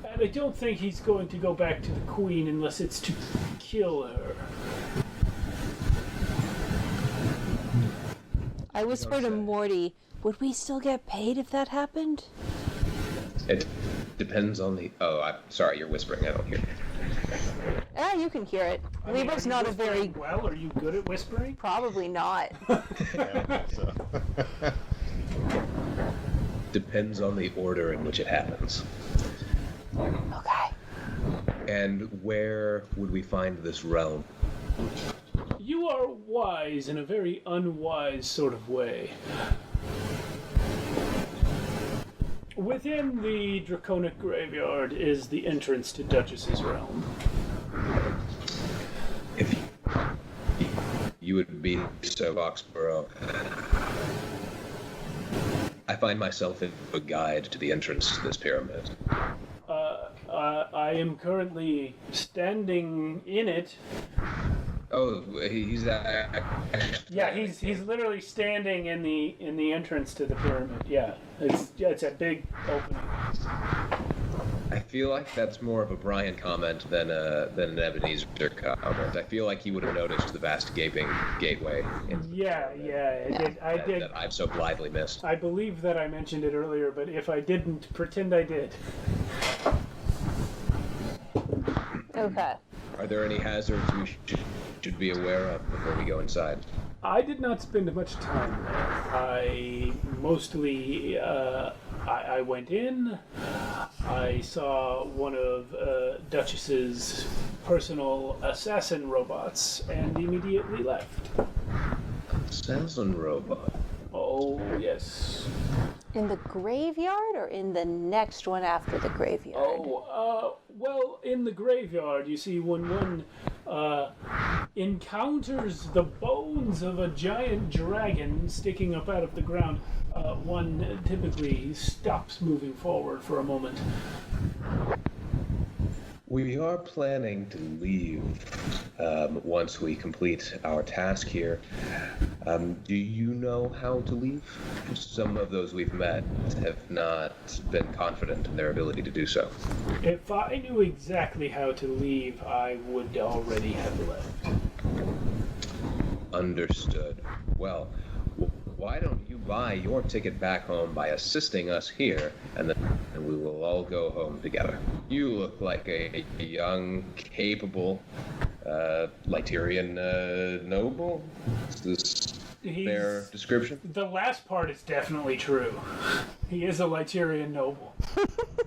and I don't think he's going to go back to the Queen unless it's to kill her. I whisper to Morty, would we still get paid if that happened? It depends on the. Oh, I'm sorry. You're whispering. I don't hear. You can hear it. Libra's not a very... Well, are you good at whispering? Probably not. So. Depends on the order in which it happens. Okay. And where would we find this realm? You are wise in a very unwise sort of way. Within the Draconic Graveyard is the entrance to Duchess's realm. If you would be so Oxborough, I find myself in a guide to the entrance to this pyramid. I am currently standing in it. Oh, he's Yeah, he's literally standing in the entrance to the pyramid. Yeah, it's a big opening. I feel like that's more of a Brian comment than an Ebenezer comment. I feel like he would have noticed the vast gaping gateway. Yeah, I did. That I've so blithely missed. I believe that I mentioned it earlier, but if I didn't, pretend I did. Okay. Are there any hazards we should be aware of before we go inside? I did not spend much time there. I mostly, I went in, I saw one of Duchess's personal assassin robots, and immediately left. Assassin robot? Oh, yes. In the graveyard or in the next one after the graveyard? Well, in the graveyard, you see, when one encounters the bones of a giant dragon sticking up out of the ground, one typically stops moving forward for a moment. We are planning to leave once we complete our task here. Do you know how to leave? Some of those we've met have not been confident in their ability to do so. If I knew exactly how to leave, I would already have left. Understood. Well, why don't you buy your ticket back home by assisting us here, and then we will all go home together. You look like a young, capable Lytirian noble. Is this fair description? The last part is definitely true. He is a Lytirian noble.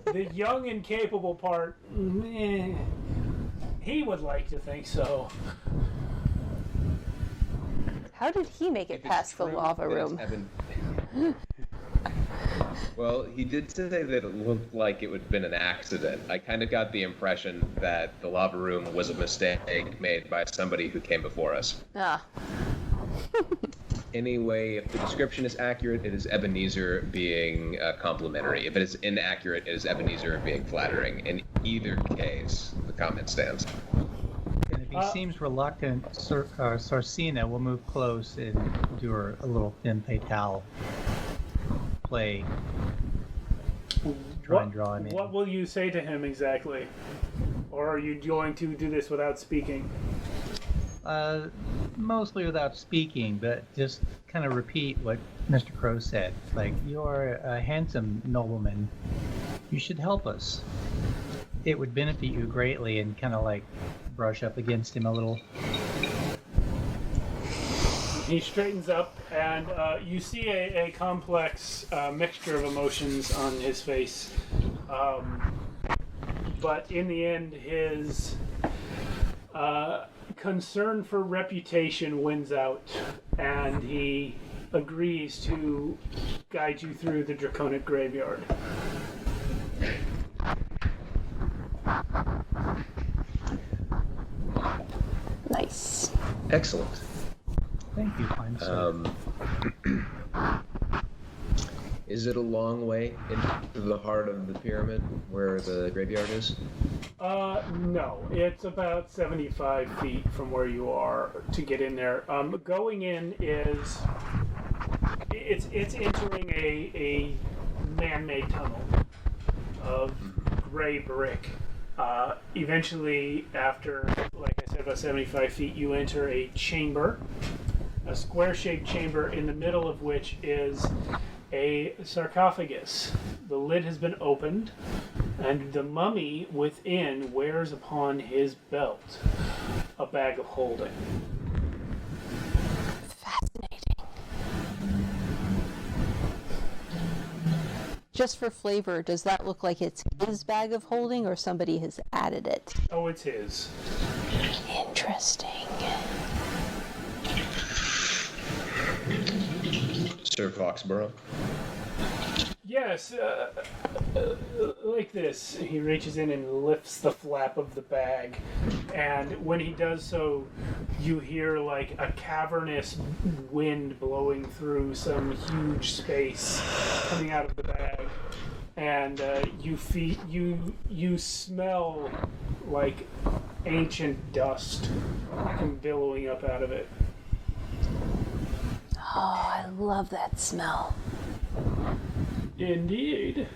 The young and capable part, he would like to think so. How did he make it past the lava room? Well, he did say that it looked like it would have been an accident. I kind of got the impression that the lava room was a mistake made by somebody who came before us. Ah. Anyway, if the description is accurate, it is Ebenezer being complimentary. If it is inaccurate, it is Ebenezer being flattering. In either case, the comment stands. And if he seems reluctant, Sarcina will move close and do her a little femme fatale play. Try and draw him in. What will you say to him exactly? Or are you going to do this without speaking? Mostly without speaking, but just kind of repeat what Mr. Crow said. Like, you're a handsome nobleman. You should help us. It would benefit you greatly, and kind of like brush up against him a little. He straightens up, and you see a complex mixture of emotions on his face. But in the end, his concern for reputation wins out, and he agrees to guide you through the Draconic Graveyard. Nice. Excellent. Thank you, fine sir. Is it a long way into the heart of the pyramid where the graveyard is? No. It's about 75 feet from where you are to get in there. Going in is... It's entering a man-made tunnel of gray brick. Eventually, after, like I said, about 75 feet, you enter a chamber, a square-shaped chamber, in the middle of which is a sarcophagus. The lid has been opened, and the mummy within wears upon his belt a bag of holding. Fascinating. Just for flavor, does that look like it's his bag of holding or somebody has added it? Oh, it's his. Interesting. Sir Foxborough? Yes, like this. He reaches in and lifts the flap of the bag, and when he does so, you hear like a cavernous wind blowing through some huge space coming out of the bag, and you smell like ancient dust come billowing up out of it. Oh, I love that smell. Indeed.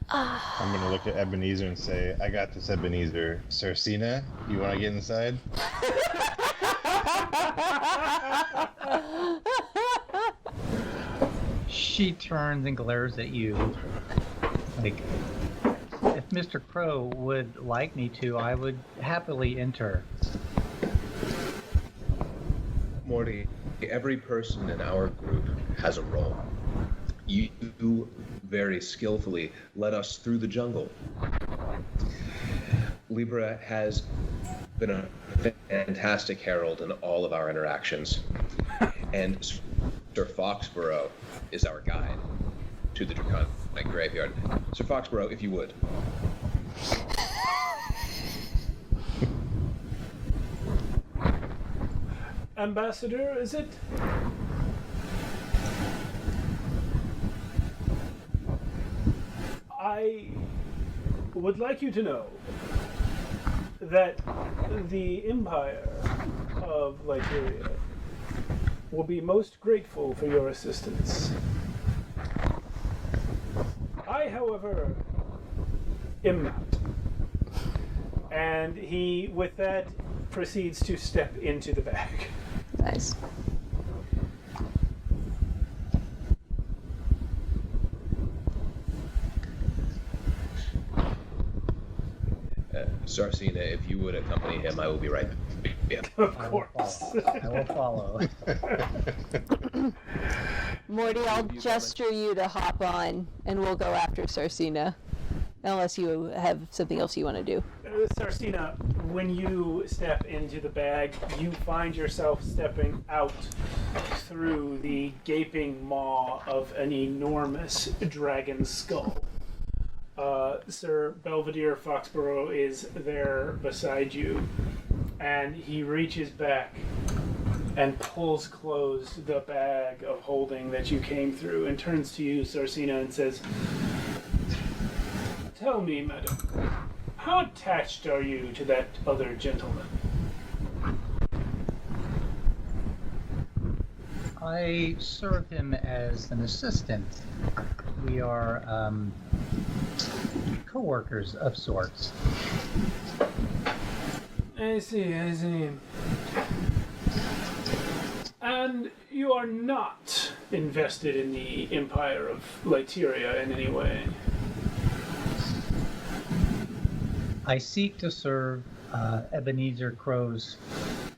I'm going to look at Ebenezer and say, I got this, Ebenezer. Sarcina, you want to get inside? She turns and glares at you. Like, if Mr. Crow would like me to, I would happily enter. Morty, every person in our group has a role. You very skillfully led us through the jungle. Libra has been a fantastic herald in all of our interactions. And Sir Foxborough is our guide to the Draconic Graveyard. Sir Foxborough, if you would. Ambassador, is it? I would like you to know that the Empire of Lyteria will be most grateful for your assistance. I, however, am not. And he, with that, proceeds to step into the bag. Nice. Sarcina, if you would accompany him, I will be right back. Of course. I will follow. Morty, I'll gesture you to hop on, and we'll go after Sarcina. Unless you have something else you want to do. Sarcina, when you step into the bag, you find yourself stepping out through the gaping maw of an enormous dragon skull. Sir Belvedere Foxborough is there beside you, and he reaches back and pulls closed the bag of holding that you came through and turns to you, Sarcina, and says, "Tell me, madam, how attached are you to that other gentleman?" I serve him as an assistant. We are co-workers of sorts. I see. And you are not invested in the Empire of Lyteria in any way? I seek to serve Ebenezer Crow's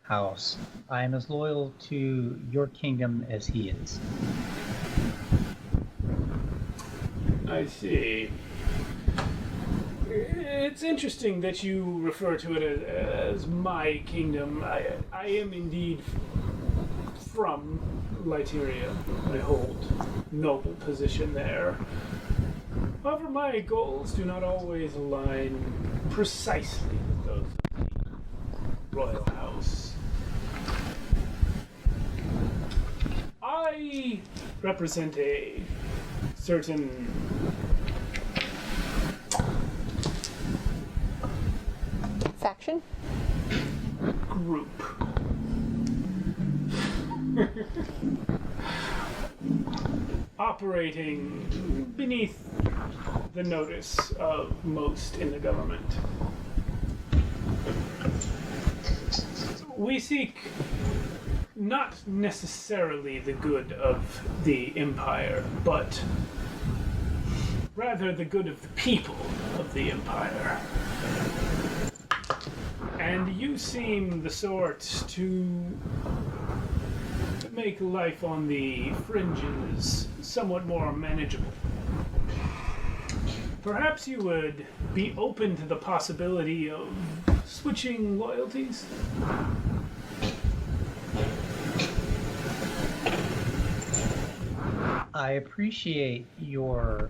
house. I am as loyal to your kingdom as he is. I see. It's interesting that you refer to it as my kingdom. I am indeed from Lyteria. I hold noble position there. However, my goals do not always align precisely with those of the royal house. I represent a certain Faction? group. Operating beneath the notice of most in the government. We seek not necessarily the good of the empire, but rather the good of the people of the empire. And you seem the sort to make life on the fringes somewhat more manageable. Perhaps you would be open to the possibility of switching loyalties? I appreciate your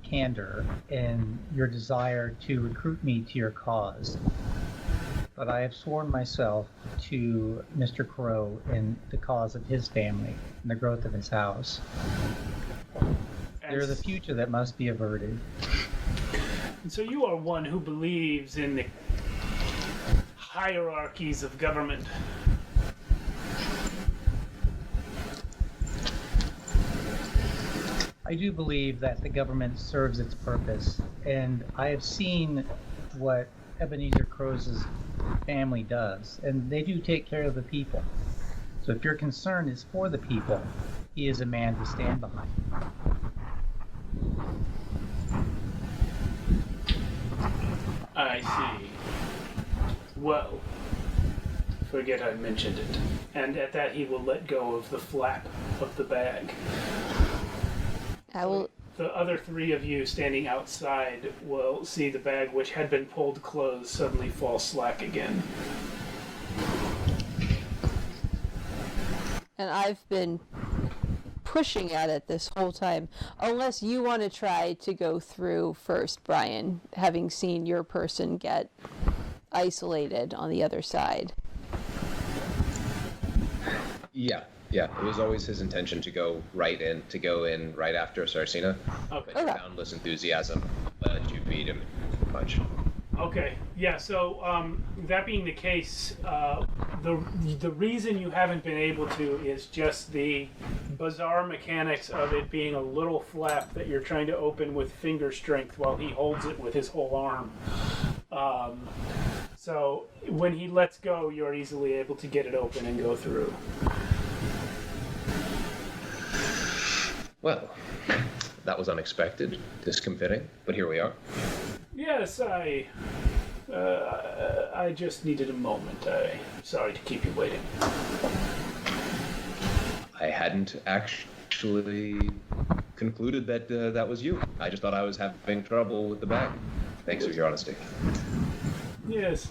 candor and your desire to recruit me to your cause. But I have sworn myself to Mr. Crow and the cause of his family and the growth of his house. There is a future that must be averted. And so you are one who believes in the hierarchies of government. I do believe that the government serves its purpose, and I have seen what Ebenezer Crow's family does, and they do take care of the people. So if your concern is for the people, he is a man to stand behind. I see. Well, forget I mentioned it. And at that he will let go of the flap of the bag. I will. The other three of you standing outside will see the bag, which had been pulled closed, suddenly fall slack again. And I've been pushing at it this whole time. Unless you want to try to go through first, Brian, having seen your person get isolated on the other side. Yeah. It was always his intention to go in right after Sarcina. Okay. But your boundless enthusiasm led you beat him much. Okay, yeah, so that being the case, the reason you haven't been able to is just the bizarre mechanics of it being a little flap that you're trying to open with finger strength while he holds it with his whole arm. So when he lets go, you're easily able to get it open and go through. Well, that was unexpected, discomfiting, but here we are. Yes, I just needed a moment. Sorry to keep you waiting. I hadn't actually concluded that that was you. I just thought I was having trouble with the bag. Thanks for your honesty. Yes.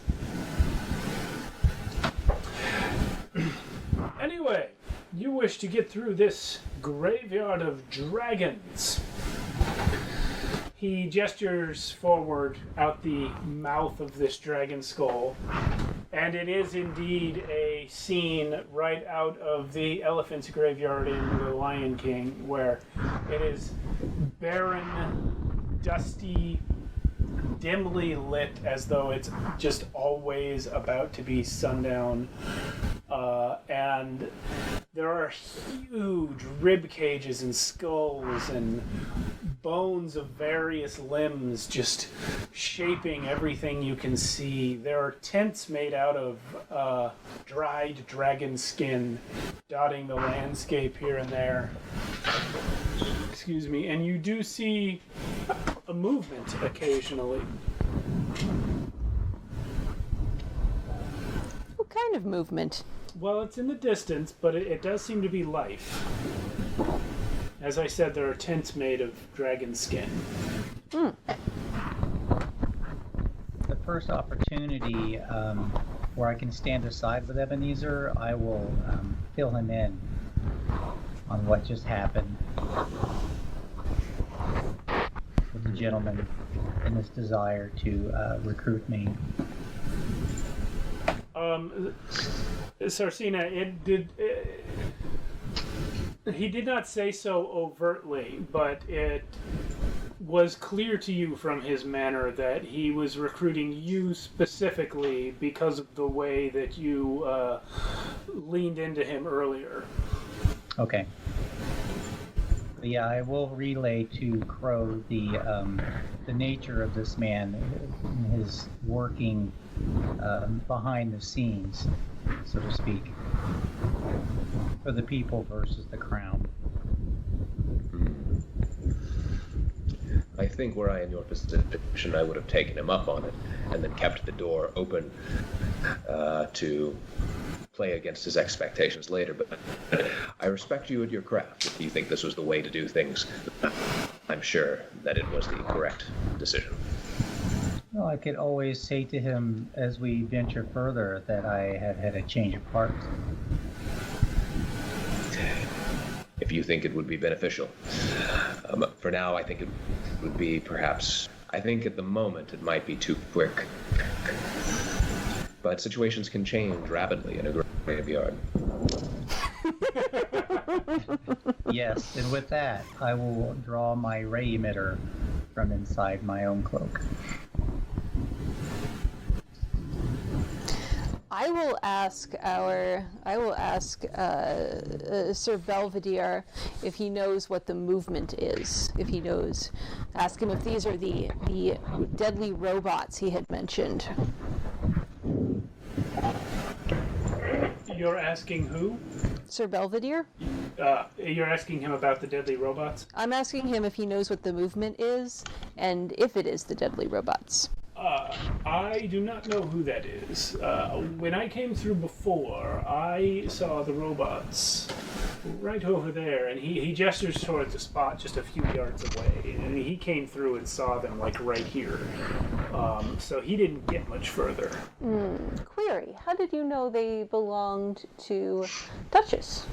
Anyway, you wish to get through this graveyard of dragons. He gestures forward out the mouth of this dragon skull, and it is indeed a scene right out of the elephant's graveyard in The Lion King, where it is barren, dusty, dimly lit, as though it's just always about to be sundown, and there are huge rib cages and skulls and bones of various limbs just shaping everything you can see. There are tents made out of dried dragon skin dotting the landscape here and there. Excuse me. And you do see a movement occasionally. What kind of movement? Well, it's in the distance, but it does seem to be life. As I said, there are tents made of dragon skin. The first opportunity where I can stand aside with Ebenezer, I will fill him in on what just happened. gentleman in his desire to recruit me. Sarsina, he did not say so overtly, but it was clear to you from his manner that he was recruiting you specifically because of the way that you leaned into him earlier. Okay. Yeah, I will relay to Crow the nature of this man, his working behind the scenes, so to speak, for the people versus the crown. I think were I in your position, I would have taken him up on it and then kept the door open to play against his expectations later. But I respect you and your craft. If you think this was the way to do things, I'm sure that it was the correct decision. Well, I could always say to him as we venture further that I have had a change of heart. If you think it would be beneficial. For now, I think it would be perhaps, I think at the moment it might be too quick. But situations can change rapidly in a graveyard. Yes, and with that, I will draw my ray emitter from inside my own cloak. I will ask Sir Belvedere if he knows what the movement is. If he knows, ask him if these are the deadly robots he had mentioned. You're asking who? Sir Belvedere? You're asking him about the deadly robots? I'm asking him if he knows what the movement is, and if it is the deadly robots. I do not know who that is. When I came through before, I saw the robots right over there, and he gestures towards a spot just a few yards away, and he came through and saw them like right here. So he didn't get much further. Query, how did you know they belonged to Duchess?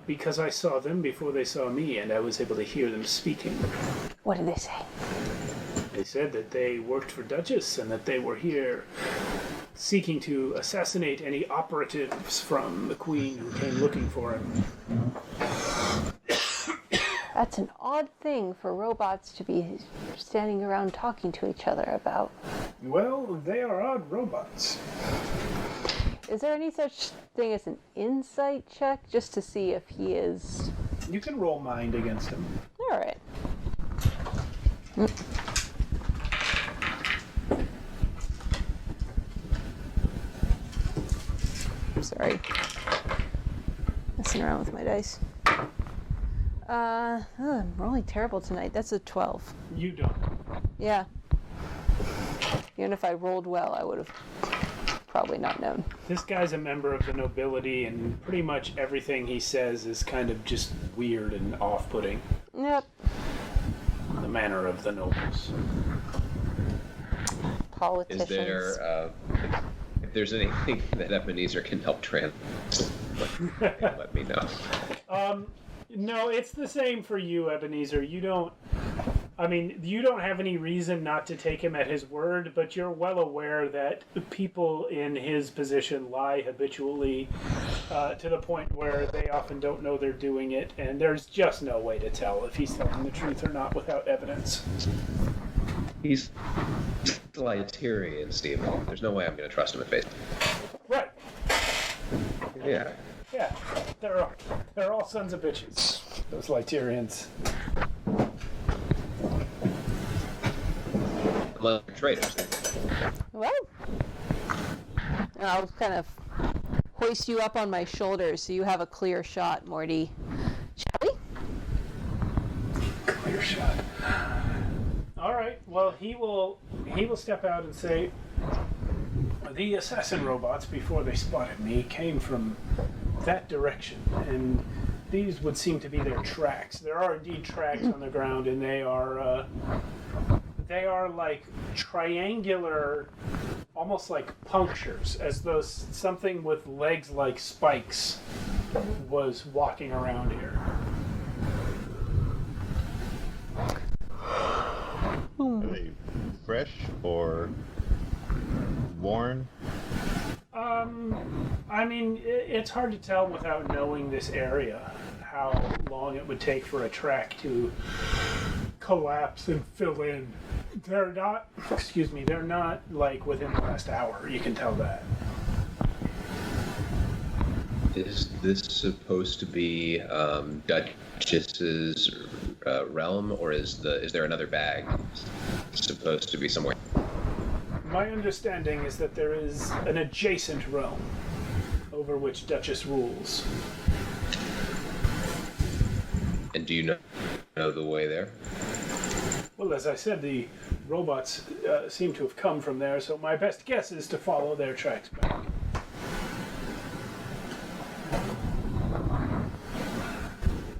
Because I saw them before they saw me, and I was able to hear them speaking. What did they say? They said that they worked for Duchess and that they were here seeking to assassinate any operatives from the Queen who came looking for him. That's an odd thing for robots to be standing around talking to each other about. Well, they are odd robots. Is there any such thing as an insight check just to see if he is... You can roll mind against him. All right. Sorry. Messing around with my dice. I'm rolling terrible tonight. That's a 12. You don't. Yeah. Even if I rolled well, I would have probably not known. This guy's a member of the nobility, and pretty much everything he says is kind of just weird and off-putting. Yep. The manner of the nobles. Politicians. Is there, if there's anything that Ebenezer can help translate, let me know. No, it's the same for you, Ebenezer. You don't have any reason not to take him at his word, but you're well aware that people in his position lie habitually to the point where they often don't know they're doing it, and there's just no way to tell if he's telling the truth or not without evidence. He's still a Tyrion, Stephen. There's no way I'm going to trust him at face. Right. Yeah. Yeah, they're all sons of bitches, those Lytirians. Traitors. Well, I'll kind of hoist you up on my shoulders so you have a clear shot, Morty. Shall we? Clear shot. All right. Well, he will step out and say, the assassin robots, before they spotted me, came from that direction, and these would seem to be their tracks. There are indeed tracks on the ground, and they are like triangular, almost like punctures, as though something with legs like spikes was walking around here. it's hard to tell without knowing this area how long it would take for a track to collapse and fill in. They're not, they're not like within the last hour. You can tell that. Is this supposed to be Duchess's realm, or is there another bag supposed to be somewhere? My understanding is that there is an adjacent realm over which Duchess rules. And do you know the way there? Well, as I said, the robots seem to have come from there, so my best guess is to follow their tracks back.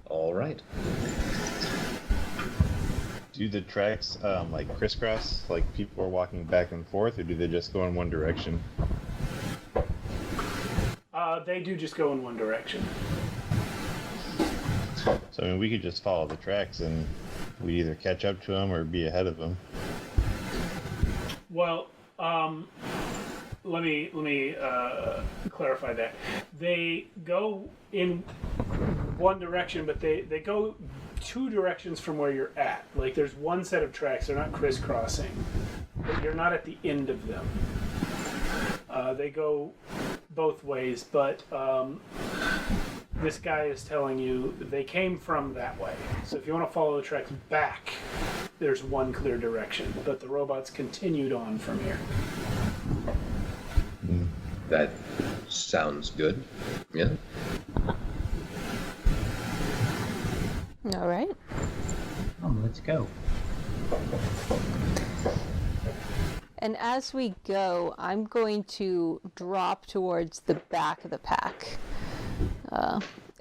All right. Do the tracks like crisscross, like people are walking back and forth, or do they just go in one direction? They do just go in one direction. So I mean, we could just follow the tracks, and we either catch up to them or be ahead of them. Well, let me clarify that. They go in one direction, but they go two directions from where you're at. Like, there's one set of tracks. They're not crisscrossing, but you're not at the end of them. They go both ways, but this guy is telling you they came from that way. So if you want to follow the tracks back, there's one clear direction, but the robots continued on from here. That sounds good. Yeah. All right. Let's go. And as we go, I'm going to drop towards the back of the pack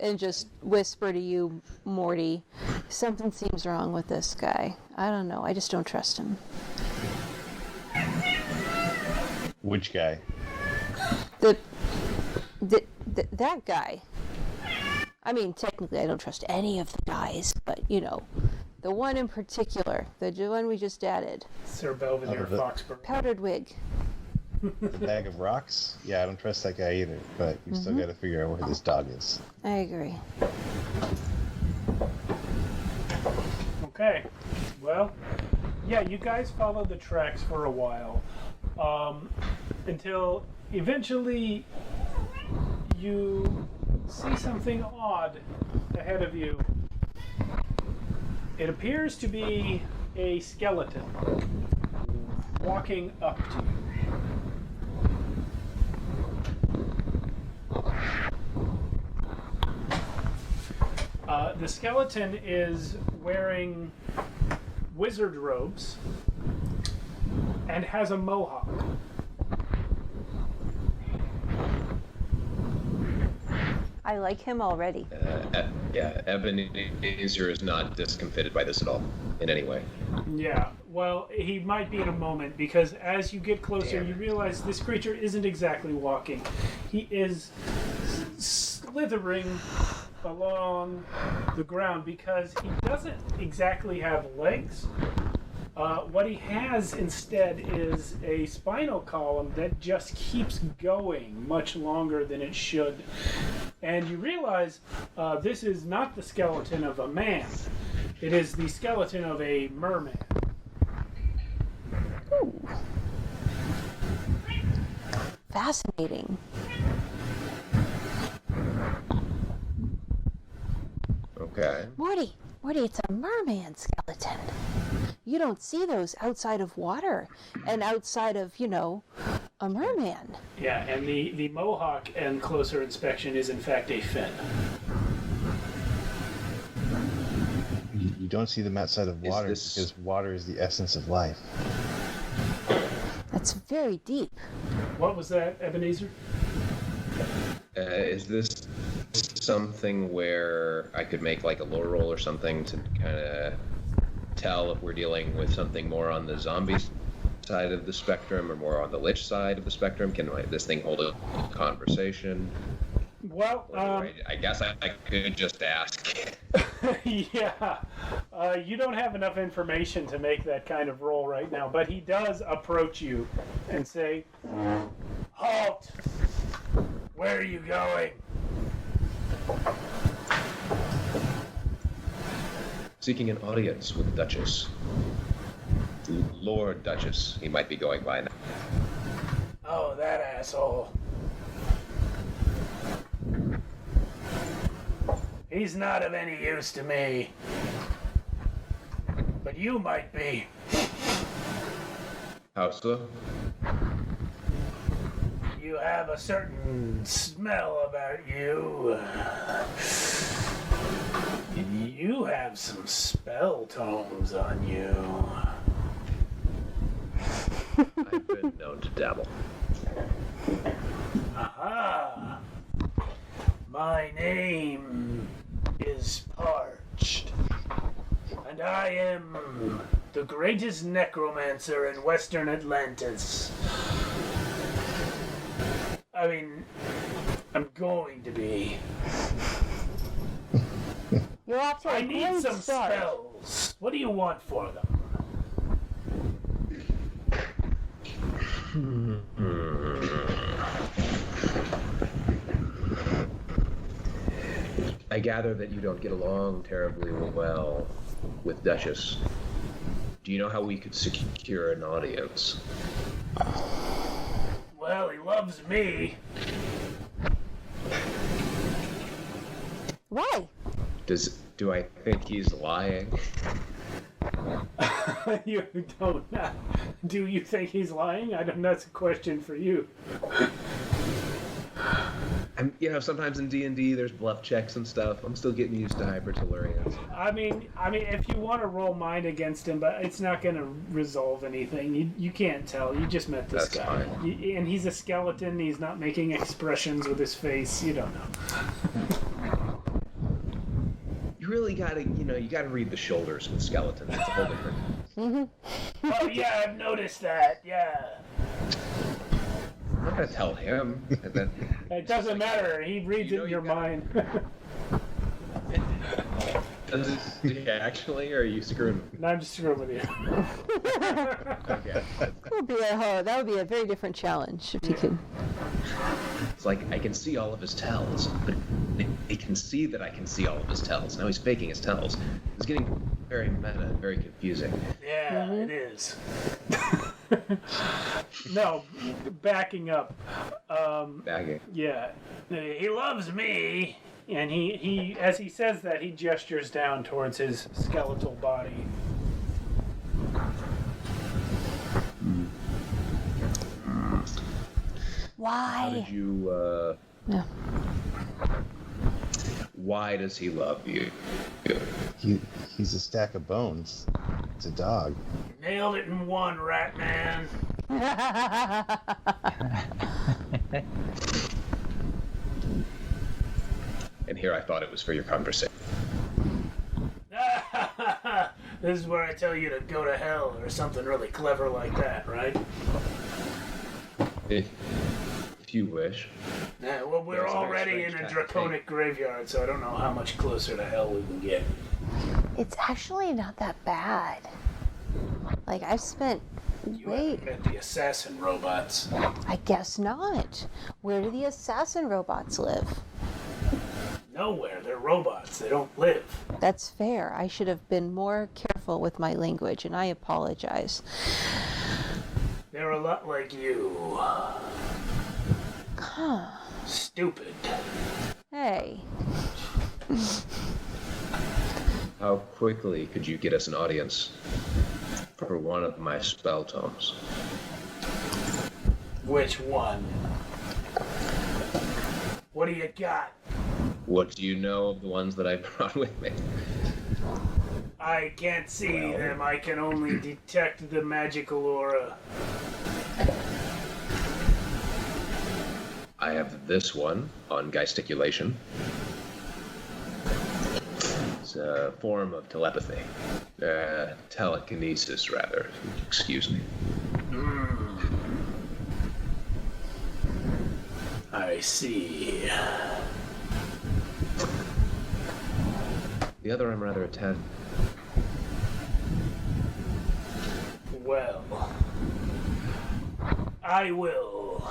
and just whisper to you, Morty, something seems wrong with this guy. I don't know. I just don't trust him. Which guy? That guy. I mean, technically, I don't trust any of the guys, but, you know, the one in particular, the one we just added. Sir Belvedere Foxborough. Powdered wig. The bag of rocks? Yeah, I don't trust that guy either, but we still got to figure out where this dog is. I agree. Okay. Well, yeah, you guys follow the tracks for a while until eventually you see something odd ahead of you. It appears to be a skeleton walking up to you. The skeleton is wearing wizard robes and has a mohawk. I like him already. Yeah, Ebenezer is not discomfited by this at all, in any way. Yeah, well, he might be in a moment, because as you get closer, you realize this creature isn't exactly walking. He is slithering along the ground because he doesn't exactly have legs. What he has instead is a spinal column that just keeps going much longer than it should. And you realize this is not the skeleton of a man. It is the skeleton of a merman. Ooh. Fascinating. Okay. Morty, it's a merman skeleton. You don't see those outside of water and outside of, you know, a merman. Yeah, and the mohawk and closer inspection is in fact a fin. You don't see them outside of water because water is the essence of life. That's very deep. What was that, Ebenezer? Is this something where I could make like a lore roll or something to kind of tell if we're dealing with something more on the zombie side of the spectrum or more on the lich side of the spectrum? Can this thing hold a conversation? Well, I guess I could just ask. Yeah, you don't have enough information to make that kind of roll right now, but he does approach you and say, "Halt! Where are you going?" Seeking an audience with the Duchess. Lord Duchess, he might be going by now. Oh, that asshole. He's not of any use to me. But you might be. How so? You have a certain smell about you. You have some spell tomes on you. I've been known to dabble. Aha! My name is Parched, and I am the greatest necromancer in Western Atlantis. I mean, I'm going to be. You're off to a I need great some start. spells. What do you want for them? I gather that you don't get along terribly well with Duchess. Do you know how we could secure an audience? Well, he loves me. Why? Do I think he's lying? You don't know. Do you think he's lying? I don't. That's a question for you. Sometimes in D&D there's bluff checks and stuff. I'm still getting used to Hypertellurians. I mean, if you want to roll mind against him, but it's not going to resolve anything. You can't tell. You just met this That's guy, fine. And he's a skeleton. He's not making expressions with his face. You don't know. You really gotta, you gotta read the shoulders with skeletons. It's a whole different. Oh yeah, I've noticed that. Yeah. I'm not gonna tell him. And then, It doesn't matter. He reads it in your mind. does it actually, or are you screwing me? No, I'm just screwing with you. Okay. That would be a very different challenge if you could. It's like I can see all of his tells, but he can see that I can see all of his tells. Now he's faking his tells. It's getting very meta, very confusing. Yeah, it is. No, backing up. Bagging. Yeah, he loves me, and he as he says that, he gestures down towards his skeletal body. Why? How did you? No. Why does he love you? He's a stack of bones. It's a dog. Nailed it in one, rat man. And here I thought it was for your conversation. This is where I tell you to go to hell or something really clever like that, right? If you wish. Yeah, well, we're That's a very already strange in a kind of draconic graveyard, so I don't know how much closer to hell we can get. It's actually not that bad. Like, I've spent. You Wait, haven't met the assassin robots. I guess not. Where do the assassin robots live? Nowhere. They're robots. They don't live. That's fair. I should have been more careful with my language, and I apologize. They're a lot like you. Huh. Stupid. Hey. How quickly could you get us an audience for one of my spell tomes? Which one? What do you got? What do you know of the ones that I brought with me? I can't see them. I can only detect the magical aura. I have this one on gesticulation. It's a form of telepathy. Telekinesis, rather. Excuse me. I see. The other I'm rather attached. Well, I will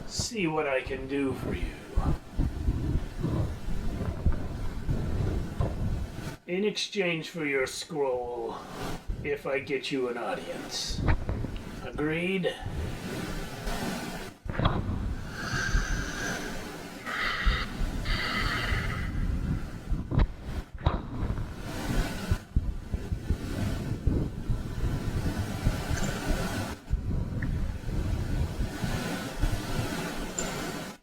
see what I can do for you. In exchange for your scroll, if I get you an audience. Agreed?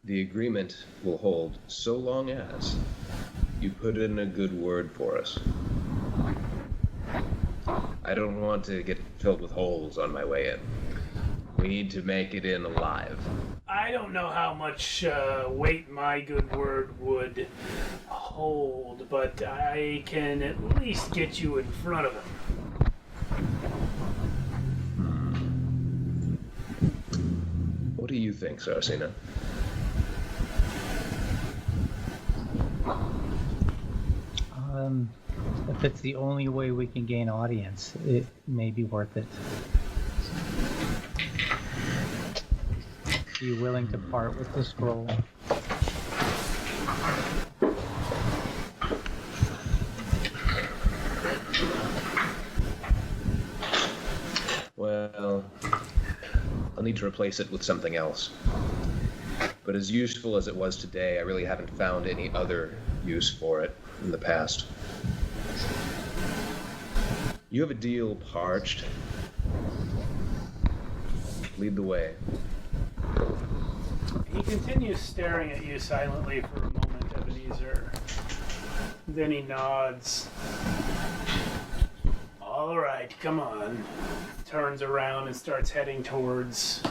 The agreement will hold so long as you put in a good word for us. I don't want to get filled with holes on my way in. We need to make it in alive. I don't know how much weight my good word would hold, but I can at least get you in front of him. What do you think, Sarcina? If it's the only way we can gain audience, it may be worth it. Are you willing to part with the scroll? Well, I'll need to replace it with something else. But as useful as it was today, I really haven't found any other use for it in the past. You have a deal parched. Lead the way. He continues staring at you silently for a moment, Ebenezer. Then he nods. All right, come on. Turns around and starts heading towards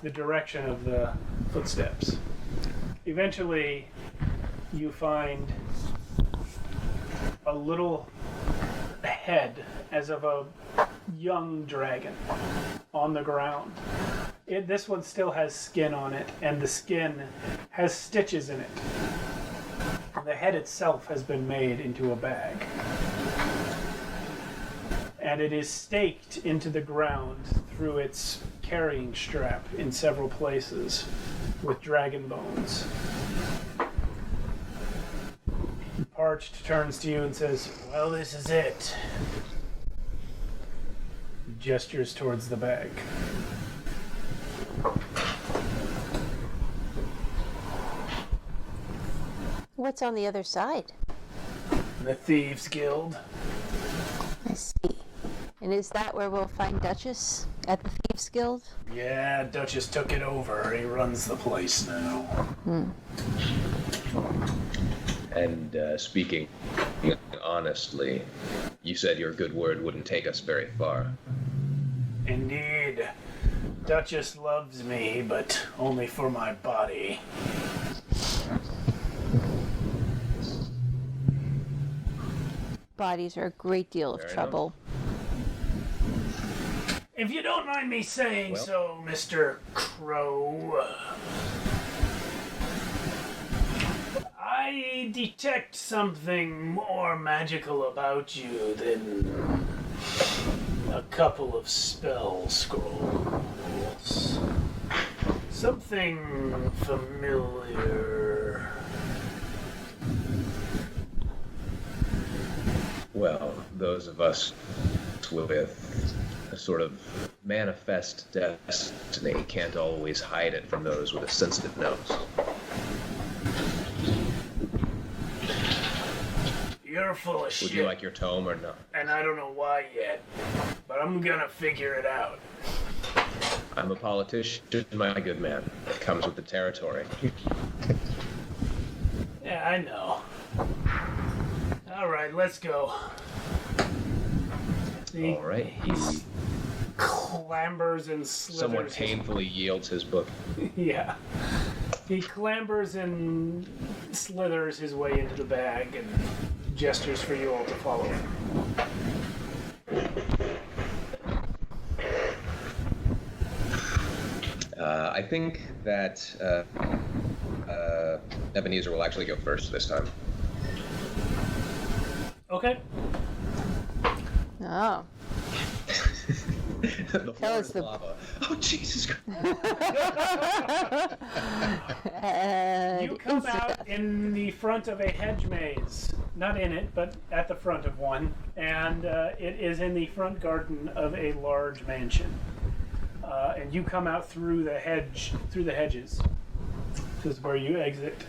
the direction of the footsteps. Eventually, you find a little head as of a young dragon on the ground. This one still has skin on it, and the skin has stitches in it. The head itself has been made into a bag. And it is staked into the ground through its carrying strap in several places with dragon bones. Parched turns to you and says, "Well, this is it." Gestures towards the bag. What's on the other side? The Thieves Guild. I see. And is that where we'll find Duchess? At the Thieves Guild? Yeah, Duchess took it over. He runs the place now. And speaking honestly, you said your good word wouldn't take us very far. Indeed. Duchess loves me, but only for my body. Bodies are a great deal of Fair trouble. If you don't mind me saying so, Mr. Crow, I detect something more magical about you than a couple of spell scrolls. Something familiar. Well, those of us with a sort of manifest destiny can't always hide it from those with a sensitive nose. You're full of shit. Would you like your tome or not? And I don't know why yet, but I'm gonna figure it out. I'm a politician, my good man. It comes with the territory. Yeah, I know. All right, let's go. All right. He clambers and slithers. Someone painfully yields his book. Yeah. He clambers and slithers his way into the bag and gestures for you all to follow him. I think that Ebenezer will actually go first this time. Okay. Oh. The floor is lava. Oh, Jesus Christ. You come out in the front of a hedge maze. Not in it, but at the front of one. And it is in the front garden of a large mansion. And you come out through the hedges. This is where you exit.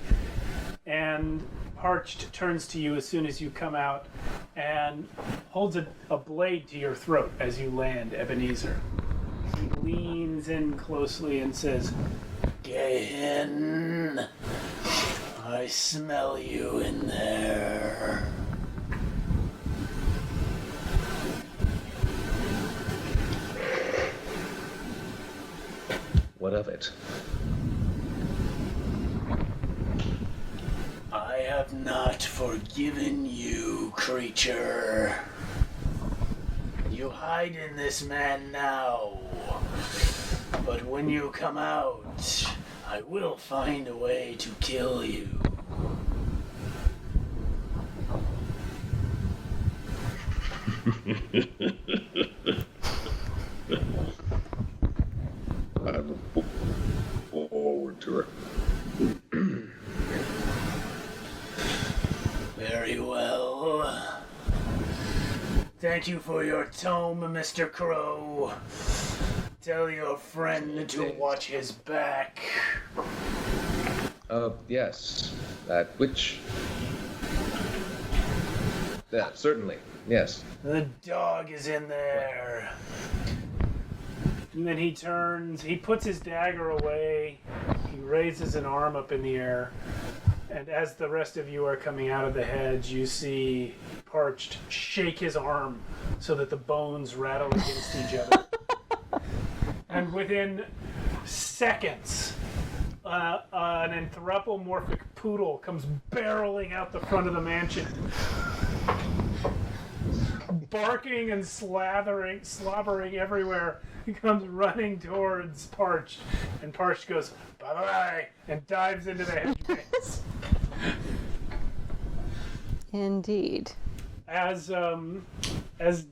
And Parched turns to you as soon as you come out and holds a blade to your throat as you land, Ebenezer. He leans in closely and says, "Get in. I smell you in there." What of it? I have not forgiven you, creature. You hide in this man now. But when you come out, I will find a way to kill you. I look forward to it. Very well. Thank you for your tome, Mr. Crow. Tell your friend to watch his back. Yes. Which... Yeah, certainly. Yes. The dog is in there. And then he puts his dagger away, he raises an arm up in the air, and as the rest of you are coming out of the hedge, you see Parched shake his arm so that the bones rattle against each other. And within seconds, an anthropomorphic poodle comes barreling out the front of the mansion, barking and slobbering everywhere. He comes running towards Parched, and Parched goes, "Bye-bye," and dives into the hedge maze. Indeed. As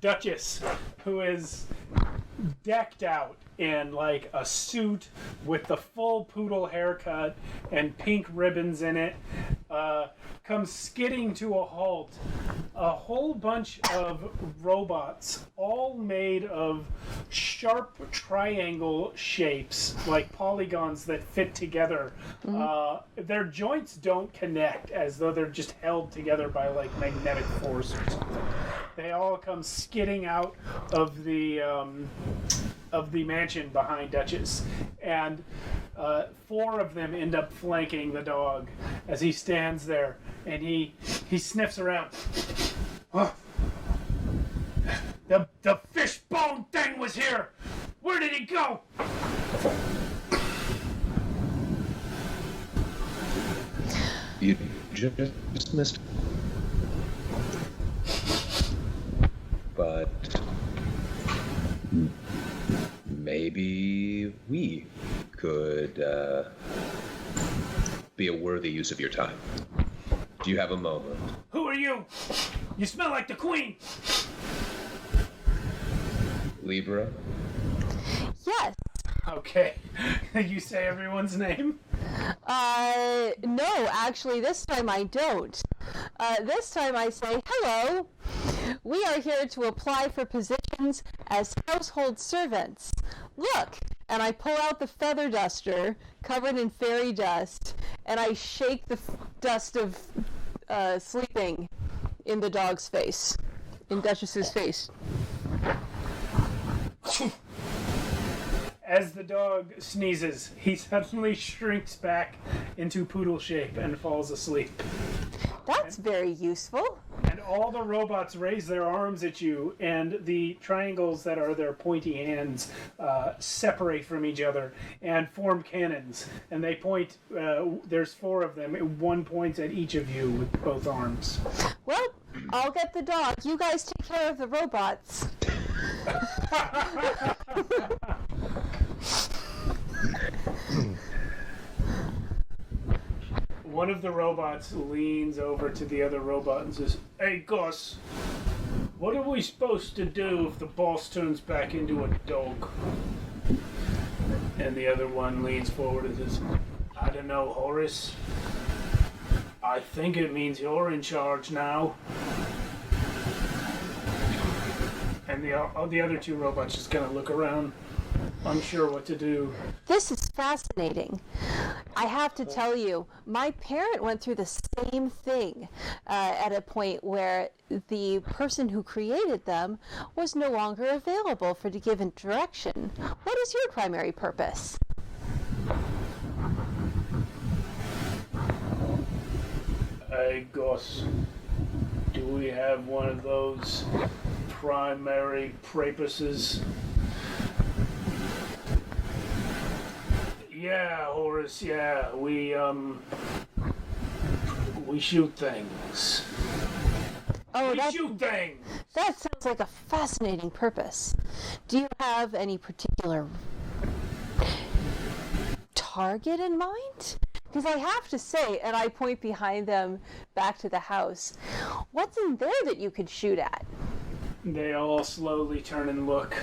Duchess, who is decked out in like a suit with the full poodle haircut and pink ribbons in it, comes skidding to a halt. A whole bunch of robots, all made of sharp triangle shapes, like polygons that fit together. Their joints don't connect, as though they're just held together by like magnetic force or something. They all come skidding out of the mansion behind Duchess, and 4 of them end up flanking the dog as he stands there, and he sniffs around. Oh, the fishbone thing was here. Where did he go? You just missed. But maybe we could be a worthy use of your time. Do you have a moment? Who are you? You smell like the Queen. Libra? Yes. Okay. You say everyone's name? No, actually, this time I don't. This time I say, hello. We are here to apply for positions as household servants. Look! And I pull out the feather duster covered in fairy dust, and I shake the dust of sleeping in the dog's face, in Duchess's face. As the dog sneezes, he suddenly shrinks back into poodle shape and falls asleep. That's very useful. And all the robots raise their arms at you, and the triangles that are their pointy hands separate from each other and form cannons. And they point, there's 4 of them, one points at each of you with both arms. Well, I'll get the dog. You guys take care of the robots. One of the robots leans over to the other robot and says, "Hey, Gus, What are we supposed to do if the boss turns back into a dog? And the other one leans forward and says, I don't know, Horace. I think it means you're in charge now. And the other two robots just kind of look around, unsure what to do. This is fascinating. I have to tell you, my parent went through the same thing at a point where the person who created them was no longer available for the given direction. What is your primary purpose? Hey, Gus, do we have one of those primary purposes? Yeah, Horace, yeah, we shoot things. Oh, We shoot things! that sounds like a fascinating purpose. Do you have any particular target in mind? Because I have to say, and I point behind them back to the house, what's in there that you could shoot at? They all slowly turn and look.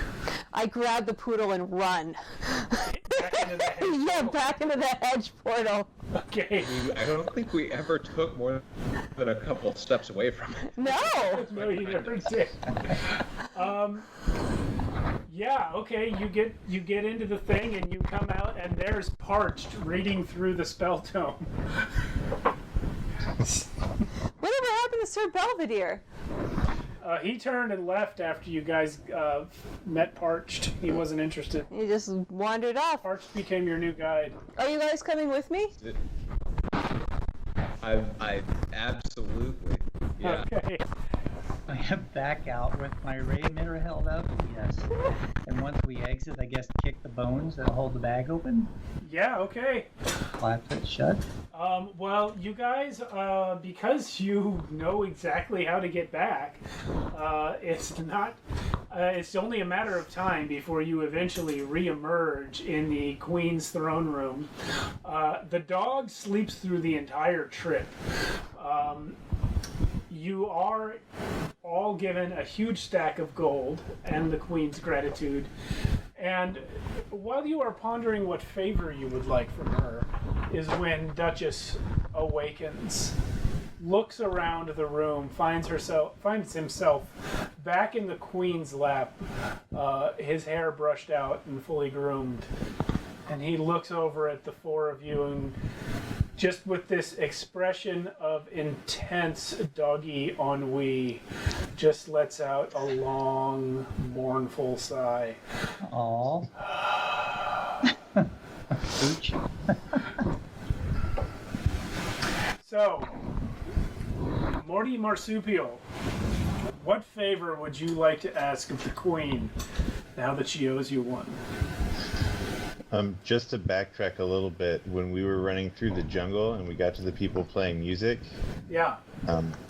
I grab the poodle and run. Back into the hedge. Yeah, back into the hedge portal. Okay. I don't think we ever took more than a couple steps away from it. No! No, you never did. Yeah, okay, you get into the thing and you come out and there's Parched reading through the spell tome. Whatever happened to Sir Belvedere? He turned and left after you guys met Parched. He wasn't interested. He just wandered off. Parched became your new guide. Are you guys coming with me? I absolutely. Yeah. Okay. I am back out with my ray emitter held up, yes. And once we exit, I guess kick the bones that hold the bag open, Yeah, okay. clap it shut. Well, you guys, because you know exactly how to get back, it's only a matter of time before you eventually re-emerge in the Queen's throne room. The dog sleeps through the entire trip. You are all given a huge stack of gold and the Queen's gratitude. And while you are pondering what favor you would like from her, is when Duchess awakens, looks around the room, finds himself back in the Queen's lap, his hair brushed out and fully groomed. And he looks over at the four of you and just with this expression of intense doggy ennui, just lets out a long, mournful sigh. Aww. Ooch. So, Morty Marsupial, what favor would you like to ask of the Queen now that she owes you one? Just to backtrack a little bit, when we were running through the jungle and we got to the people playing music, Yeah.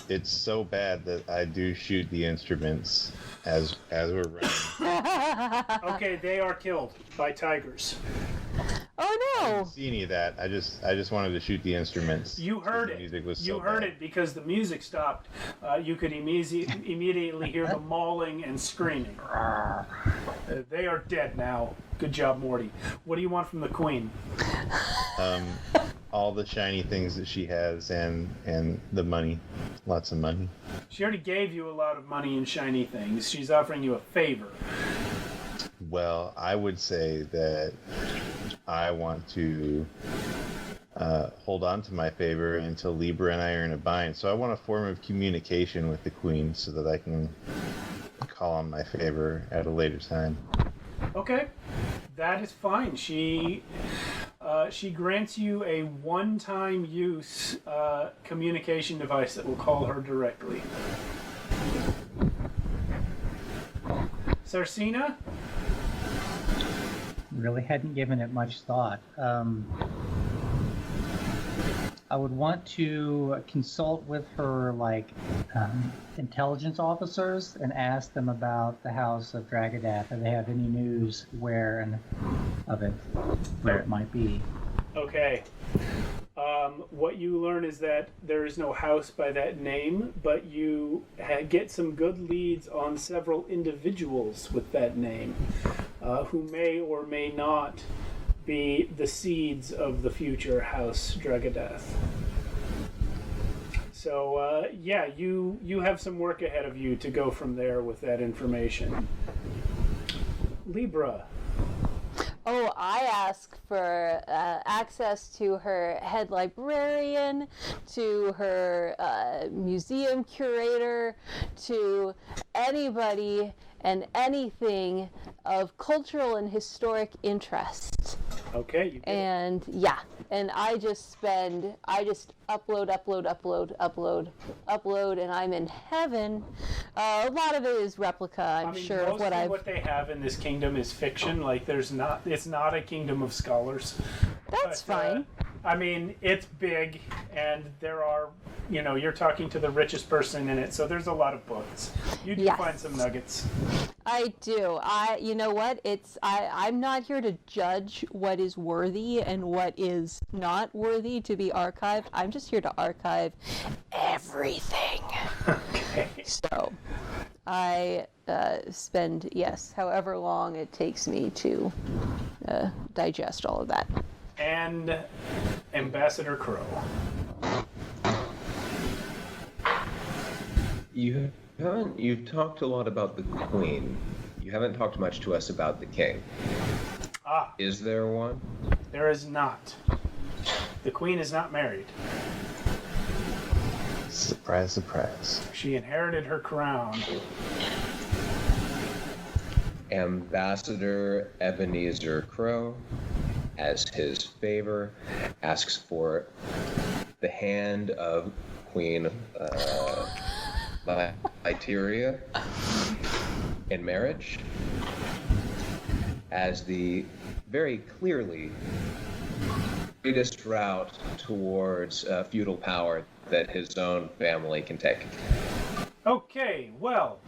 it's so bad that I do shoot the instruments as we're running. Okay, they are killed by tigers. Oh I no! didn't see any of that. I just wanted to shoot the instruments. You heard The it. music was You so heard bad. it because the music stopped. You could immediately hear the mauling and screaming. They are dead now. Good job, Morty. What do you want from the Queen? All the shiny things that she has and the money, lots of money. She already gave you a lot of money and shiny things. She's offering you a favor. Well, I would say that I want to hold on to my favor until Libra and I are in a bind. So I want a form of communication with the Queen so that I can call on my favor at a later time. Okay, that is fine. She grants you a one-time use communication device that will call her directly. Sarcina? Really hadn't given it much thought. I would want to consult with her, intelligence officers and ask them about the House of Dragadath, if they have any news where it might be. Okay. What you learn is that there is no house by that name, but you get some good leads on several individuals with that name who may or may not be the seeds of the future House Dragadeth. So, you have some work ahead of you to go from there with that information. Libra. Oh, I ask for access to her head librarian, to her museum curator, to anybody and anything of cultural and historic interest. Okay. You get And and I just upload, and I'm in heaven. A lot of it is replica, I'm sure, of what they have in this kingdom is fiction. Like, it's not a kingdom of scholars. That's fine. I mean, it's big, and there are, you're talking to the richest person in it, so there's a lot of books. You do find some nuggets. I do. You know what? I'm not here to judge what is worthy and what is not worthy to be archived. I'm just here to archive everything. Okay. So, I spend, however long it takes me to digest all of that. And Ambassador Crow. You've talked a lot about the Queen. You haven't talked much to us about the King. Is there one? There is not. The Queen is not married. Surprise, surprise. She inherited her crown. Ambassador Ebenezer Crow, as his favor, asks for the hand of Queen Lyteria in marriage as the very clearly greatest route towards feudal power that his own family can take. Okay, well,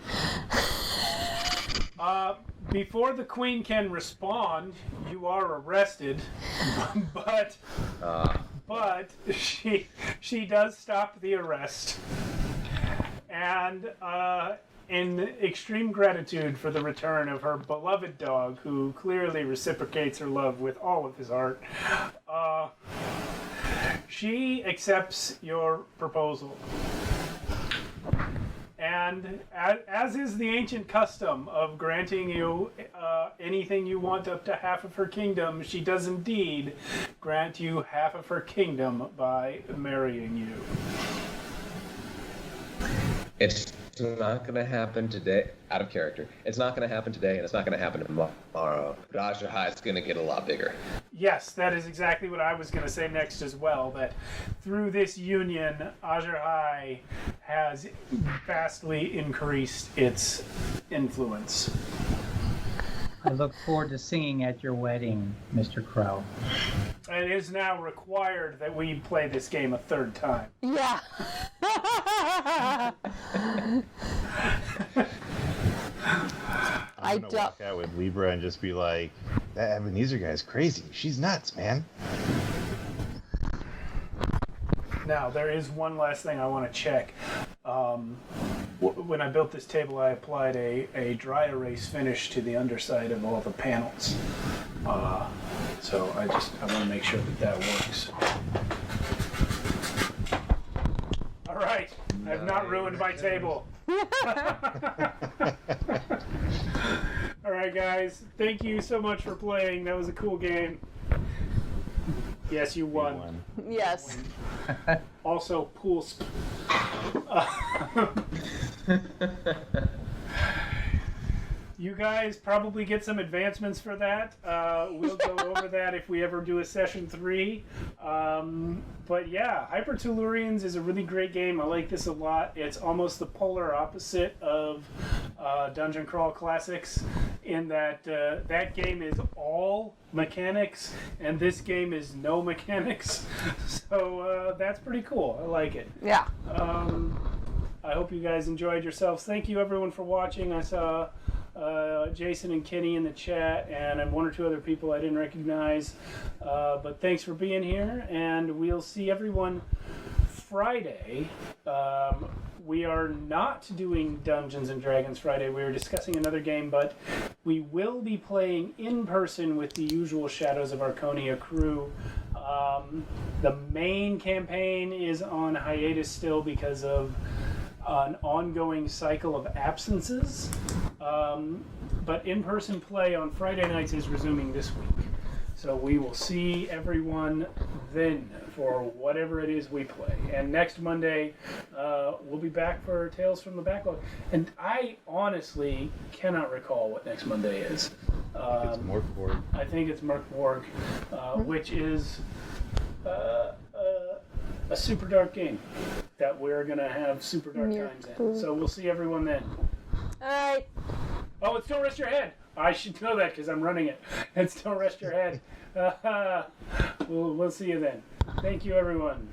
before the Queen can respond, you are arrested, but she does stop the arrest, and in extreme gratitude for the return of her beloved dog, who clearly reciprocates her love with all of his heart, she accepts your proposal. And as is the ancient custom of granting you anything you want up to half of her kingdom, she does indeed grant you half of her kingdom by marrying you. It's not going to happen today, out of character. It's not going to happen today, and it's not going to happen tomorrow. But Azahai is going to get a lot bigger. Yes, that is exactly what I was going to say next as well, that through this union, Azahai has vastly increased its influence. I look forward to singing at your wedding, Mr. Crow. It is now required that we play this game a third time. Yeah. I'm gonna walk out with Libra and just be like, that Ebenezer guy's crazy. She's nuts, man. Now, there is one last thing I want to check. When I built this table, I applied a dry erase finish to the underside of all the panels. So I want to make sure that works. All right, I've not ruined my table. All right, guys, thank you so much for playing. That was a cool game. Yes, you won. Yes. Also, pool. You guys probably get some advancements for that. We'll go over that if we ever do a session 3. But yeah, Hypertellurians is a really great game. I like this a lot. It's almost the polar opposite of Dungeon Crawl Classics, in that that game is all mechanics and this game is no mechanics. So that's pretty cool. I like it. Yeah. I hope you guys enjoyed yourselves. Thank you everyone for watching. I saw Jason and Kenny in the chat, and one or two other people I didn't recognize. But thanks for being here, and we'll see everyone Friday. We are not doing Dungeons and Dragons Friday. We were discussing another game, but we will be playing in person with the usual Shadows of Arconia crew. The main campaign is on hiatus still because of an ongoing cycle of absences. But in-person play on Friday nights is resuming this week. So we will see everyone then for whatever it is we play. And next Monday, we'll be back for Tales from the Backlog. And I honestly cannot recall what next Monday is. It's Morkborg. I think it's Morkborg, which is a super dark game that we're going to have super dark times in. So we'll see everyone then. All right. Oh, it's Don't Rest Your Head. I should know that because I'm running it. It's Don't Rest Your Head. We'll see you then. Thank you, everyone.